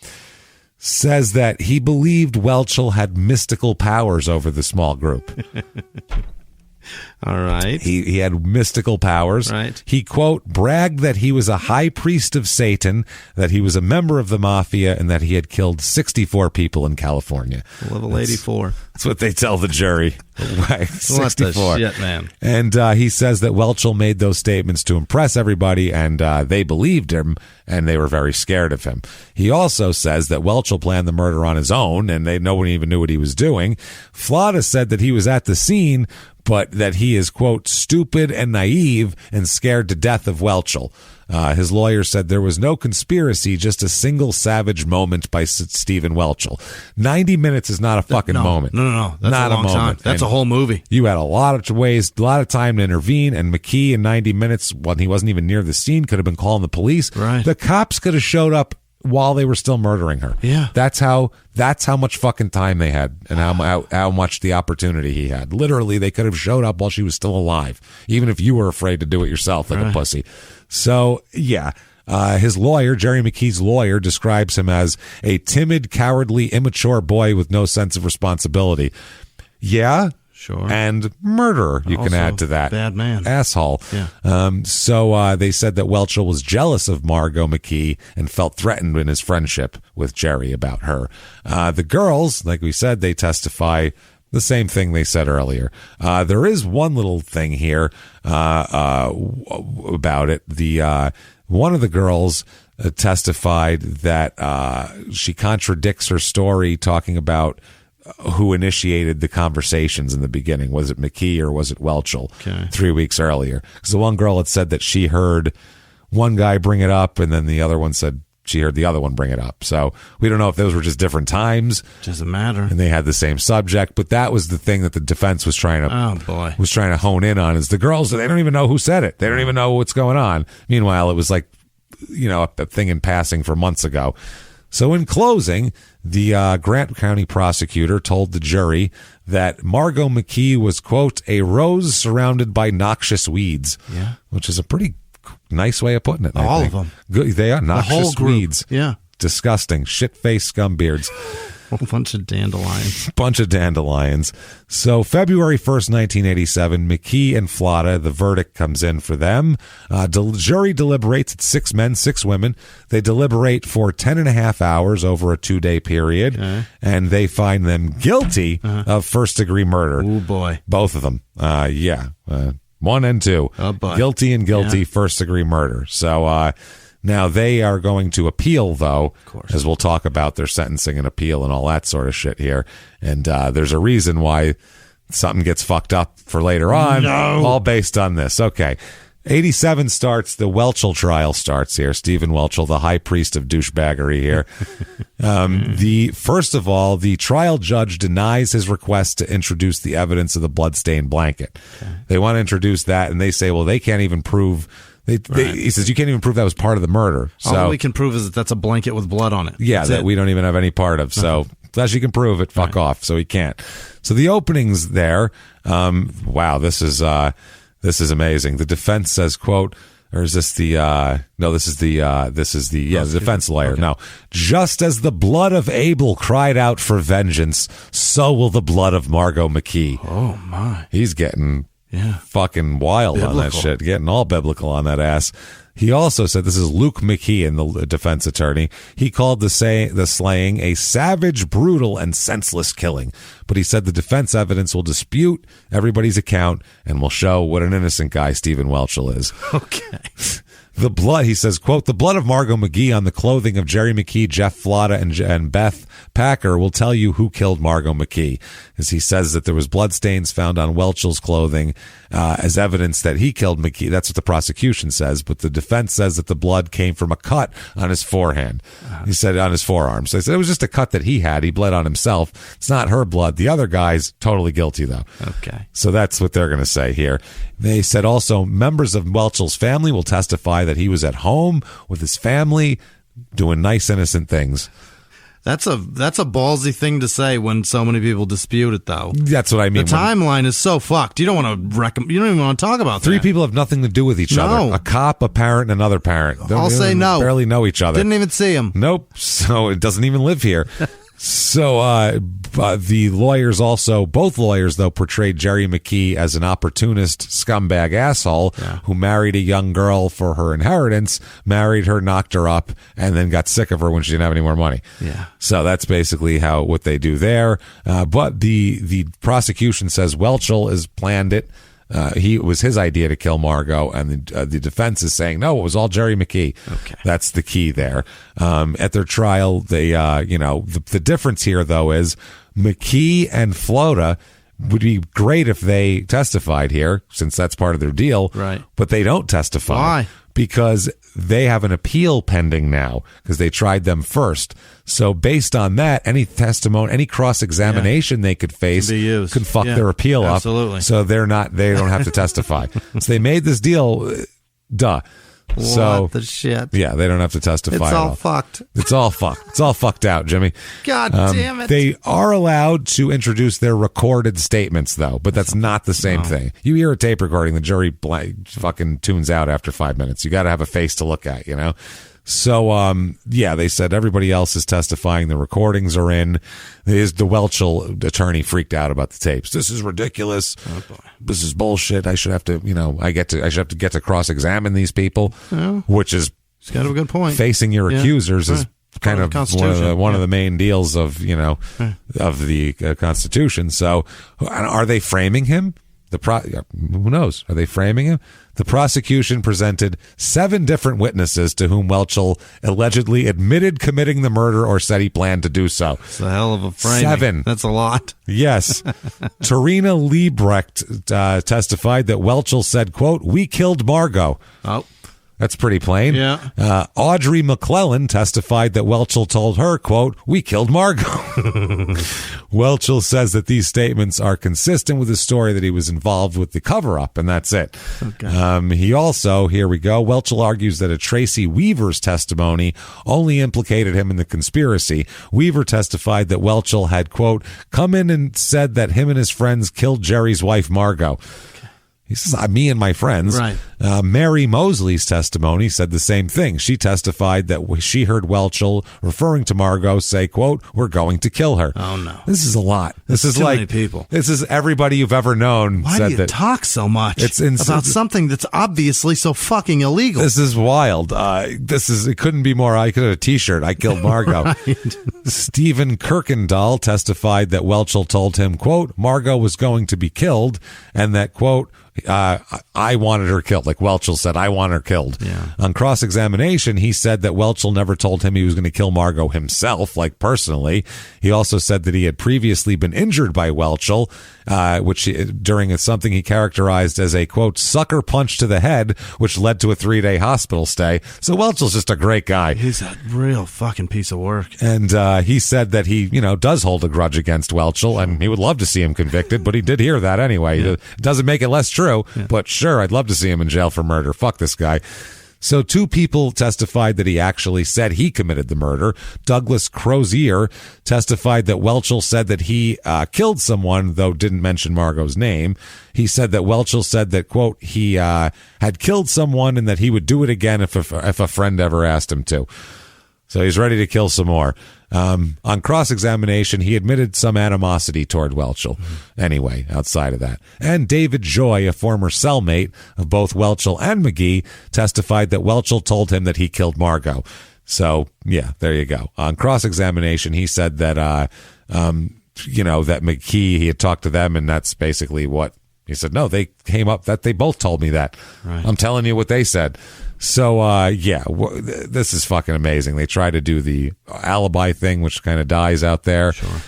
says that he believed Welchel had mystical powers over the small group. All right. He had mystical powers. Right. He, quote, bragged that he was a high priest of Satan, that he was a member of the Mafia, and that he had killed 64 people in California. Level 84. That's what they tell the jury. 64. What the shit, man. And he says that Welchel made those statements to impress everybody, and they believed him, and they were very scared of him. He also says that Welchel planned the murder on his own, and no one even knew what he was doing. Flotta said that he was at the scene, but that he is, quote, stupid and naive and scared to death of Welchel. His lawyer said there was no conspiracy, just a single savage moment by Stephen Welchel. 90 minutes is not a fucking moment. No. That's not a long moment. time. That's And a whole movie. You had a lot of time to intervene, and McKee in 90 minutes, when he wasn't even near the scene, could have been calling the police. Right. The cops could have showed up while they were still murdering her. Yeah. That's how much fucking time they had, and how much the opportunity he had. Literally, they could have showed up while she was still alive, even if you were afraid to do it yourself like a pussy. So, yeah. His lawyer, Jerry McKee's lawyer, describes him as a timid, cowardly, immature boy with no sense of responsibility. Yeah. Sure. And murderer, you can add to that. Bad man. Asshole. Yeah. So they said that Welchel was jealous of Margot McKee and felt threatened in his friendship with Jerry about her. The girls, like we said, they testify the same thing they said earlier. There is one little thing here about it. One of the girls testified that she contradicts her story, talking about who initiated the conversations in the beginning. Was it McKee or was it Welchel 3 weeks earlier? Because the one girl had said that she heard one guy bring it up, and then the other one said she heard the other one bring it up. So we don't know if those were just different times. Doesn't matter. And they had the same subject, but that was the thing that the defense was trying to hone in on, is the girls, they don't even know who said it. They don't even know what's going on. Meanwhile, it was like, a thing in passing for months ago. So in closing, the Grant County prosecutor told the jury that Margot McKee was, quote, a rose surrounded by noxious weeds, which is a pretty nice way of putting it. All of them. Good, they are noxious the whole group. weeds. Yeah. Disgusting. Shit-faced scumbeards. A bunch of dandelions. So February 1st, 1987, McKee and Flotta, the verdict comes in for them. Jury deliberates. It's 6 men, 6 women. They deliberate for 10 and a half hours over a 2-day period, and they find them guilty of first-degree murder. Oh, boy. Both of them. 1 and 2. Oh, boy. Guilty, first-degree murder. So, now, they are going to appeal, though, as we'll talk about their sentencing and appeal and all that sort of shit here. And there's a reason why something gets fucked up for later on, all based on this. Okay. 87 starts, the Welchel trial starts here. Stephen Welchel, the high priest of douchebaggery here. First of all, the trial judge denies his request to introduce the evidence of the bloodstained blanket. They want to introduce that, and they say, well, they can't even prove... He says, you can't even prove that was part of the murder. So, all we can prove is that that's a blanket with blood on it. Yeah, that we don't even have any part of. So, unless you can prove it, fuck off. So he can't. So the openings there, wow, this is amazing. The defense says, quote, or is this the, the defense lawyer. Okay. No. Just as the blood of Abel cried out for vengeance, so will the blood of Margot McKee. Oh, my. He's getting... fucking wild biblical. On that shit, getting all biblical on that ass. He also said, this is Luke McKeon, the defense attorney, he called the slaying a savage, brutal, and senseless killing. But he said the defense evidence will dispute everybody's account and will show what an innocent guy Stephen Welchel is. Okay. The blood, he says, quote, the blood of Margot McGee on the clothing of Jerry McKee, Jeff Flotta, and Beth Packer will tell you who killed Margot McKee. As he says that there was bloodstains found on Welchel's clothing as evidence that he killed McKee. That's what the prosecution says, but the defense says that the blood came from a cut on his forehand. He said on his forearm. So they said it was just a cut that he had. He bled on himself. It's not her blood. The other guy's totally guilty, though. Okay. So that's what they're going to say here. They said also members of Welchel's family will testify that he was at home with his family doing nice, innocent things. That's a ballsy thing to say when so many people dispute it, though. That's what I mean. The timeline is so fucked. You don't want to you don't even want to talk about that. 3 people have nothing to do with each other. A cop, a parent, and another parent. I'll say no. Barely know each other. Didn't even see him. Nope. So it doesn't even live here. So the lawyers also, both lawyers, though, portrayed Jerry McKee as an opportunist scumbag asshole who married a young girl for her inheritance, married her, knocked her up, and then got sick of her when she didn't have any more money. Yeah. So that's basically what they do there. But the prosecution says Welchel has planned it. It was his idea to kill Margot, and the defense is saying, no, it was all Jerry McKee. Okay. That's the key there. At their trial, they, the difference here, though, is McKee and Flotta would be great if they testified here, since that's part of their deal. Right. But they don't testify. Why? Because they have an appeal pending now, because they tried them first. So based on that, any testimony, any cross-examination they could face can fuck their appeal absolutely. up. So they don't have to testify. So they made this deal, What the shit? Yeah, they don't have to testify. It's all fucked. It's all fucked. It's all fucked out, Jimmy. God damn it. They are allowed to introduce their recorded statements, though, but that's not the same thing. You hear a tape recording, the jury fucking tunes out after 5 minutes. You got to have a face to look at, you know? So, they said everybody else is testifying. The recordings are in. The Welchel attorney freaked out about the tapes. This is ridiculous. Oh, boy. This is bullshit. I should have to, I should have to get to cross-examine these people, which is he's got a good point. Facing your accusers is kind of one of the main deals of, of the Constitution. So are they framing him? Who knows? Are they framing him? The prosecution presented 7 different witnesses to whom Welchel allegedly admitted committing the murder or said he planned to do so. It's a hell of a framing. 7. That's a lot. Yes. Tarina Liebrecht testified that Welchel said, quote, "We killed Margot." Oh. That's pretty plain. Yeah. Audrey McClellan testified that Welchel told her, quote, "We killed Margot." Welchel says that these statements are consistent with his story that he was involved with the cover-up, and that's it. Okay. He also, here we go, Welchel argues that a Tracy Weaver's testimony only implicated him in the conspiracy. Weaver testified that Welchel had, quote, "come in and said that him and his friends killed Jerry's wife, Margot." He says, "Me and my friends." Right. Mary Mosley's testimony said the same thing. She testified that she heard Welchel referring to Margot say, quote, "We're going to kill her." Oh, no. This is a lot. This is too like many people. This is everybody you've ever known. Why said do you that talk so much about something that's obviously so fucking illegal? This is wild. It couldn't be more. I could have a T-shirt. "I killed Margot." Right. Stephen Kirkendall testified that Welchel told him, quote, "Margot was going to be killed," and that, quote, "I wanted her killed." Like Welchel said, "I want her killed." Yeah. On cross-examination, he said that Welchel never told him he was going to kill Margot himself, like personally. He also said that he had previously been injured by Welchel, during something he characterized as a, quote, "sucker punch to the head," which led to a 3-day hospital stay. So Welchel's just a great guy. He's a real fucking piece of work. And he said that he, does hold a grudge against Welchel, and he would love to see him convicted, but he did hear that anyway. Yeah. It doesn't make it less true, but sure, I'd love to see him in jail for murder. Fuck this guy. So 2 people testified that he actually said he committed the murder. Douglas Crozier testified that Welchel said that he killed someone, though didn't mention Margot's name. He said that Welchel said that, quote, he had killed someone and that he would do it again if a friend ever asked him to. So he's ready to kill some more. On cross-examination, he admitted some animosity toward Welchel. Anyway, outside of that. And David Joy, a former cellmate of both Welchel and McGee, testified that Welchel told him that he killed Margot. So, yeah, there you go. On cross-examination, he said that, that McGee, he had talked to them, and that's basically what he said. No, they came up that they both told me that. Right. I'm telling you what they said. So, this is fucking amazing. They try to do the alibi thing, which kind of dies out there. Sure.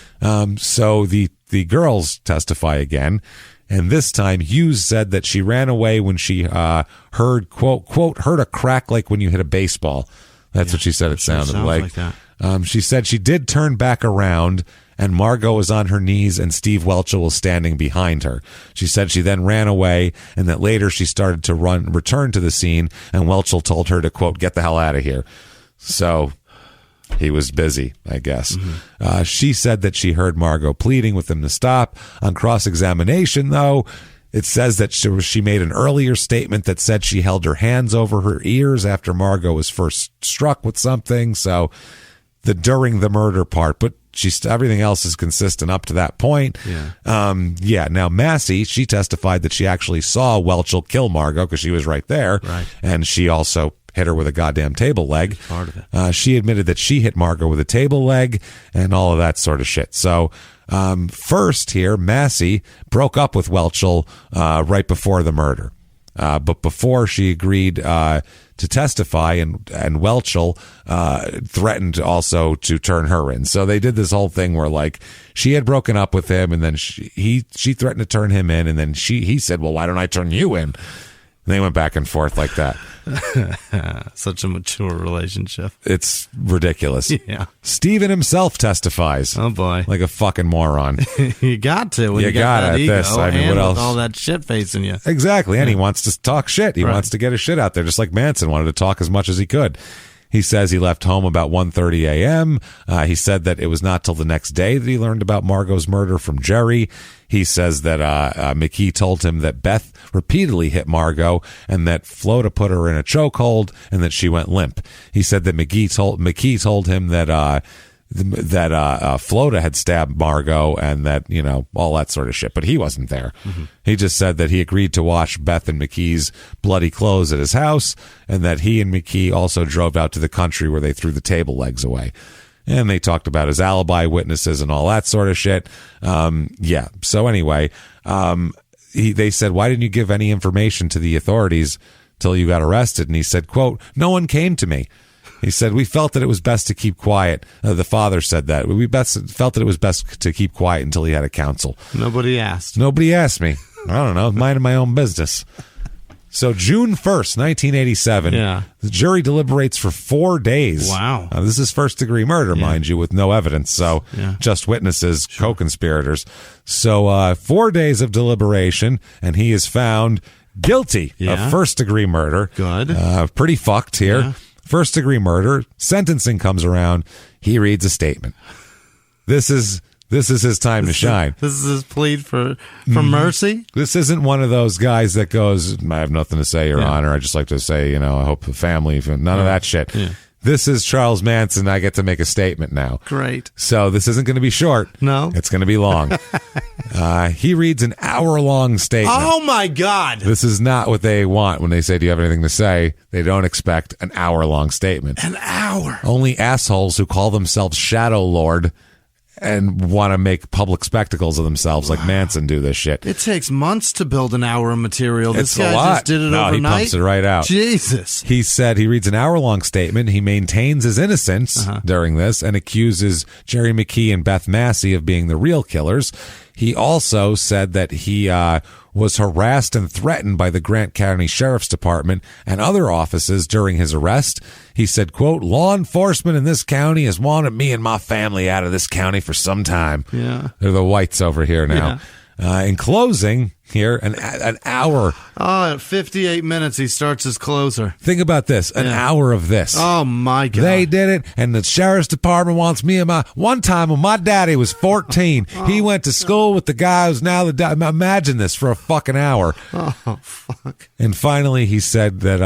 So the girls testify again. And this time Hughes said that she ran away when she heard, quote, heard a crack like when you hit a baseball. That's what she said it sounded like. That. She said she did turn back around, and Margot was on her knees and Steve Welchel was standing behind her. She said she then ran away and that later she started to return to the scene, and Welchel told her to, quote, "get the hell out of here." So he was busy, I guess. Mm-hmm. She said that she heard Margot pleading with him to stop. On cross-examination, though, it says that she made an earlier statement that said she held her hands over her ears after Margot was first struck with something. So during the murder part, but everything else is consistent up to that point. Yeah. Now Massey, she testified that she actually saw Welchel kill Margot because she was right there. Right. And she also hit her with a goddamn table leg. Part of it. She admitted that she hit Margot with a table leg and all of that sort of shit. So, first here, Massey broke up with Welchel, right before the murder. But before she agreed to testify, and Welchel threatened also to turn her in. So they did this whole thing where, like, she had broken up with him, and then she threatened to turn him in, and then he said, well, why don't I turn you in? And they went back and forth like that. Such a mature relationship. It's ridiculous. Yeah. Steven himself testifies. Oh, boy. Like a fucking moron. You got to when you got that ego this. I mean, and what else? With all that shit facing you. Exactly. And he wants to talk shit. He wants to get his shit out there, just like Manson wanted to talk as much as he could. He says he left home about 1:30 a.m. He said that it was not till the next day that he learned about Margot's murder from Jerry. He says that McKee told him that Beth repeatedly hit Margot and that Flota put her in a chokehold and that she went limp. He said that McKee told him that Flota had stabbed Margot and that, you know, all that sort of shit, but he wasn't there. Mm-hmm. He just said that he agreed to wash Beth and McKee's bloody clothes at his house and that he and McKee also drove out to the country where they threw the table legs away. And they talked about his alibi witnesses and all that sort of shit. Yeah. So anyway, they said, why didn't you give any information to the authorities till you got arrested? And he said, quote, no one came to me. He said, we felt that it was best to keep quiet. The father said that. We felt that it was best to keep quiet until he had a counsel. Nobody asked. Nobody asked me. I don't know. Minding my own business. So June 1st, 1987, the jury deliberates for 4 days. Wow. This is first-degree murder, mind you, with no evidence. So just witnesses, co-conspirators. So 4 days of deliberation, and he is found guilty of first-degree murder. Good. Pretty fucked here. Yeah. First-degree murder. Sentencing comes around. He reads a statement. This is his time to shine. This is his plea for mercy? This isn't one of those guys that goes, I have nothing to say, Your Honor. I just like to say, you know, I hope the family, none of that shit. Yeah. This is Charles Manson. I get to make a statement now. Great. So this isn't going to be short. No. It's going to be long. He reads an hour-long statement. Oh, my God. This is not what they want when they say, do you have anything to say? They don't expect an hour-long statement. An hour. Only assholes who call themselves Shadowlord and want to make public spectacles of themselves like Manson do this shit. It takes months to build an hour of material. This guy a lot. just did it overnight. He pumps it right out. Jesus. He said he reads an hour-long statement. He maintains his innocence during this and accuses Jerry McKee and Beth Massey of being the real killers. He also said that he was harassed and threatened by the Grant County Sheriff's Department and other offices during his arrest. He said, quote, law enforcement in this county has wanted me and my family out of this county for some time. Yeah. They're the whites over here now. Yeah. In closing here, an hour. Oh, at 58 minutes, he starts his closer. Think about this, an hour of this. Oh, my God. They did it, and the sheriff's department wants me and one time when my daddy was 14, he went to school with the guy who's now the dad. Imagine this for a fucking hour. Oh, fuck. And finally, he said that,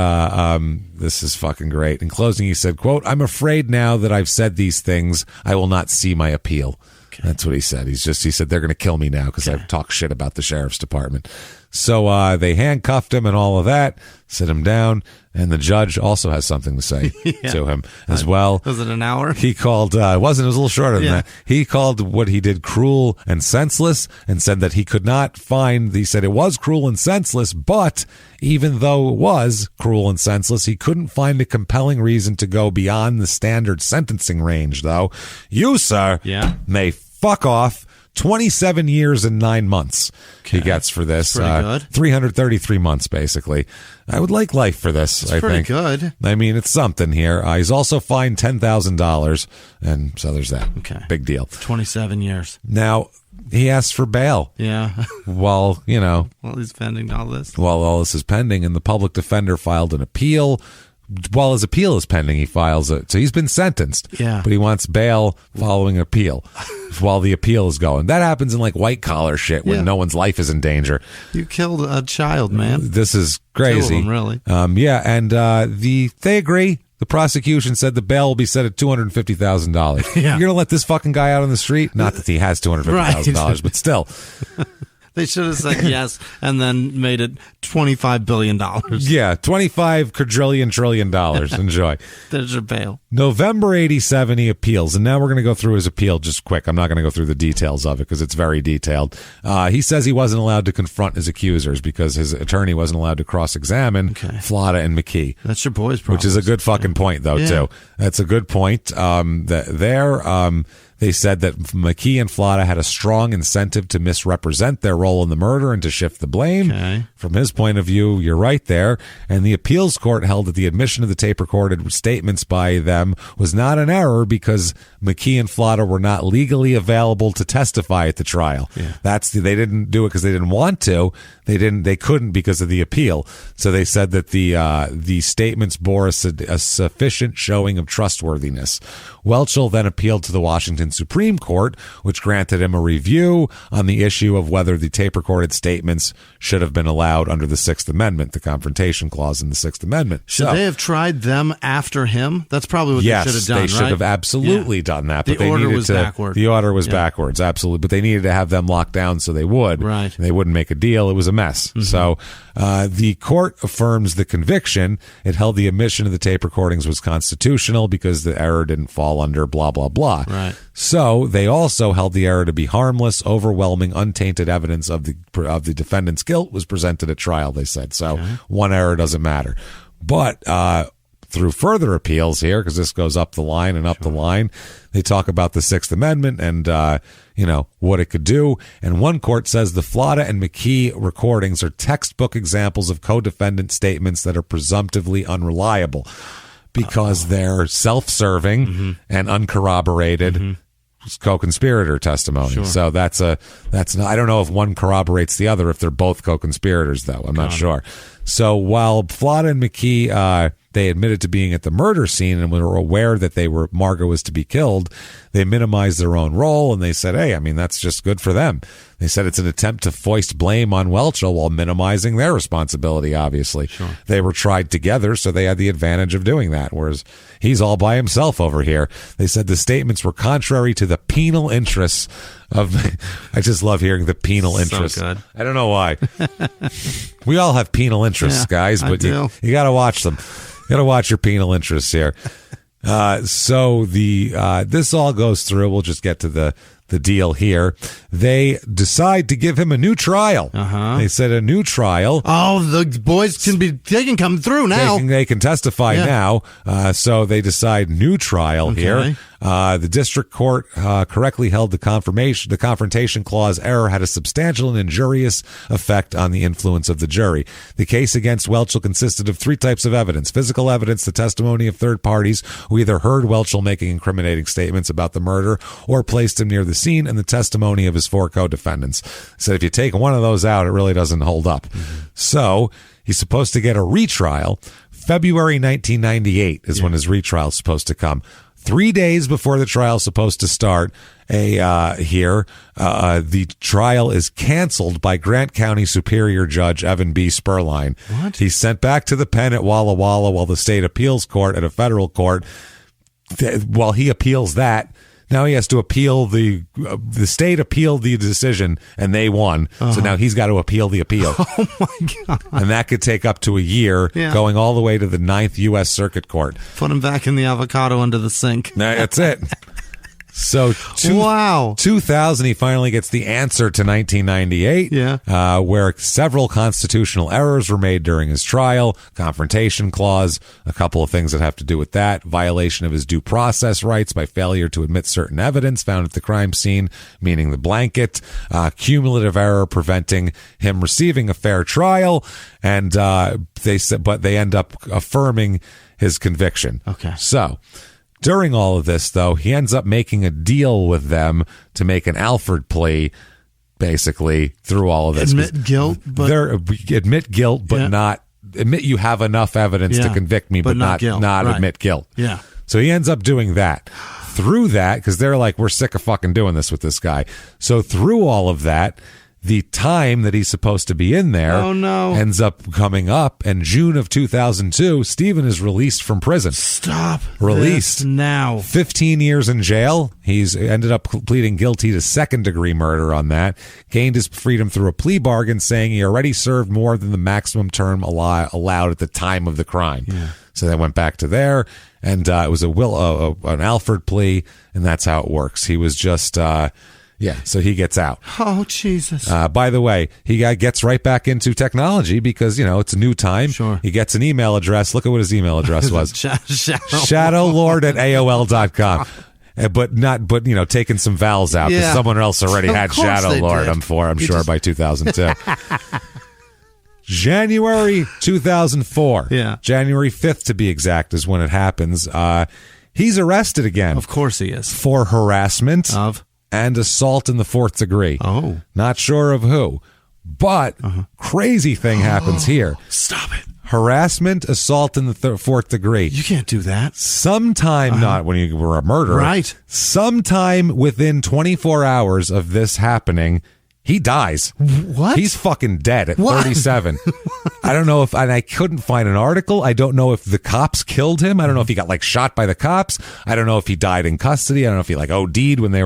this is fucking great. In closing, he said, quote, I'm afraid now that I've said these things, I will not see my appeal. That's what he said. He said they're going to kill me now because I've talked shit about the sheriff's department. So they handcuffed him and all of that, sit him down, and the judge also has something to say to him as well. Was it an hour? He called, it was a little shorter than that. He called what he did cruel and senseless and said that he could not find, he said it was cruel and senseless, but even though it was cruel and senseless, he couldn't find a compelling reason to go beyond the standard sentencing range, though. You, sir, may fuck off. 27 years and 9 months he gets for this. Good. 333 months, basically. I would like life for this, I think. Pretty good. I mean, it's something here. He's also fined $10,000, and so there's that. Okay. Big deal. 27 years. Now, he asked for bail. Yeah. While he's pending all this. While all this is pending, and the public defender filed an appeal. While his appeal is pending, he files it. So he's been sentenced. Yeah. But he wants bail following appeal while the appeal is going. That happens in like white collar shit when no one's life is in danger. You killed a child, man. This is crazy. 2 of them, really. And they agree. The prosecution said the bail will be set at $250,000. You're going to let this fucking guy out on the street? Not that he has $250,000, but still. They should have said yes and then made it $25 billion. Yeah, $25 quadrillion trillion. Enjoy. There's your bail. November 87, he appeals. And now we're going to go through his appeal just quick. I'm not going to go through the details of it because it's very detailed. He says he wasn't allowed to confront his accusers because his attorney wasn't allowed to cross-examine Flotta and McKee. That's your boy's problem. Which is a good fucking point, though, too. That's a good point. They said that McKee and Flotta had a strong incentive to misrepresent their role in the murder and to shift the blame. Okay. From his point of view, you're right there. And the appeals court held that the admission of the tape-recorded statements by them was not an error because McKee and Flotta were not legally available to testify at the trial. Yeah. They didn't do it because they didn't want to. They couldn't because of the appeal. So they said that the statements bore a sufficient showing of trustworthiness. Welchel then appealed to the Washington Supreme Court, which granted him a review on the issue of whether the tape-recorded statements should have been allowed under the Sixth Amendment, the Confrontation Clause in the Sixth Amendment. Should they have tried them after him? That's probably what they should have done, they should have absolutely done that. But the order was backward. The order was backwards, absolutely. But they needed to have them locked down so they would. Right. They wouldn't make a deal. It was a mess. Mm-hmm. So the court affirms the conviction. It held the admission of the tape recordings was constitutional because the error didn't fall under blah, blah, blah. Right. So they also held the error to be harmless. Overwhelming, untainted evidence of the defendant's guilt was presented at trial, they said. So one error doesn't matter. But through further appeals here, because this goes up the line and up the line, they talk about the Sixth Amendment and what it could do. And one court says the Flotta and McKee recordings are textbook examples of co-defendant statements that are presumptively unreliable because they're self-serving and uncorroborated co-conspirator testimony. Sure. So that's not, I don't know if one corroborates the other if they're both co-conspirators, though. I'm not sure. So while Flotta and McKee, they admitted to being at the murder scene and were aware that Margot was to be killed, they minimized their own role and they said, hey, I mean, that's just good for them. They said it's an attempt to foist blame on Welchel while minimizing their responsibility, obviously. Sure. They were tried together, so they had the advantage of doing that, whereas he's all by himself over here. They said the statements were contrary to the penal interests of... I just love hearing the penal interests. So good. I don't know why. We all have penal interests, guys, but you got to watch them. You got to watch your penal interests here. So this all goes through. We'll just get to the deal here. They decide to give him a new trial. They said a new trial. Oh, the boys can come through now. They can testify now. So they decide new trial here. The district court correctly held the confrontation clause error had a substantial and injurious effect on the influence of the jury. The case against Welchel consisted of three types of evidence: physical evidence, the testimony of third parties who either heard Welchel making incriminating statements about the murder or placed him near the scene, and the testimony of his four co-defendants. So if you take one of those out, it really doesn't hold up. So he's supposed to get a retrial. February 1998 is when his retrial is supposed to come. 3 days before the trial is supposed to start, the trial is canceled by Grant County Superior Judge Evan B. Spurline. What? He's sent back to the pen at Walla Walla while the state appeals court at a federal court, while he appeals that, now he has to appeal the state appealed the decision and they won. So now he's got to appeal the appeal. Oh my God. And that could take up to a year, going all the way to the 9th U.S. Circuit Court. Put him back in the avocado under the sink. That's it. So 2000, he finally gets the answer to 1998, where several constitutional errors were made during his trial. Confrontation clause, a couple of things that have to do with that. Violation of his due process rights by failure to admit certain evidence found at the crime scene, meaning the blanket. Cumulative error preventing him receiving a fair trial. And they end up affirming his conviction. Okay. So... during all of this, though, he ends up making a deal with them to make an Alford plea, basically, through all of this. Admit guilt, but not admit you have enough evidence to convict me, but not admit guilt. Yeah. So he ends up doing that. Through that, because they're like, we're sick of fucking doing this with this guy. So through all of that, The time that he's supposed to be in there ends up coming up, and June of 2002, Stephen is released from prison. Stop. Released. Now. 15 years in jail. He's ended up pleading guilty to second-degree murder on that. Gained his freedom through a plea bargain, saying he already served more than the maximum term allowed at the time of the crime. Yeah. So they went back to there, and it was an Alford plea, and that's how it works. He was just... so he gets out. Oh, Jesus. By the way, he gets right back into technology because, it's a new time. Sure. He gets an email address. Look at what his email address was. Shadowlord at AOL.com. But taking some vowels out because someone else already had Shadowlord, I'm sure, by 2002. January 2004. Yeah. January 5th, to be exact, is when it happens. He's arrested again. Of course he is. For harassment. And assault in the 4th degree. Oh. Not sure of who. But crazy thing happens here. Stop it. Harassment, assault in the 4th degree. You can't do that. Sometime, not when you were a murderer. Right. Sometime within 24 hours of this happening, he dies. What? He's fucking dead at 37. I don't know and I couldn't find an article. I don't know if the cops killed him. I don't know if he got shot by the cops. I don't know if he died in custody. I don't know if he OD'd when they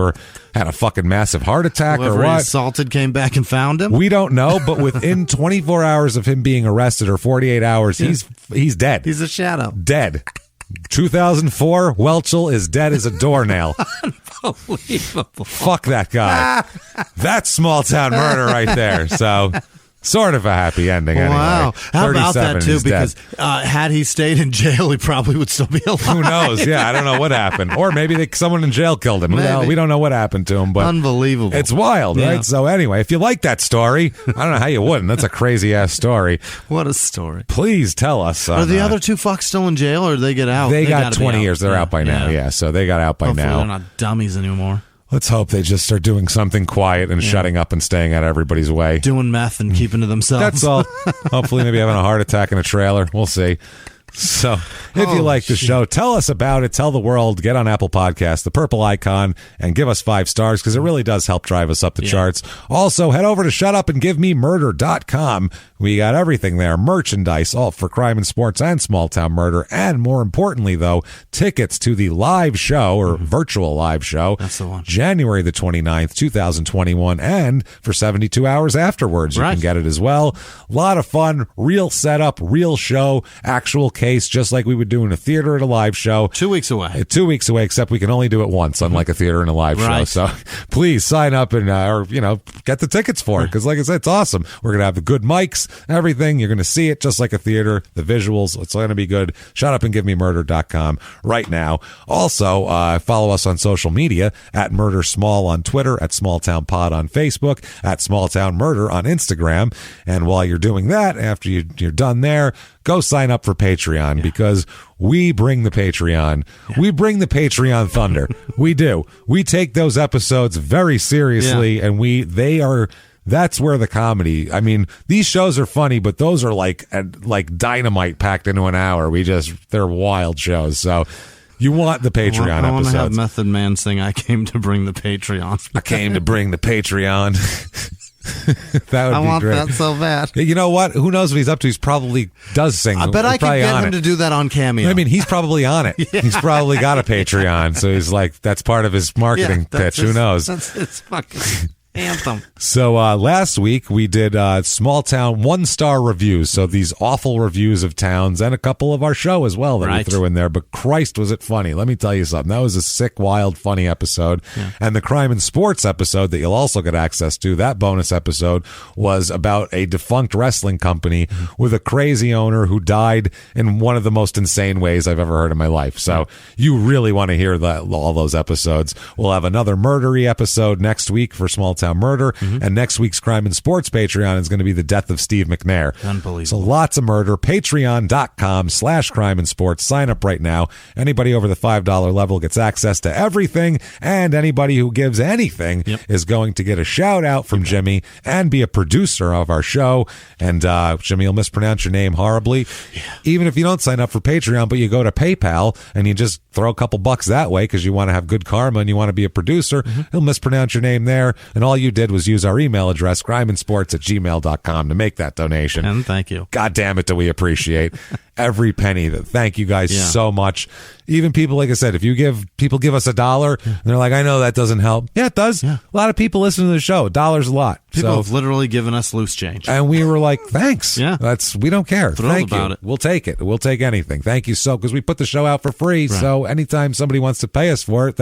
had a fucking massive heart attack Whoever or what. He assaulted came back and found him. We don't know, but within 24 hours of him being arrested, or 48 hours, he's dead. He's a shadow. Dead. 2004, Welchel is dead as a doornail. Unbelievable. Fuck that guy. That's small town murder right there. So, sort of a happy ending anyway. Wow. How about that, too? He's because had he stayed in jail, he probably would still be alive. Who knows? Yeah, I don't know what happened. Or maybe someone in jail killed him. Well, we don't know what happened to him. But unbelievable. It's wild, right? So anyway, if you like that story, I don't know how you wouldn't. That's a crazy-ass story. What a story. Please tell us. Are the other two fucks still in jail, or did they get out? They got 20 years. They're out by now, yeah. So they got out by Hopefully now. They're not dummies anymore. Let's hope they just start doing something quiet and shutting up and staying out of everybody's way. Doing meth and keeping to themselves. That's all. Hopefully maybe having a heart attack in a trailer. We'll see. So if you like the show, tell us about it. Tell the world. Get on Apple Podcasts, the purple icon, and give us 5 stars because it really does help drive us up the charts. Also, head over to shutupandgivememurder.com. We got everything there. Merchandise, all for crime and sports and small town murder. And more importantly, though, tickets to the live show or virtual live show. That's the one. January the 29th, 2021. And for 72 hours afterwards, you can get it as well. A lot of fun. Real setup, real show, actual case, just like we would do in a theater at a live show. 2 weeks away. 2 weeks away, except we can only do it once, unlike a theater and a live show. So please sign up and, get the tickets for it. Because like I said, it's awesome. We're going to have the good mics, everything. You're going to see it just like a theater, the visuals. It's going to be good. Shutupandgivememurder.com right now. Also, follow us on social media at Murder Small on Twitter, at Small Town Pod on Facebook, at Small Town Murder on Instagram. And while you're doing that, after you're done there, go sign up for Patreon because we bring the Patreon. We bring the Patreon thunder. We do. We take those episodes very seriously, and that's where the comedy. I mean, these shows are funny, but those are like dynamite packed into an hour. They're wild shows. So you want the Patreon episodes. I want to have Method Man sing, "I came to bring the Patreon." I came to bring the Patreon. That would I be want great. that so bad. You know what? Who knows what he's up to? He's probably does sing. I bet I could get him to do that on Cameo. I mean, he's probably on it. He's probably got a Patreon, so he's like, that's part of his marketing pitch. Who knows? That's his fucking anthem. So last week we did small town 1-star reviews. So these awful reviews of towns and a couple of our show as well that we threw in there. But Christ, was it funny. Let me tell you something. That was a sick, wild, funny episode. Yeah. And the crime and sports episode that you'll also get access to, that bonus episode, was about a defunct wrestling company with a crazy owner who died in one of the most insane ways I've ever heard in my life. So you really want to hear all those episodes. We'll have another murdery episode next week for Small Town Murder. And next week's crime and sports Patreon is going to be the death of Steve McNair. Unbelievable. So lots of murder. Patreon.com/crime and sports. Sign up right now. Anybody over the $5 level gets access to everything, and anybody who gives anything is going to get a shout out from Jimmy and be a producer of our show. And Jimmy will mispronounce your name horribly. Even if you don't sign up for Patreon, but you go to PayPal and you just throw a couple bucks that way because you want to have good karma and you want to be a producer, he'll mispronounce your name there. And all you did was use our email address, crimeandsports@gmail.com, to make that donation. And thank you. God damn it, do we appreciate every penny. Thank you guys so much. Even people, like I said, if people give us $1 and they're like, I know that doesn't help. Yeah, it does. Yeah. A lot of people listen to the show. $1's a lot. People have literally given us loose change. And we were like, thanks. Yeah. We don't care. Thrilled Thank about you. it. We'll take it. We'll take anything. Thank you because we put the show out for free. Right. So anytime somebody wants to pay us for it,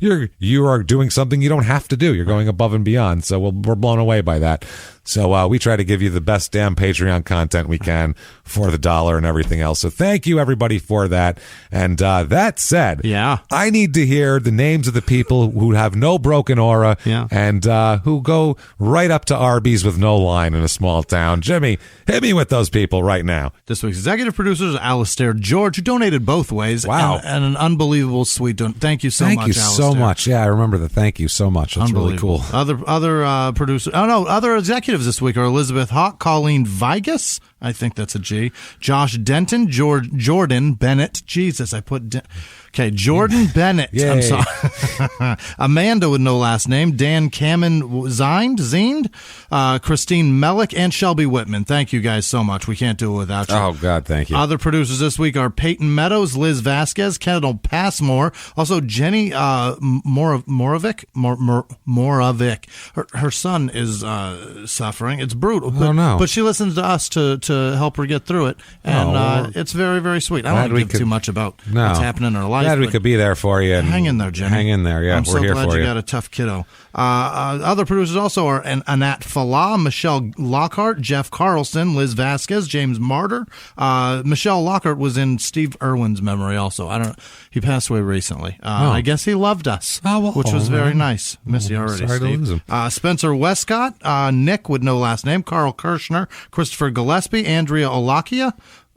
you are doing something you don't have to do. You're going above and beyond. So we're blown away by that. So we try to give you the best damn Patreon content we can for the $1 and everything else. So thank you, everybody, for that. And that said, I need to hear the names of the people who have no broken aura and who go right up to Arby's with no line in a small town. Jimmy, hit me with those people right now. This week's executive producers, Alistair George, who donated both ways. Wow. And an unbelievable sweet Thank you so much, Alistair. Thank you so much. Yeah, I remember the thank you so much. That's really cool. Other producers. Other executives this week are Elizabeth Hawk, Colleen Vigas, I think that's a G, Josh Denton, Jordan Bennett. Jesus, I put Jordan Bennett. Yay. I'm sorry. Amanda with no last name, Dan Kamen Zind, Christine Mellick, and Shelby Whitman. Thank you guys so much. We can't do it without you. Oh, God, thank you. Other producers this week are Peyton Meadows, Liz Vasquez, Kendall Passmore, also Jenny Moravik. Her son is suffering. It's brutal. But she listens to us to help her get through it, and it's very, very sweet. I don't want to give too much about what's happening in her life. Glad we could be there for you. Hang in there, Jimmy. Hang in there, yeah. I'm we're so here glad for you you. got a tough kiddo. Other producers also are Anat Falah, Michelle Lockhart, Jeff Carlson, Liz Vasquez, James Martyr. Michelle Lockhart was in Steve Irwin's memory also. He passed away recently. I guess he loved us, which was very nice. Miss you already, sorry Steve. to lose him. Spencer Westcott, Nick with no last name, Carl Kirshner, Christopher Gillespie, Andrea Olakia.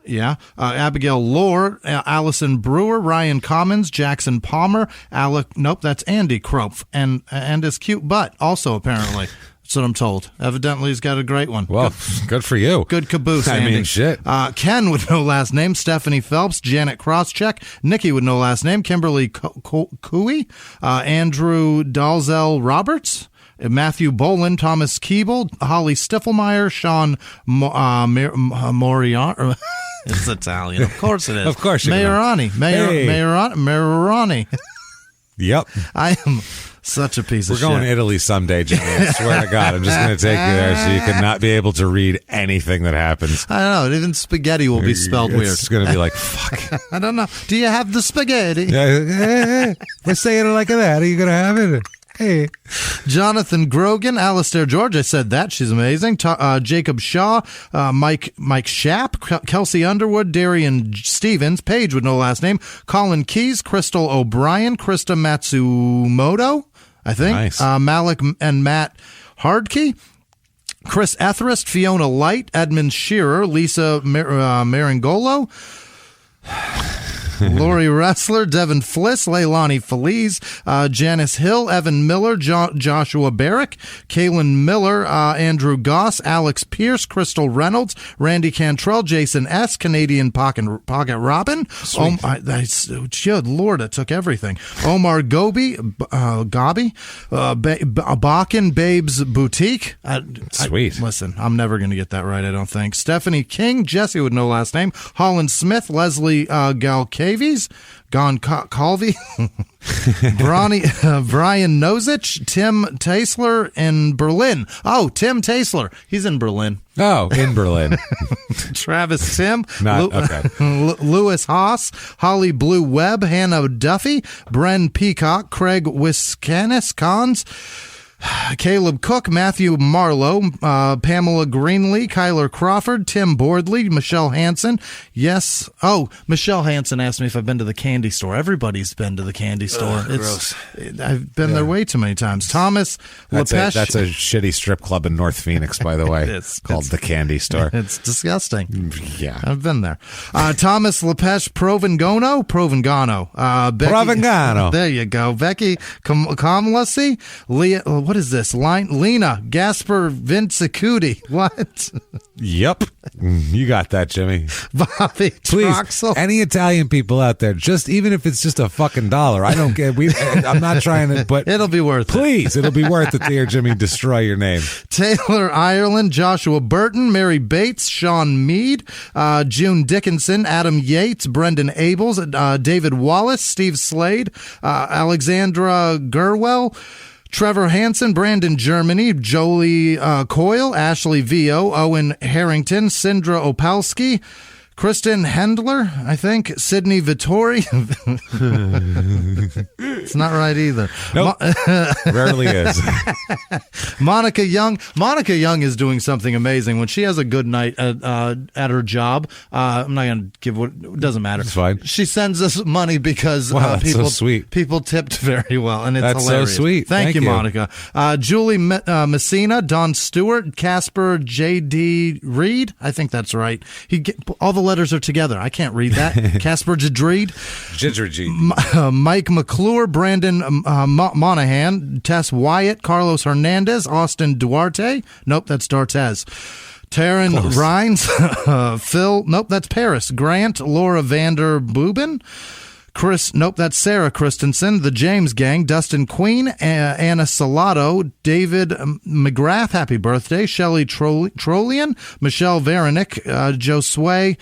Yeah. Abigail Lohr, Allison Brewer, Ryan Commons, Jackson Palmer, that's Andy Kropf, and his cute butt also, apparently. That's what I'm told. Evidently, he's got a great one. Well, good for you. Good caboose, Andy. I mean, shit. Ken with no last name, Stephanie Phelps, Janet Crosscheck, Nikki with no last name, Kimberly Cooey, Andrew Dalzell Roberts, Matthew Boland, Thomas Keeble, Holly Stiffelmeyer, Sean Moriarty. It's Italian. Of course it is. Of course you Mayorani. Mayorani. Yep. I am such a piece of shit. We're going to Italy someday, Jimmy. I swear to God, I'm just going to take you there so you can not be able to read anything that happens. I don't know. Even spaghetti will be spelled weird. It's going to be like, fuck. I don't know. Do you have the spaghetti? Yeah, we're saying it like that. Are you going to have it? Hey. Jonathan Grogan, Alistair George, I said that. She's amazing. Jacob Shaw, Mike Shapp, Kelsey Underwood, Darian Stevens, Paige with no last name, Colin Keys, Crystal O'Brien, Krista Matsumoto, I think, nice. Malik and Matt Hardkey, Chris Etherist, Fiona Light, Edmund Shearer, Lisa Marangolo, Lori Wrestler, Devin Fliss, Leilani Feliz, Janice Hill, Evan Miller, Joshua Barrick, Kaylin Miller, Andrew Goss, Alex Pierce, Crystal Reynolds, Randy Cantrell, Jason S., Canadian Pocket Robin. Good Lord, it took everything. Omar Gobi, Bakken Babes Boutique. Sweet. Listen, I'm never going to get that right, I don't think. Stephanie King, Jesse with no last name, Holland Smith, Leslie Galcavies, Gon Calvi, Brian Nosich, Tim Taisler in Berlin. Oh, Tim Taisler. He's in Berlin. Oh, in Berlin. Travis Tim, okay. Lewis Haas, Holly Blue Webb, Hannah Duffy, Bren Peacock, Craig Wiscanis Cons, Caleb Cook, Matthew Marlowe, Pamela Greenlee, Kyler Crawford, Tim Boardley, Michelle Hansen. Yes. Oh, Michelle Hansen asked me if I've been to the candy store. Everybody's been to the candy store. Gross. I've been there way too many times. Thomas Lepesh. That's a shitty strip club in North Phoenix, by the way. It's called the Candy Store. It's disgusting. Yeah. I've been there. Thomas Lepesh Provengano. Becky, Provengano. There you go. Becky Kamlasi. Leah, what is this? Lena Gasper Vincicuti. What? Yep. You got that, Jimmy. Bobby Please, Troxel. any Italian people out there, just even if it's just a fucking $1, I don't care. I'm not trying to, but It'll be worth it. please, it'll be worth it to hear Jimmy destroy your name. Taylor Ireland, Joshua Burton, Mary Bates, Sean Mead, June Dickinson, Adam Yates, Brendan Abels, David Wallace, Steve Slade, Alexandra Gerwell, Trevor Hansen, Brandon Germany, Jolie Coyle, Ashley Vio, Owen Harrington, Sindra Opalski, Kristen Hendler, I think, Sydney Vittori. It's not right either. Nope. Rarely is. Monica Young. Monica Young is doing something amazing. When she has a good night at her job, I'm not going to give what, it doesn't matter. It's fine. She sends us money because Wow, that's people, so sweet. people tipped very well, and it's That's hilarious. so sweet. Thank Thank you, you. Monica. Julie Messina, Don Stewart, Casper J.D. Reed. I think that's right. All the letters are together. I can't read that. Casper Jadreed. Mike McClure, Brandon Monahan, Tess Wyatt, Carlos Hernandez, Austin Duarte. Nope, that's Dartez. Taryn Rhines, Phil. Nope, that's Paris. Grant, Laura Vander Booben. Chris, nope, that's Sarah Christensen, the James Gang, Dustin Queen, Anna Salato, David McGrath, happy birthday, Shelley Trollian, Michelle Veronick, Josue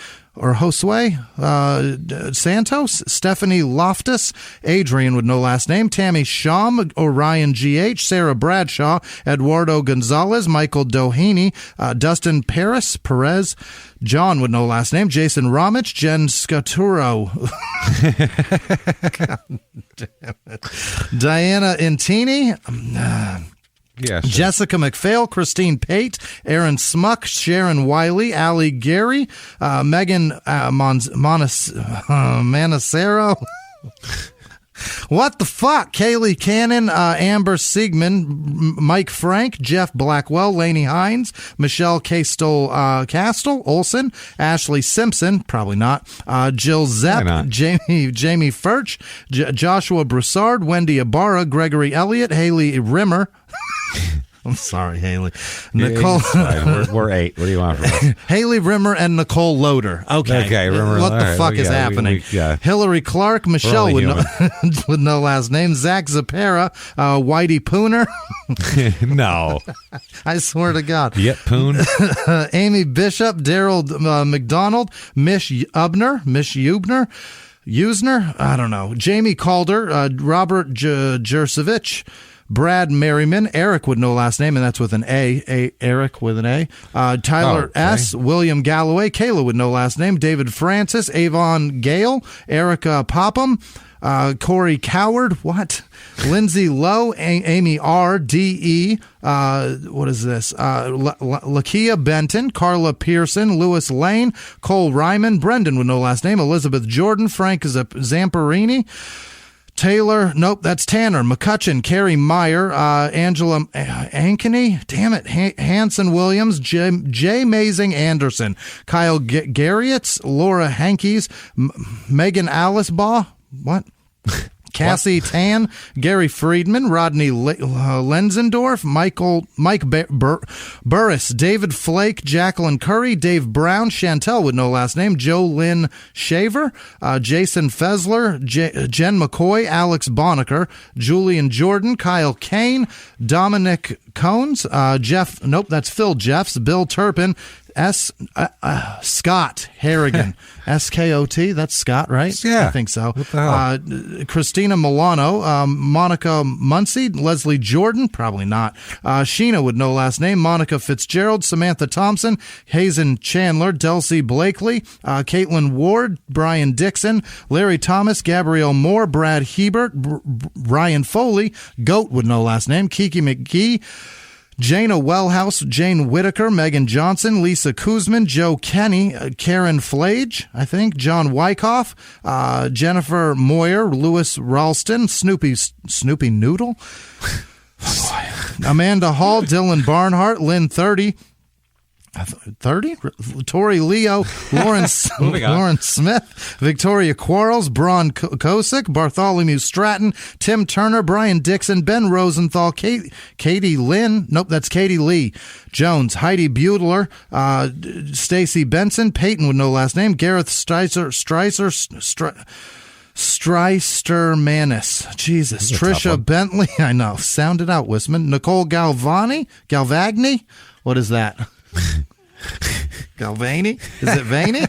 Santos, Stephanie Loftus, Adrian with no last name, Tammy Sham, Orion GH, Sarah Bradshaw, Eduardo Gonzalez, Michael Doheny, Dustin Perez, John with no last name, Jason Ramich, Jen Scaturo, Diana Intini, Yeah, sure. Jessica McPhail, Christine Pate, Aaron Smuck, Sharon Wiley, Allie Gary, Megan Manacero. What the fuck? Kaylee Cannon, Amber Siegman, Mike Frank, Jeff Blackwell, Laney Hines, Michelle Castle, Olson, Ashley Simpson, probably not, Jill Zepp, Jamie Furch, Joshua Broussard, Wendy Ibarra, Gregory Elliott, Haley Rimmer. I'm sorry, Haley. Nicole. We're 8. What do you want from us? Haley Rimmer and Nicole Loader. Okay. Rimmer. What the fuck is happening? Hillary Clark, Michelle with no last name, Zach Zapera, Whitey Pooner. No. I swear to God. Yep, Poon. Amy Bishop, Daryl McDonald, Mish Ubner, Usner, I don't know. Jamie Calder, Robert Jersevich, Brad Merriman, Eric with no last name, and that's with an A. Eric with an A. Tyler S., William Galloway, Kayla with no last name, David Francis, Avon Gale, Erica Popham, Corey Coward, what? Lindsay Lowe, Amy R. D.E., what is this? Lakia Benton, Carla Pearson, Lewis Lane, Cole Ryman, Brendan with no last name, Elizabeth Jordan, Frank Zamperini, Taylor, nope, that's Tanner, McCutcheon, Carrie Meyer, Angela Ankeny, damn it, Hanson Williams, Jay Mazing Anderson, Kyle Garriotts, Laura Hankies, Megan Alicebaugh, what? Cassie Tan, Gary Friedman, Rodney Lenzendorf, Mike Burris, David Flake, Jacqueline Curry, Dave Brown, Chantel with no last name, Joe Lynn Shaver, Jason Fessler, Jen McCoy, Alex Bonaker, Julian Jordan, Kyle Kane, Dominic Cones, Jeff, nope, that's Phil Jeffs, Bill Turpin, Scott Harrigan, SKOT, that's Scott, right? Yeah. I think so. What the hell? Christina Milano, Monica Muncie, Leslie Jordan, probably not. Sheena with no last name, Monica Fitzgerald, Samantha Thompson, Hazen Chandler, Delcy Blakely, Caitlin Ward, Brian Dixon, Larry Thomas, Gabrielle Moore, Brad Hebert, Ryan Foley, Goat with no last name, Kiki McGee, Jana Wellhouse, Jane Whitaker, Megan Johnson, Lisa Kuzman, Joe Kenny, Karen Flage, I think, John Wyckoff, Jennifer Moyer, Lewis Ralston, Snoopy Noodle, Amanda Hall, Dylan Barnhart, Lynn 30, 30? Tori Leo, Lawrence Smith, Victoria Quarles, Braun Kosick, Bartholomew Stratton, Tim Turner, Brian Dixon, Ben Rosenthal, Katie Lynn, nope, that's Katie Lee Jones, Heidi Butler, Stacy Benson, Peyton with no last name, Gareth Streister Manis. Jesus. Trisha Bentley. I know. Sound it out, Whisman. Nicole Galvagni. What is that? Galvani? Is it Vaney?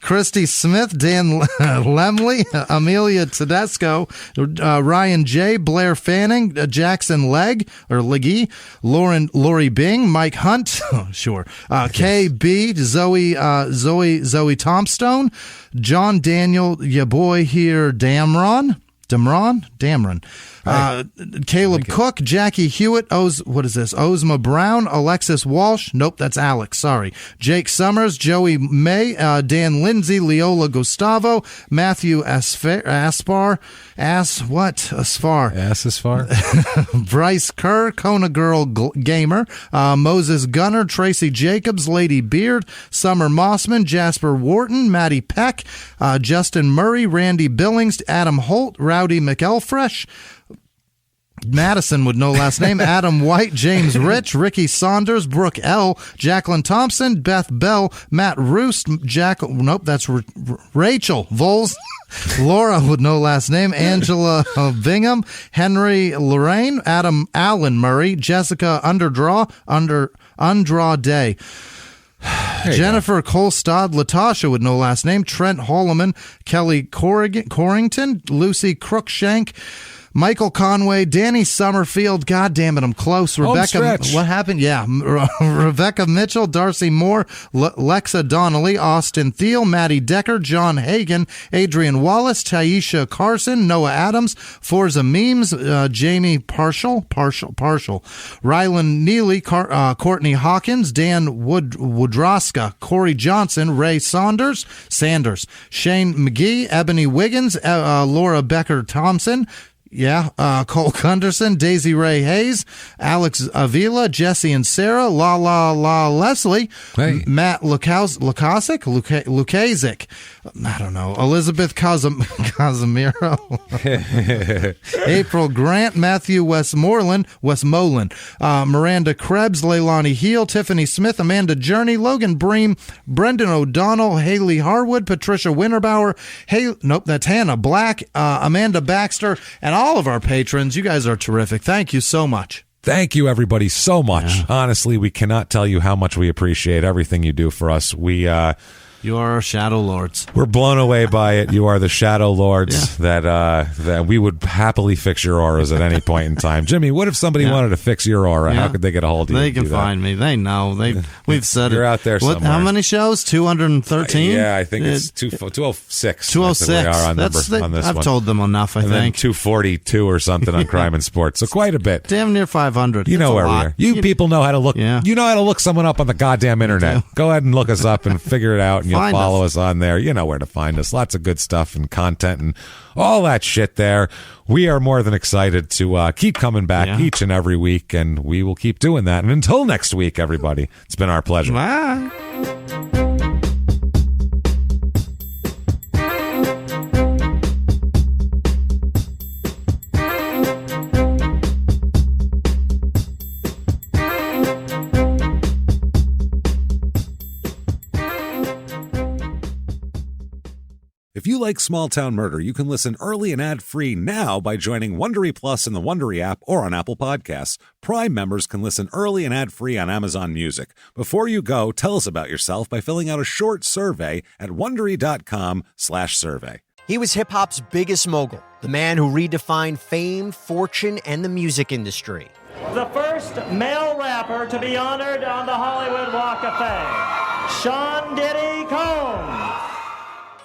Christy Smith, Dan Lemley, Amelia Tedesco, Ryan J, Blair Fanning, Jackson Leggy, Lori Bing, Mike Hunt, sure, KB, Zoe Tombstone, John Daniel, ya boy here, Damron. Caleb Cook, Jackie Hewitt, Ozma Brown, Alexis Walsh, nope, that's Alex, sorry, Jake Summers, Joey May, Dan Lindsay, Leola Gustavo, Matthew Asfar, Bryce Kerr, Kona Girl Gamer, Moses Gunner, Tracy Jacobs, Lady Beard, Summer Mossman, Jasper Wharton, Maddie Peck, Justin Murray, Randy Billings, Adam Holt, Rowdy McElfresh, Madison with no last name, Adam White, James Rich, Ricky Saunders, Brooke L, Jacqueline Thompson, Beth Bell, Matt Roost, Rachel Voles, Laura with no last name, Angela Bingham, Henry Lorraine, Adam Allen Murray, Jessica Undraw Day, Jennifer Colstad, Latasha with no last name, Trent Holloman, Kelly Corrington, Lucy Crookshank, Michael Conway, Danny Summerfield, God damn it, I'm close. Rebecca, what happened? Yeah, Rebecca Mitchell, Darcy Moore, Lexa Donnelly, Austin Thiel, Maddie Decker, John Hagan, Adrian Wallace, Taisha Carson, Noah Adams, Forza Memes, Jamie Partial, Rylan Neely, Courtney Hawkins, Dan Woodroska, Corey Johnson, Ray Sanders, Shane McGee, Ebony Wiggins, Laura Becker Thompson, Cole Gunderson, Daisy Ray Hayes, Alex Avila, Jesse and Sarah, Leslie, Matt Lukasic, I don't know, Elizabeth Casimiro, April Grant, Matthew Westmoreland, Miranda Krebs, Leilani Heel, Tiffany Smith, Amanda Journey, Logan Bream, Brendan O'Donnell, Haley Harwood, Patricia Winterbauer, that's Hannah Black, Amanda Baxter, and all of our patrons. You guys are terrific. Thank you so much. Thank you, everybody, so much. Yeah. Honestly, we cannot tell you how much we appreciate everything you do for us. You are our Shadow Lords. We're blown away by it. You are the Shadow Lords that we would happily fix your auras at any point in time. Jimmy, what if somebody wanted to fix your aura? How could they get a hold of you? They can find me. They know. We've said You're out there somewhere. How many shows? 213? Yeah, I think it's 206. 206. We are on this I've told them enough, I think. Then 242 or something on Crime and Sports. So quite a bit. Damn near 500. You know where we are. You people know how to look. Yeah. You know how to look someone up on the goddamn internet. Go ahead and look us up and figure it out, and you'll follow us on there. You know where to find us. Lots of good stuff and content and all that shit there. We are more than excited to keep coming back each and every week, and we will keep doing that. And until next week, everybody, it's been our pleasure. Bye. If you like Small Town Murder, you can listen early and ad-free now by joining Wondery Plus in the Wondery app or on Apple Podcasts. Prime members can listen early and ad-free on Amazon Music. Before you go, tell us about yourself by filling out a short survey at Wondery.com/survey. He was hip-hop's biggest mogul, the man who redefined fame, fortune, and the music industry. The first male rapper to be honored on the Hollywood Walk of Fame, Sean Diddy Combs.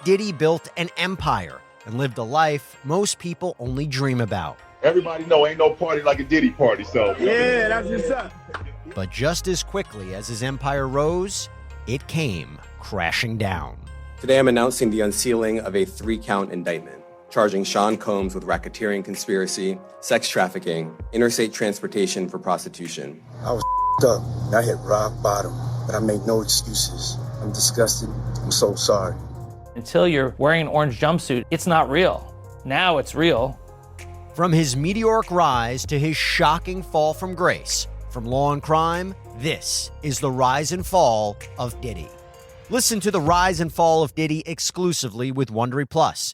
Diddy built an empire and lived a life most people only dream about. Everybody know ain't no party like a Diddy party, so. Yeah, that's what's up. But just as quickly as his empire rose, it came crashing down. Today I'm announcing the unsealing of a 3-count indictment, charging Sean Combs with racketeering conspiracy, sex trafficking, interstate transportation for prostitution. I was up. I hit rock bottom. but I make no excuses. I'm disgusted. I'm so sorry. Until you're wearing an orange jumpsuit, it's not real. Now it's real. From his meteoric rise to his shocking fall from grace, from Law and Crime, this is the rise and fall of Diddy. Listen to the rise and fall of Diddy exclusively with Wondery Plus